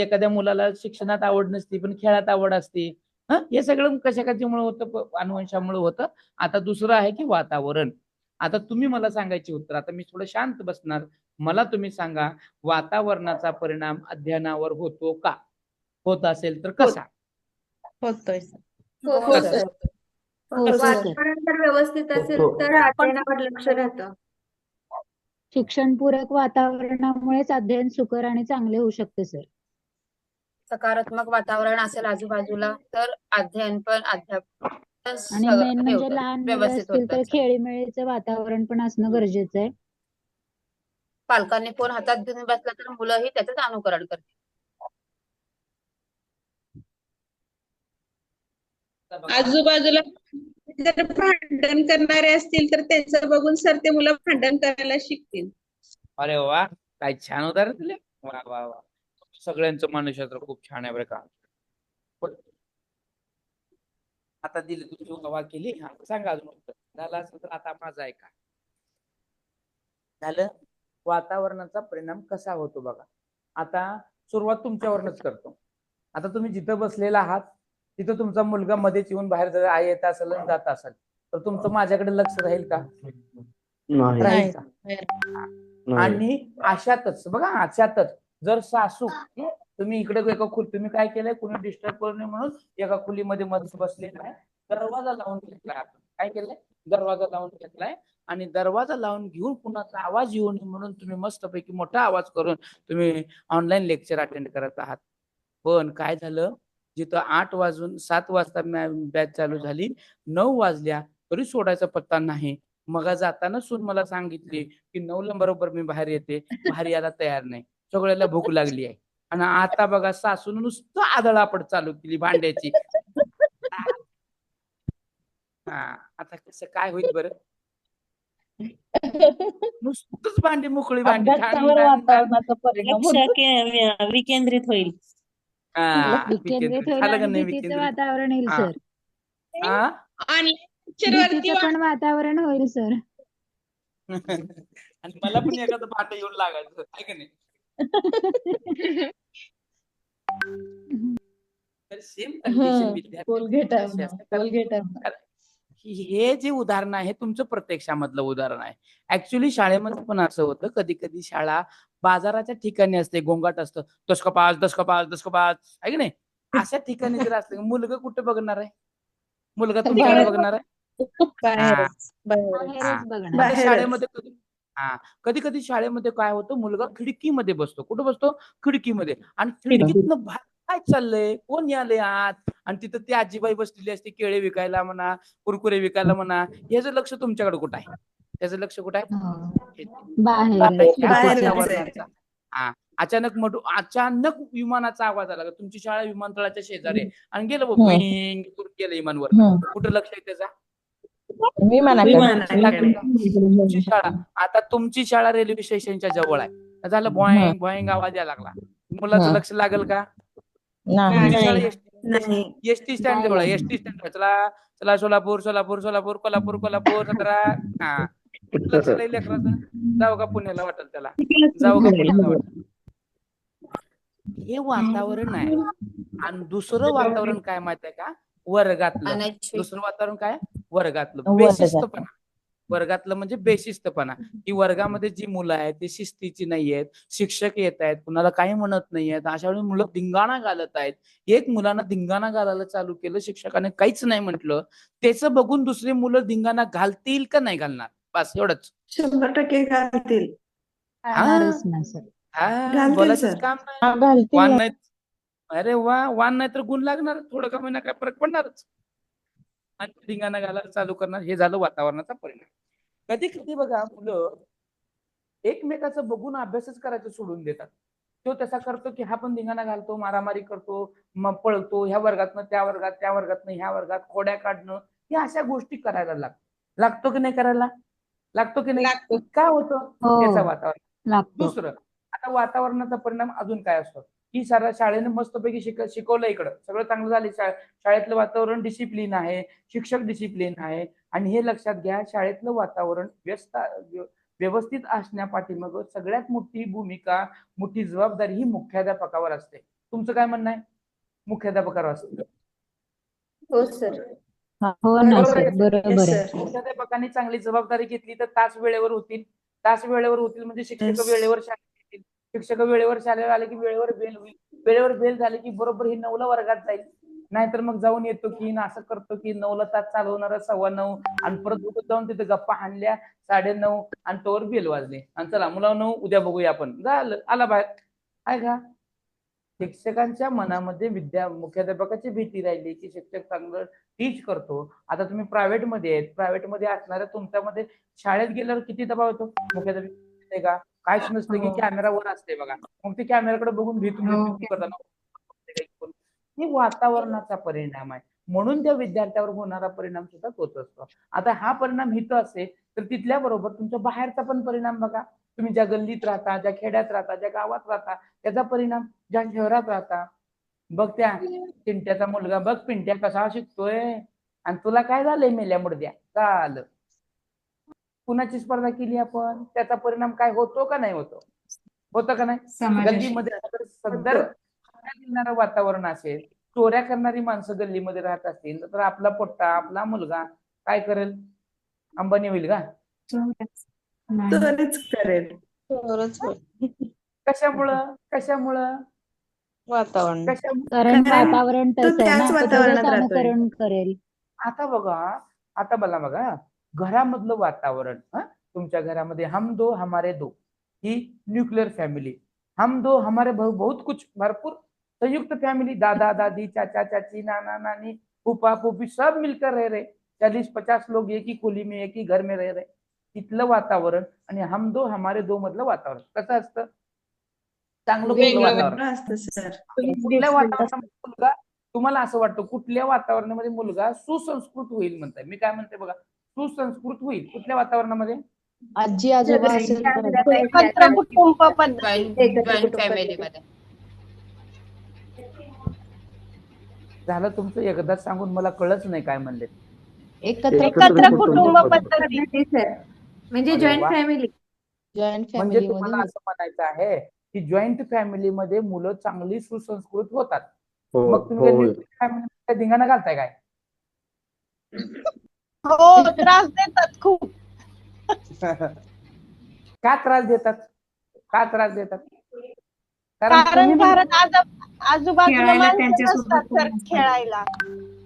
एखाद्या मुलाला शिक्षणात आवड नसते पण खेळात आवड असते. हे सगळं कशामुळे होतं? अनुवंशामुळे होतं. आता दुसरं आहे की वातावरण. आता तुम्ही मला सांगायची उत्तर. आता मी थोडं शांत बसणार. मला तुम्ही सांगा, वातावरणाचा परिणाम अध्ययनावर होतो का? होत असेल तर कसा? होतोय. वातावरण जर व्यवस्थित असेल तर अध्ययनावर लक्ष राहतं. शिक्षणपूरक वातावरणामुळेच अध्ययन सुकर आणि चांगले होऊ शकते सर. सकारात्मक वातावरण असेल आजूबाजूला तर अध्ययन पण आणि मेन म्हणजे लहान मुलं असतील तर खेळीमेळीचं वातावरण पण असणं गरजेचं आहे. पालकांनी फोन हातात घेऊन बसला तर मुलंही त्याचंच अनुकरण करतील. आजूबाजूला जर भांडण करणारे असतील तर त्यांचं बघून सर ते मुलं भांडण करायला शिकतील. अरे वा, काय छान उदाहरण दिले. वा वा वा, सगळ्यांचं मानसशास्त्र खूप छान आहे बरं का. आता दिली तुमची वाक्य केली. सांगा अजून उत्तर. झालं असेल तर आता माझं ऐका. झालं. वातावरणाचा परिणाम कसा होतो बघा. आता सुरुवात तुमच्यावरच करतो. आता तुम्ही जिथं बसलेला आहात तिथं तुमचा मुलगा मध्येच येऊन बाहेर जर येत असेल जात असेल तर तुमचं माझ्याकडे लक्ष राहील का? राहील का? आणि अशातच बघा, अशातच जर सासू तुम्ही इकडे एका तुम्ही काय केलंय, कुणी डिस्टर्ब करू नये म्हणून एका खोलीमध्ये मध्ये बसलेला आहे, दरवाजा लावून घेतलाय. आपण काय केलंय? दरवाजा लावून घेतलाय आणि दरवाजा लावून घेऊन कुणाचा आवाज येऊ नये म्हणून तुम्ही मस्तपैकी मोठा आवाज करून तुम्ही ऑनलाईन लेक्चर अटेंड करत आहात. पण काय झालं, जिथं 8 वाजून 7 वाजता बॅच चालू झाली, 9 वाजल्या तरी सोडायचा पत्ता नाही. मग जाताना सून मला सांगितली की 9ला बरोबर मी बाहेर येते, बाहेर यायला तयार नाही. सगळ्याला भूक लागली आहे. आणि आता बघा सासून नुसतं आदळापड चालू केली भांड्याची. हा, आता कसं काय होईल बरं? नुसतंच भांडी मोकळी भांडी अभ्यासावर वातावरणाचा परिणाम होतो. विकेंद्रित होईल. हा, विकेंद्रित विकेंद्रित होईल झालं का आणि नाही भीतीचं विकेंद्रित? वातावरण येईल हा. सर. हा? आणि पिक्चरवरती भीतीचं पण वातावरण होईल सर. आणि मला पण एखादं पाठ येऊन लागायचं आहे का नाही? तर सेम कंडिशन कोलगेट आहे विद्यार्थी ना, कोलगेट आहे ना. हे जे उदाहरण आहे तुमचं प्रत्यक्षामधलं उदाहरण आहे. ऍक्च्युली शाळेमध्ये पण असं होतं, कधी कधी शाळा बाजाराच्या ठिकाणी असते, गोंगाट असतं, दशकपाच दशकपाच दशकपाच आहे की नाही? अशा ठिकाणी जर असलं मुलगा कुठे बघणार आहे? मुलगा तुमच्याकडे बघणार आहे? बाहेरच बाहेरच बघणार. आता शाळेमध्ये कधी कधी शाळेमध्ये काय होतं, मुलगा खिडकीमध्ये बसतो. कुठं बसतो? खिडकीमध्ये. आणि खिडकीतनं बाहेर काय चाललंय, कोण यालंय आत, आणि तिथं ती आजीबाई बसलेली असते केळे विकायला म्हणा, कुरकुरे विकायला म्हणा. याचं लक्ष तुमच्याकडे कुठं आहे? त्याचं लक्ष कुठं आहे? आता ह्या वातावरणाचा अचानक विमानाचा आवाज आला. तुमची शाळा विमानतळाच्या शेजारी आहे आणि गेलं बिंग करून गेलं विमानवर. कुठं लक्ष आहे त्याचा? तुमची शाळा, आता तुमची शाळा रेल्वे स्टेशनच्या जवळ आहे, झालं बॉइंग बॉइंग आवाज यायला लागला, मुलाचं लक्ष लागेल का? तुमची शाळा एसटी स्टँड जवळ आहे. एसटी स्टँड चला चला सोलापूर सोलापूर सोलापूर कोल्हापूर कोल्हापूर 17. हा, लक्ष नाही लेकराचं. जाऊ का पुण्याला वाटेल त्याला, जाऊ का पुण्याला वाटेल. हे वातावरण आहे. आणि दुसरं वातावरण काय माहिती आहे का? वर्गातलं. दुसरं वातावरण काय? वर्गातलं बेशिस्तपणा. वर्गातलं म्हणजे बेशिस्तपणा. की वर्गामध्ये जी मुलं आहेत ती शिस्तीची नाही आहेत, शिक्षक येत आहेत, कुणाला काही म्हणत नाही आहेत, अशा वेळी मुलं धिंगाणा घालत आहेत. एक मुलांना धिंगाणा घालायला चालू केलं, शिक्षकाने काहीच नाही म्हटलं, त्याचं बघून दुसरी मुलं धिंगाणा घालतील का नाही घालणार? बस एवढंच. 100% घालतील. बोलायचंच काम नाही. वान नाही, अरे वा, वान नाही तर गुण लागणार, थोडं का महिना काय फरक पडणारच. आणि धिंगाणा घालायला चालू करणार. हे झालं वातावरणाचा परिणाम. कधी कधी बघा मुलं एकमेकाचं बघून अभ्यासच करायचं सोडून देतात. तो तसा करतो की हा पण धिंगाणा घालतो, मारामारी करतो, मग पळतो, ह्या वर्गातनं त्या वर्गात, त्या वर्गातनं ह्या वर्गात, खोड्या काढणं, या अशा गोष्टी करायला लागतो की नाही करायला? लागतो की नाही? काय होतं त्याचं वातावरण? दुसरं, आता वातावरणाचा परिणाम अजून काय असतो की सारा शाळेने मस्तपैकी शिकवलं, इकडं सगळं चांगलं झालं, शाळेतलं वातावरण डिसिप्लिन आहे, शिक्षक डिसिप्लिन आहे. आणि हे लक्षात घ्या, शाळेतलं वातावरण व्यवस्थित असण्यापाठीमागं सगळ्यात मोठी भूमिका, मोठी जबाबदारी ही मुख्याध्यापकावर असते. तुमचं काय म्हणणं आहे? मुख्याध्यापकावर असते. हो सर. हो ना सर, बरोबर आहे. मुख्याध्यापकांनी चांगली जबाबदारी घेतली तर तास वेळेवर होतील. तास वेळेवर होतील म्हणजे शिक्षक वेळेवर शाळेत येतील. शिक्षक वेळेवर शाळेला आले की वेळेवर बेल होईल. वेळेवर बेल झाली की बरोबर ही 9ला वर्गात जाईल. नाहीतर मग जाऊन येतो की असं करतो की 9ला तास चालवणार 9:15 आणि परत जाऊन तिथे गप्पा हाणल्या 9:30 आणि तोवर बेल वाजले आणि चला मुलांनो उद्या बघूया आपण, झालं, आला बाहेर. आहे का? शिक्षकांच्या मनामध्ये मुख्याध्यापकाची भीती राहिली की शिक्षक चांगलं टीच करतो. आता तुम्ही प्रायव्हेट मध्ये आहेत, प्रायव्हेट मध्ये असणाऱ्या तुमच्यामध्ये शाळेत गेल्यावर किती दबाव येतो मुख्याध्यापक का? काहीच नसतं की कॅमेरावर असते बघा, मग ते कॅमेराकडे बघून भीतून करताना हे वातावरणाचा परिणाम आहे. म्हणून त्या विद्यार्थ्यावर होणारा परिणाम सुद्धा तोच असतो. आता हा परिणाम इथं असेल तर तिथल्या बरोबर तुमच्या बाहेरचा पण परिणाम बघा. तुम्ही ज्या गल्लीत राहता, ज्या खेड्यात राहता, ज्या गावात राहता, त्याचा परिणाम ज्या शहरात राहता. बघ त्या पिंट्याचा मुलगा, बघ पिंट्या कसा शिकतोय आणि तुला काय झालंय मेल्या मुडद्या, झालं. कुणाची स्पर्धा केली आपण, त्याचा परिणाम काय होतो का नाही होतो? होतं का नाही? गल्लीमध्ये सदर वातावरण असेल, चोऱ्या करणारी माणसं गल्लीमध्ये राहत असतील तर आपला पोट्टा, आपला मुलगा काय करेल? अंबानी होईल का? तरच करेल. कशामुळं? वातावरण. कारण वातावरण तो तसं आहे त्याच ना, तो वातावरणात तसंच राहतोय. अनुकरण करेल. आता बघा घरामधलं वातावरण. तुमच्या घरामध्ये हम दो हमारे दो ही न्यूक्लियर फॅमिली, हम दो हमारे बहुत कुछ, भरपूर संयुक्त फॅमिली, दादा दादी, चाचा चाची, नाना नानी, फूफा फूफी सब मिलकर रह रहे, 40-50 लोग एक ही खोली में एक ही घर में रह रहे. तिथलं वातावरण आणि हम दो हमारे दो मधलं वातावरण कसं असतं? चांगलं कुठलं वातावरण असतं सर. कुठल्या वातावरणामध्ये मुलगा तुम्हाला असं वाटतं कुठल्या वातावरणामध्ये मुलगा सुसंस्कृत होईल म्हणताय? मी काय म्हणते बघा, सुसंस्कृत होईल कुठल्या वातावरणामध्ये? आजी आजोबा असेल तर एकत्र कुटुंब पद्धती. जॉईंट फॅमिलीमध्ये. झालं तुमचं एकदाच सांगून मला कळच नाही काय म्हणले. एकत्र कुटुंब पद्धती सर म्हणजे अरे जॉईंट वा. फॅमिली. जॉईंट म्हणजे फॅमिली तुम्हाला मध्ये असं म्हणायचं आहे की जॉईंट फॅमिलीमध्ये मुलं चांगली सुसंस्कृत होतात. हो मग तुम्ही हो काय होय. न्यूक्लियर फॅमिलीमध्ये धिंगाणा घालताय काय? हो त्रास देतात खूप. का त्रास देतात? का त्रास देतात? कारण कारण तुम्ही म्हणजे घरात आजूबाजूला खेळायला माणसं त्यांच्यासोबत नसतात कोण तर नसतं. खेळायला.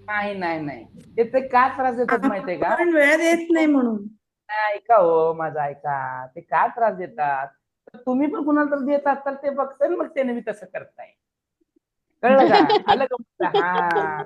नाही ते का त्रास देतात माहितीये का? आपण वेळ देत नाही म्हणून. ऐका हो माझं ऐका, ते का त्रास देतात? तर तुम्ही पण कुणाला तर देत असाल ते बघताय मग त्याने मी तसं करताय. कळलं का? आलं का मुद्दा? हा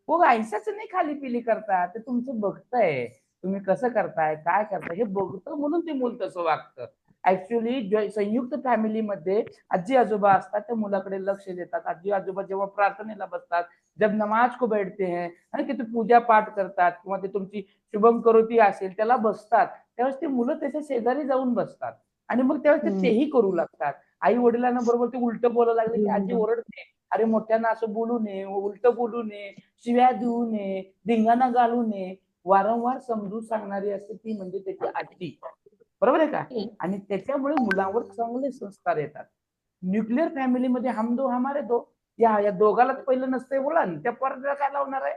हो आयुष्याचं नाही खाली पिली करता, ते तुमचं बघतंय तुम्ही कसं करताय काय करताय हे बघतं म्हणून ते मूल तसं वागतं. ऍक्च्युली संयुक्त फॅमिलीमध्ये आजी आजोबा असतात त्या मुलाकडे लक्ष देतात. आजी आजोबा जेव्हा प्रार्थनेला बसतात, जब नमाज को बैठते हैं आणि ते पूजा पाठ करतात किंवा ते तुमची शुभम करोती असेल त्याला बसतात, त्यावेळेस ते मुलं त्याच्या शेजारी जाऊन बसतात आणि मग त्यावेळेस तेही करू लागतात. आई वडिलांना बरोबर ते उलट बोलायला लागले की आजी ओरडते, अरे मोठ्यांना असं बोलू नये, उलट बोलू नये, शिव्या देऊ नये, धिंगाणा घालू नये. वारंवार समजून सांगणारी असते ती म्हणजे त्याची आजी. बरोबर आहे का? आणि त्याच्यामुळे मुलांवर चांगले संस्कार येतात. न्यूक्लिअर फॅमिलीमध्ये हम दो हमारे दो, या दोघालाच पहिलं नसतंय वळण, त्या पोराला काय लावणार आहे?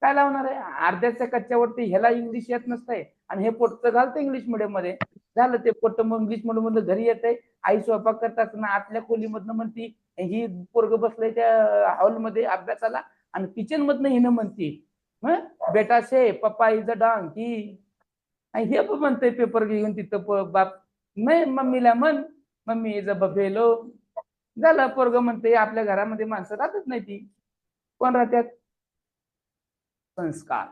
काय लावणार आहे? अर्ध्याच्या कच्च्यावरती ह्याला इंग्लिश येत नसतंय आणि हे पोटचं घालतं इंग्लिश मिडियम मध्ये. झालं ते पोट मग इंग्लिश मिडियम मधून घरी येतंय, आई स्वयंपाक करत असताना आतल्या खोलीमधनं म्हणती ही पोरग बसलंय त्या हॉलमध्ये अभ्यासाला आणि किचन मधनं हिनं म्हणती बेटा से पप्पा इज अ डॉंकी. आणि हे पण म्हणतंय पेपर घेऊन तिथं बाप नाही मम्मीला म्हण मम्मी इज अ बफेलो. झालं पोरग म्हणते आपल्या घरामध्ये माणसं राहतच नाही ती. कोण राहतात? संस्कार.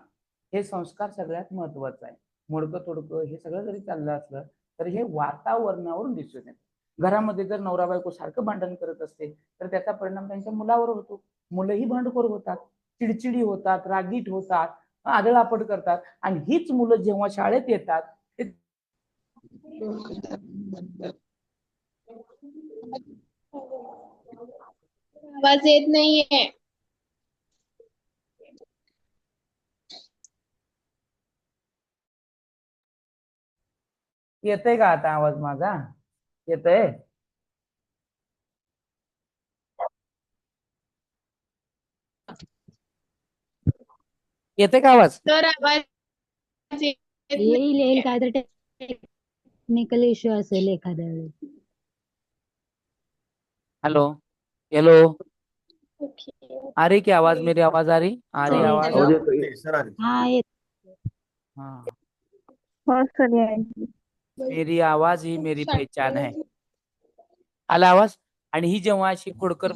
हे संस्कार सगळ्यात महत्वाचं आहे. मोडकं तोडकं हे सगळं जरी चाललं असलं तर हे वातावरणावरून दिसून येतं. घरामध्ये जर नवरा बायको सारखं भांडण करत असते तर त्याचा परिणाम त्यांच्या मुलावर होतो. मुलंही भांडखोर होतात, चिडचिडी होतात, रागीट होतात, आदळआपट करतात आणि हीच मुलं जेव्हा शाळेत येतात आवाज येत नाहीये. येतंय का आता आवाज माझा? येतंय? येते का आवाज? तर आवाज येईल काहीतरी टेक्निकल इश्यू असेल एखाद्या वेळेस. हेलो हेलो आ रही क्या आवाज? मेरी आवाज आ रही? आ रही आवाज? हाँ येत. हाँ हो सर मेरी आवाज ही मेरी पहचान है. आला आवाज? आणि ही जेव्हा अशी खोडकर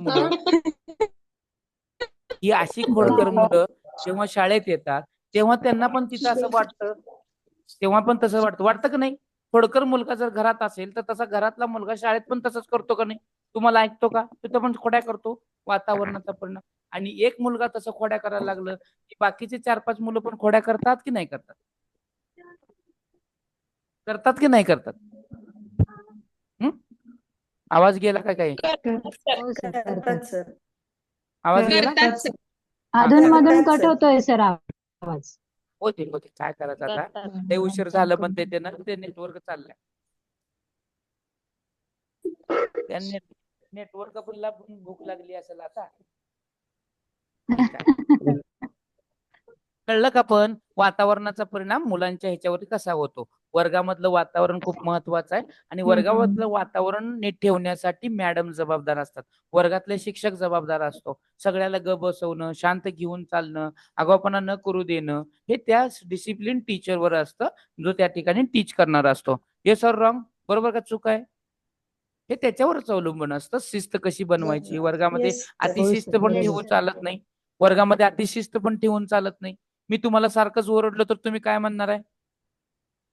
मुलं जेव्हा शाळेत येतात तेव्हा त्यांना पण तिथं असं वाटतं, तेव्हा पण तसं वाटतं का नाही? खोडकर मुलगा जर घरात असेल तर तसा घरातला मुलगा शाळेत पण तसंच करतो का नाही? तुम्हाला ऐकतो का? तिथं पण खोड्या करतो. वातावरणाचा परिणाम. आणि एक मुलगा तसं खोड्या करायला लागलं की बाकीचे 4-5 मुलं पण खोड्या करतात की नाही करतात? करतात की नाही करतात? आवाज गेला का काही? आवाज गेला? अधून मधून कट होतोय सर आवाज. होते काय करायचं आता? ते उशीर झालं पण ते नेटवर्क चाललंय. त्या नेटवर्क पण भूक लागली असेल आता. कळलं का? पण वातावरणाचा परिणाम मुलांच्या ह्याच्यावरती कसा होतो? वर्गामधलं वातावरण खूप महत्वाचं आहे आणि वर्गामधलं वातावरण नीट ठेवण्यासाठी मॅडम जबाबदार असतात. वर्गातले शिक्षक जबाबदार असतो. सगळ्याला ग बसवणं, शांत घेऊन चालणं, आगाऊपणा न करू देणं हे त्या डिसिप्लिन टीचरवर असतं जो त्या ठिकाणी टीच करणार असतो. हे सर रॉंग? बरोबर का चूक आहे? हे त्याच्यावरच अवलंबून असतं. शिस्त कशी बनवायची वर्गामध्ये. अतिशिस्त पण ठेवून चालत नाही. वर्गामध्ये अतिशिस्त पण ठेवून चालत नाही. मी तुम्हाला सारखंच ओरडलो तर तुम्ही काय म्हणणार आहे?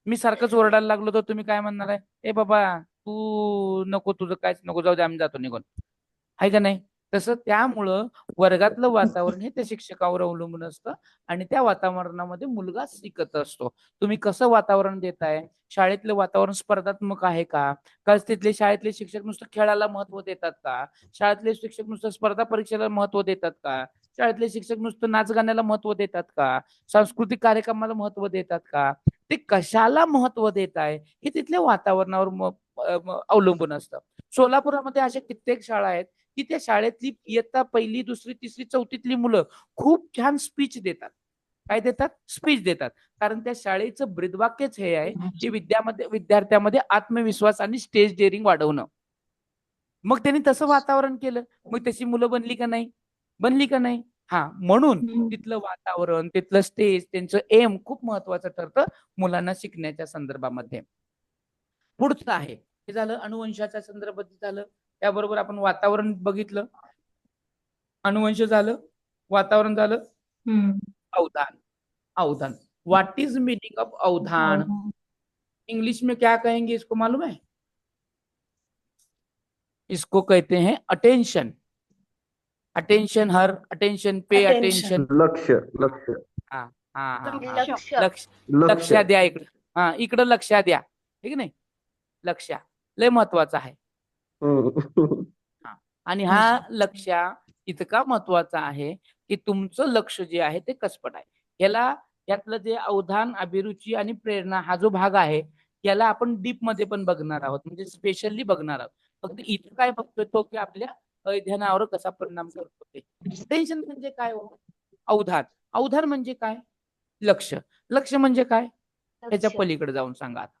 मी सारखंच ओरडायला लागलो तर तुम्ही काय म्हणणार आहे? ए बाबा तू नको, तुझं काहीच नको, जाऊ दे, आम्ही जातो निघून, आहे का नाही? तसं त्यामुळं वर्गातलं वातावरण हे त्या शिक्षकावर अवलंबून असतं आणि त्या वातावरणामध्ये मुलगा शिकत असतो. तुम्ही कसं वातावरण देताय, शाळेतलं वातावरण स्पर्धात्मक आहे का, तिथले शाळेतले शिक्षक नुसतं खेळाला महत्व देतात का, शाळेतले शिक्षक नुसतं स्पर्धा परीक्षेला महत्व देतात का, शाळेतले शिक्षक नुसतं नाच गाण्याला महत्व देतात का, सांस्कृतिक कार्यक्रमाला महत्व देतात का, ते कशाला महत्व देत आहे हे तिथल्या वातावरणावर अवलंबून असतं. सोलापुरामध्ये अशा कित्येक शाळा आहेत की त्या शाळेतली इयत्ता पहिली, दुसरी, तिसरी, चौथीतली मुलं खूप छान स्पीच देतात. काय देतात? स्पीच देतात. कारण त्या शाळेचं ब्रीदवाक्यच हे आहे की विद्यार्थ्यामध्ये आत्मविश्वास आणि स्टेज डेअरिंग वाढवणं. मग त्यांनी तसं वातावरण केलं, मग तशी मुलं बनली का नाही? बनली का नाही? हा, म्हणून तिथलं वातावरण, तिथलं स्टेज, त्यांचं एम खूप महत्वाचं ठरतं मुलांना शिकण्याच्या संदर्भामध्ये. पुढचं आहे, हे झालं अनुवंशाच्या संदर्भात झालं. त्याबरोबर आपण वातावरण बघितलं, अनुवंश झालं, वातावरण झालं, अवधान. अवधान, व्हाट इज मीनिंग ऑफ अवधान? इंग्लिश में क्या कहेंगे इसको मालूम है? इसको कहते हैं अटेंशन. अटेंशन, हर अटेंशन, पे अटेंशन. लक्ष. लक्ष. हा हा, लक्ष. लक्ष द्या इकडं. हा, इकडं लक्ष द्या, ठीक नाही? लक्ष लय महत्वाचं आहे. आणि हा लक्ष इतका महत्वाचा आहे की तुमचं लक्ष जे आहे ते कसपट आहे. यातलं जे अवधान, अभिरुची आणि प्रेरणा हा जो भाग आहे याला आपण डीप मध्ये पण बघणार आहोत, म्हणजे स्पेशली बघणार आहोत. फक्त इथं काय बघतोय तो की आपल्या ध्यानावर कसा परिणाम करतो ते. टेन्शन म्हणजे काय हो? अवधान. अवधान म्हणजे काय? लक्ष. लक्ष म्हणजे काय? त्याच्या पलीकडे जाऊन सांगा आता.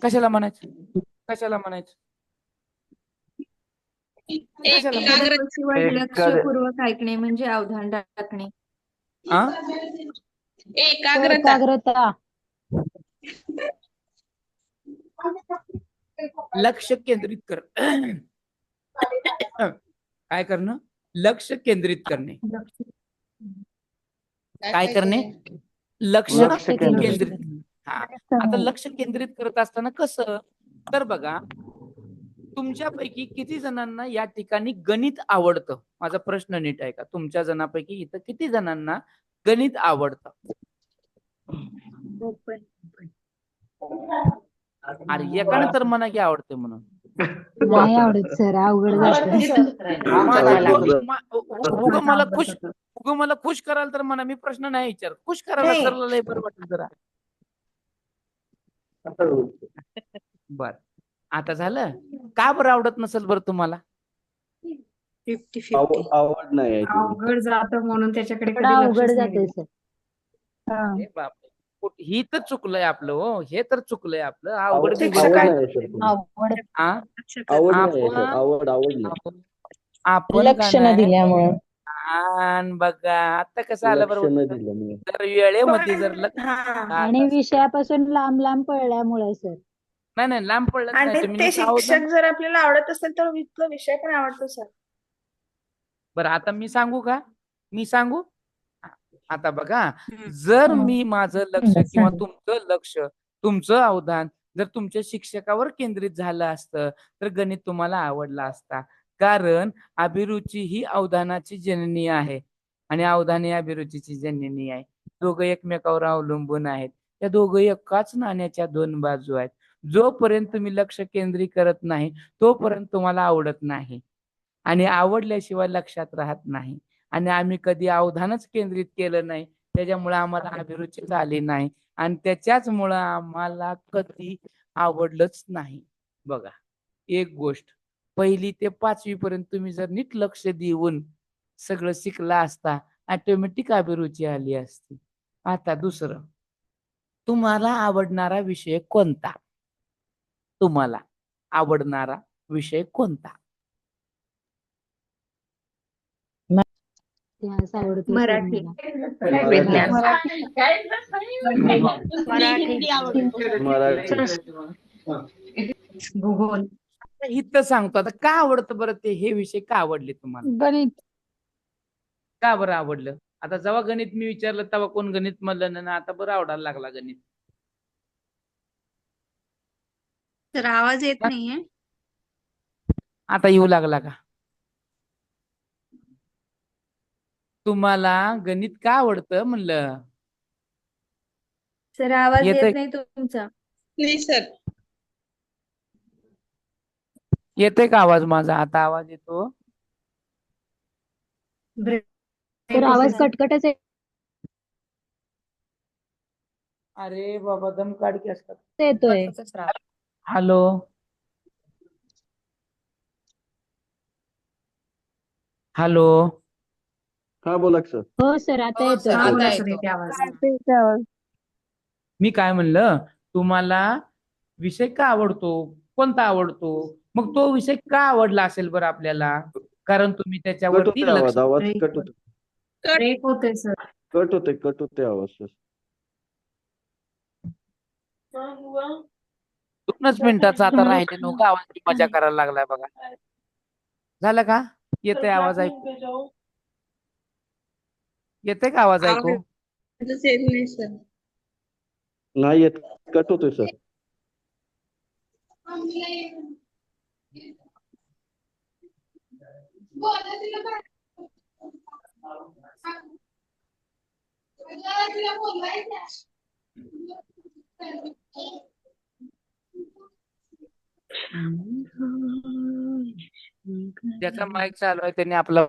कशाला म्हणायचं? कशाला म्हणायचं? लक्षपूर्वक ऐकणे म्हणजे अवधान टाकणे. एकाग्रता. लक्ष केंद्रित कर. काय करणं? लक्ष केंद्रित करणे. काय करणे? लक्ष केंद्रित. हा, आता लक्ष केंद्रित करत असताना कसं? तर बघा, तुमच्यापैकी किती जणांना या ठिकाणी गणित आवडतं? माझा प्रश्न नीट आहे का? तुमच्या जणांपैकी इथं किती जणांना गणित आवडतं? अरे एकाने तर म्हणा की आवडते म्हणून. नाही आवडत सर, अवघड मला खुश कराल तर म्हणा, मी प्रश्न नाही विचारत. खुश करायला सरला लय बरं वाटलं जरा. बर, आता झालं. का बरं आवडत नसेल बरं तुम्हाला? 50-50 आवड नाही. अवघड जात म्हणून त्याच्याकडे अवघड जाते सर. बापरे, ही तर चुकलंय आपलं. हो, हे तर चुकलंय आपलं. आवड आपण लक्ष न दिल्यामुळं. बघा आता कसं आलं बरोबर. जर वेळेमध्ये जर आणि विषयापासून लांब लांब पडल्यामुळे सर. नाही लांब पडलं आणि ते शिक्षक जर आपल्याला आवडत असेल तर विषय पण आवडतो सर. बरं, आता मी सांगू का? मी सांगू आता. बघा, जर मी माझं लक्ष किंवा तुमचं लक्ष, तुमचं अवधान जर तुमच्या शिक्षकावर केंद्रित झालं असतं तर गणित तुम्हाला आवडला असता. कारण अभिरुची ही अवधानाची जननी आहे आणि अवधान ही अभिरुचीची जननी आहे. दोघं एकमेकावर अवलंबून आहेत. त्या दोघं एकाच नाण्याच्या दोन बाजू आहेत. जोपर्यंत तुम्ही लक्ष केंद्रित करत नाही तोपर्यंत तुम्हाला आवडत नाही आणि आवडल्याशिवाय लक्षात राहत नाही. आणि आम्ही कधी अवधानच केंद्रित केलं नाही, त्याच्यामुळे आम्हाला अभिरुचीच आली नाही आणि त्याच्याचमुळं आम्हाला कधी आवडलंच नाही. बघा, एक गोष्ट, 1ली ते 5वी पर्यंत तुम्ही जर नीट लक्ष देऊन सगळं शिकला असता, ऑटोमॅटिक अभिरुची आली असती. आता दुसरं, तुम्हाला आवडणारा विषय कोणता? तुम्हाला आवडणारा विषय कोणता? मराठी. भूगोल. इथं सांगतो आता का आवडतं बरं ते, हे विषय का आवडले तुम्हाला? गणित. का बरं आवडलं? आता जेव्हा गणित मी विचारलं तेव्हा कोण गणित म्हणलं ना, आता बरं आवडायला लागला गणित. सर आवाज येत नाहीये. आता येऊ लागला का? तुम्हाला गणित का आवडतं म्हणलं? सर आवाज येतोय येत नाही तुमचा. नाही सर. येतोय का आवाज माझा? आता आवाज येतो. तर आवाज कटकटच आहे. अरे बाबा दम काढ की असतात. येतोय. Hello hello. हा बोला की सर. हो सर आता हो सर येतोय. आता येतो. मी काय म्हणलं, तुम्हाला विषय का आवडतो, कोणता आवडतो? मग तो विषय का आवडला असेल बरं आपल्याला? कारण तुम्ही कट त्याच्यावरती होते लक्ष आवाज कट होते ब्रेक होतोय सर. कट होते आवाज सर. 2च मिनिटाचा आता राहिले नव्हता आवाज मजा करायला लागलाय बघा. झालं का? येतोय आवाज ऐकू? येतोय का आवाज ऐकू? आवाजच येत नाही सर. नाही येत, कट होतोय सर. ज्याचा माईक चालू आहे त्यांनी आपला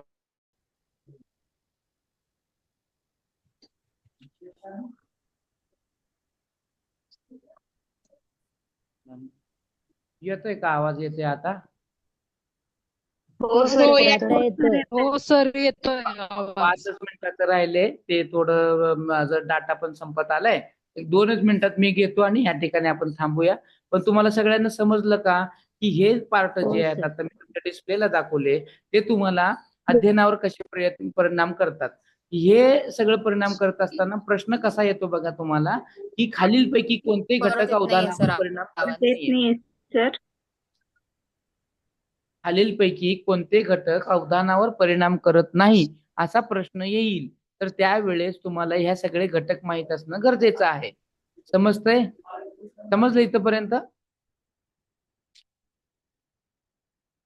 येतोय का आवाज? येतोय आता? हो सर आता येतोय. हो सर येतोय आवाज. 5च मिनिटाचं राहिले ते. थोडं माझं डाटा पण संपत आलाय. 2च मिनिटात मी घेतो आणि या ठिकाणी आपण थांबूया. पण तुम्हाला सगळ्यांना समजलं का की हे पार्ट हो जे आहेत सर. आता मी तुमच्या डिस्प्लेला दाखवले ते तुम्हाला अध्ययनावर कसे परिणाम करतात? हे सगळं परिणाम करत असताना प्रश्न कसा येतो बघा तुम्हाला, की खालीलपैकी कोणते परत घटक येत नाहीये सर अवधानावर परिणाम करत आवाज. येत नाहीये? नाहीये सर. खालीलपैकी कोणते घटक अवधानावर परिणाम करत नाही असा प्रश्न येईल, तर त्यावेळेस तुम्हाला ह्या सगळे घटक माहित असणं गरजेचं आहे. समजतंय? समजलं इथपर्यंत?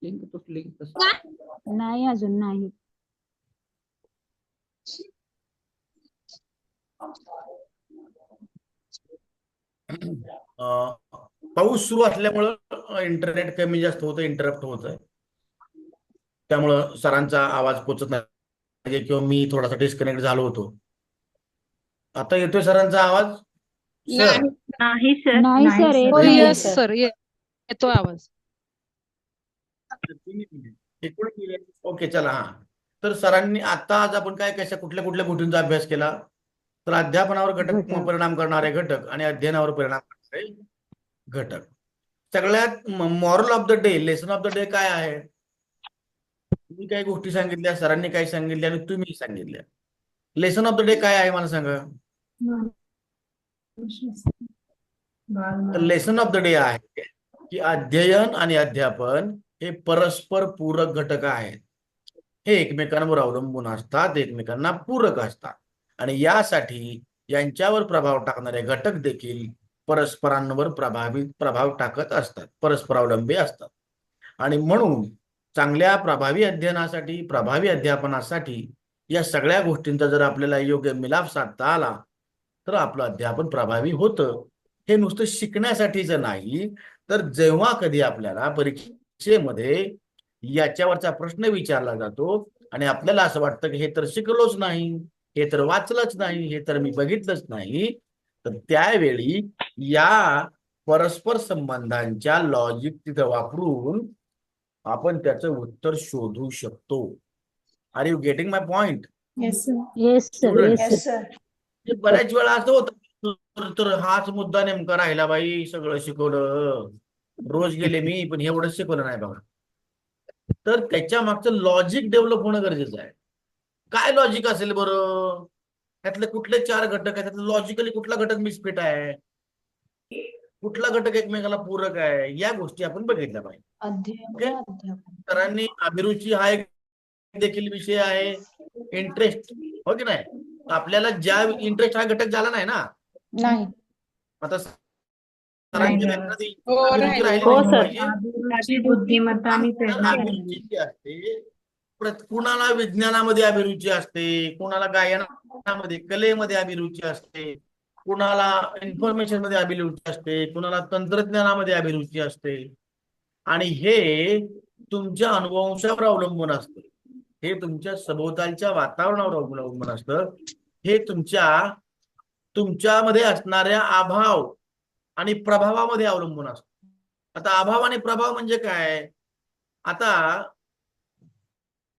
लिंक तुटली कसं? नाही अजून नाही. पाऊस सुरू असल्यामुळं इंटरनेट कमी जास्त होतं, इंटरप्ट होत आहे. त्यामुळं सरांचा आवाज पोचत नाही किंवा मी थोडासा डिस्कनेक्ट झालो होतो. आता येतोय सरांचा आवाज? सर नाही सर. नाही सर येत हो नाही. येस सर येतोय आवाज. ओके चला. हा तर सरांनी आता आज आपण काय कशा कुठल्या कुठल्या गोष्टींचा अभ्यास केला? तर अध्यापनावर घटक परिणाम करणारे घटक आणि अध्ययनावर परिणाम करणारे घटक. सगळ्यात moral of the day, lesson of the day काय आहे? मी काही गोष्टी सांगितल्या, सरांनी काही सांगितल्या आणि तुम्ही सांगितल्या. लेसन ऑफ द डे काय आहे मला सांगा. लेसन ऑफ द डे आहे की अध्ययन आणि अध्यापन हे परस्पर पूरक घटक आहेत. हे एकमेकांवर अवलंबून असतात, एकमेकांना पूरक असतात आणि यासाठी यांच्यावर प्रभाव टाकणारे घटक देखील परस्परांवर प्रभाव टाकत असतात, परस्परावलंबी असतात. आणि म्हणून चांगल्या प्रभावी अध्ययनासाठी, प्रभावी अध्यापनासाठी या सगळ्या गोष्टींचा जर आपल्याला योग्य मिलाफ साधता आला तर आपलं अध्यापन प्रभावी होतं. हे नुसतं शिकण्यासाठीच नाही, तर जेव्हा कधी आपल्याला परीक्षेमध्ये याच्यावरचा प्रश्न विचारला जातो आणि आपल्याला असं वाटतं की हे तर शिकलोच नाही, हे तर वाचलंच नाही, हे तर मी बघितलंच नाही, तर त्यावेळी या परस्पर संबंधांच्या लॉजिक तिथं वापरून आपण त्याचं उत्तर शोधू शकतो. Are you getting my point? Yes sir. Yes sir. बऱ्याच वेळा असं होतं तर हाच मुद्दा नेमका राहिला बाई, सगळं शिकवलं, रोज गेले मी पण एवढंच शिकवलं नाही बघा. तर त्याच्या मागचं लॉजिक डेव्हलप होणं गरजेचं आहे. काय लॉजिक असेल बरं? त्यातले कुठले 4 घटक आहेत, त्यातलं लॉजिकली कुठला घटक मिसफिट आहे, कुठला घटक एकमेकाला पूरक आहे, या गोष्टी आपण बघितल्या पाहिजे. सरांनी अभिरुची हा एक देखील विषय आहे, इंटरेस्ट, हो की नाही? आपल्याला ज्या इंटरेस्ट हा घटक झाला नाही ना. नाही. आता सरांची नाही. एखादी हो, अभिरुची राहिली हो नाही सर. पाहिजे. अभिरुची, बुद्धिमत्ता आणि तर प्रेरणा अभिरुची जी असते कुणाला विज्ञानामध्ये अभिरुची असते, कुणाला गायनामध्ये कलेमध्ये अभिरुची असते, कुणाला इन्फॉर्मेशन मध्ये अभिरुची असते, कुणाला तंत्रज्ञानामध्ये अभिरुची असते. आणि हे तुमच्या अनुवंशावर अवलंबून असतं, हे तुमच्या सभोवतालच्या वातावरणावर अवलंबून असतं, हे तुमच्यामध्ये असणाऱ्या अभाव आणि प्रभावामध्ये अवलंबून असतं. आता अभाव आणि प्रभाव म्हणजे काय? आता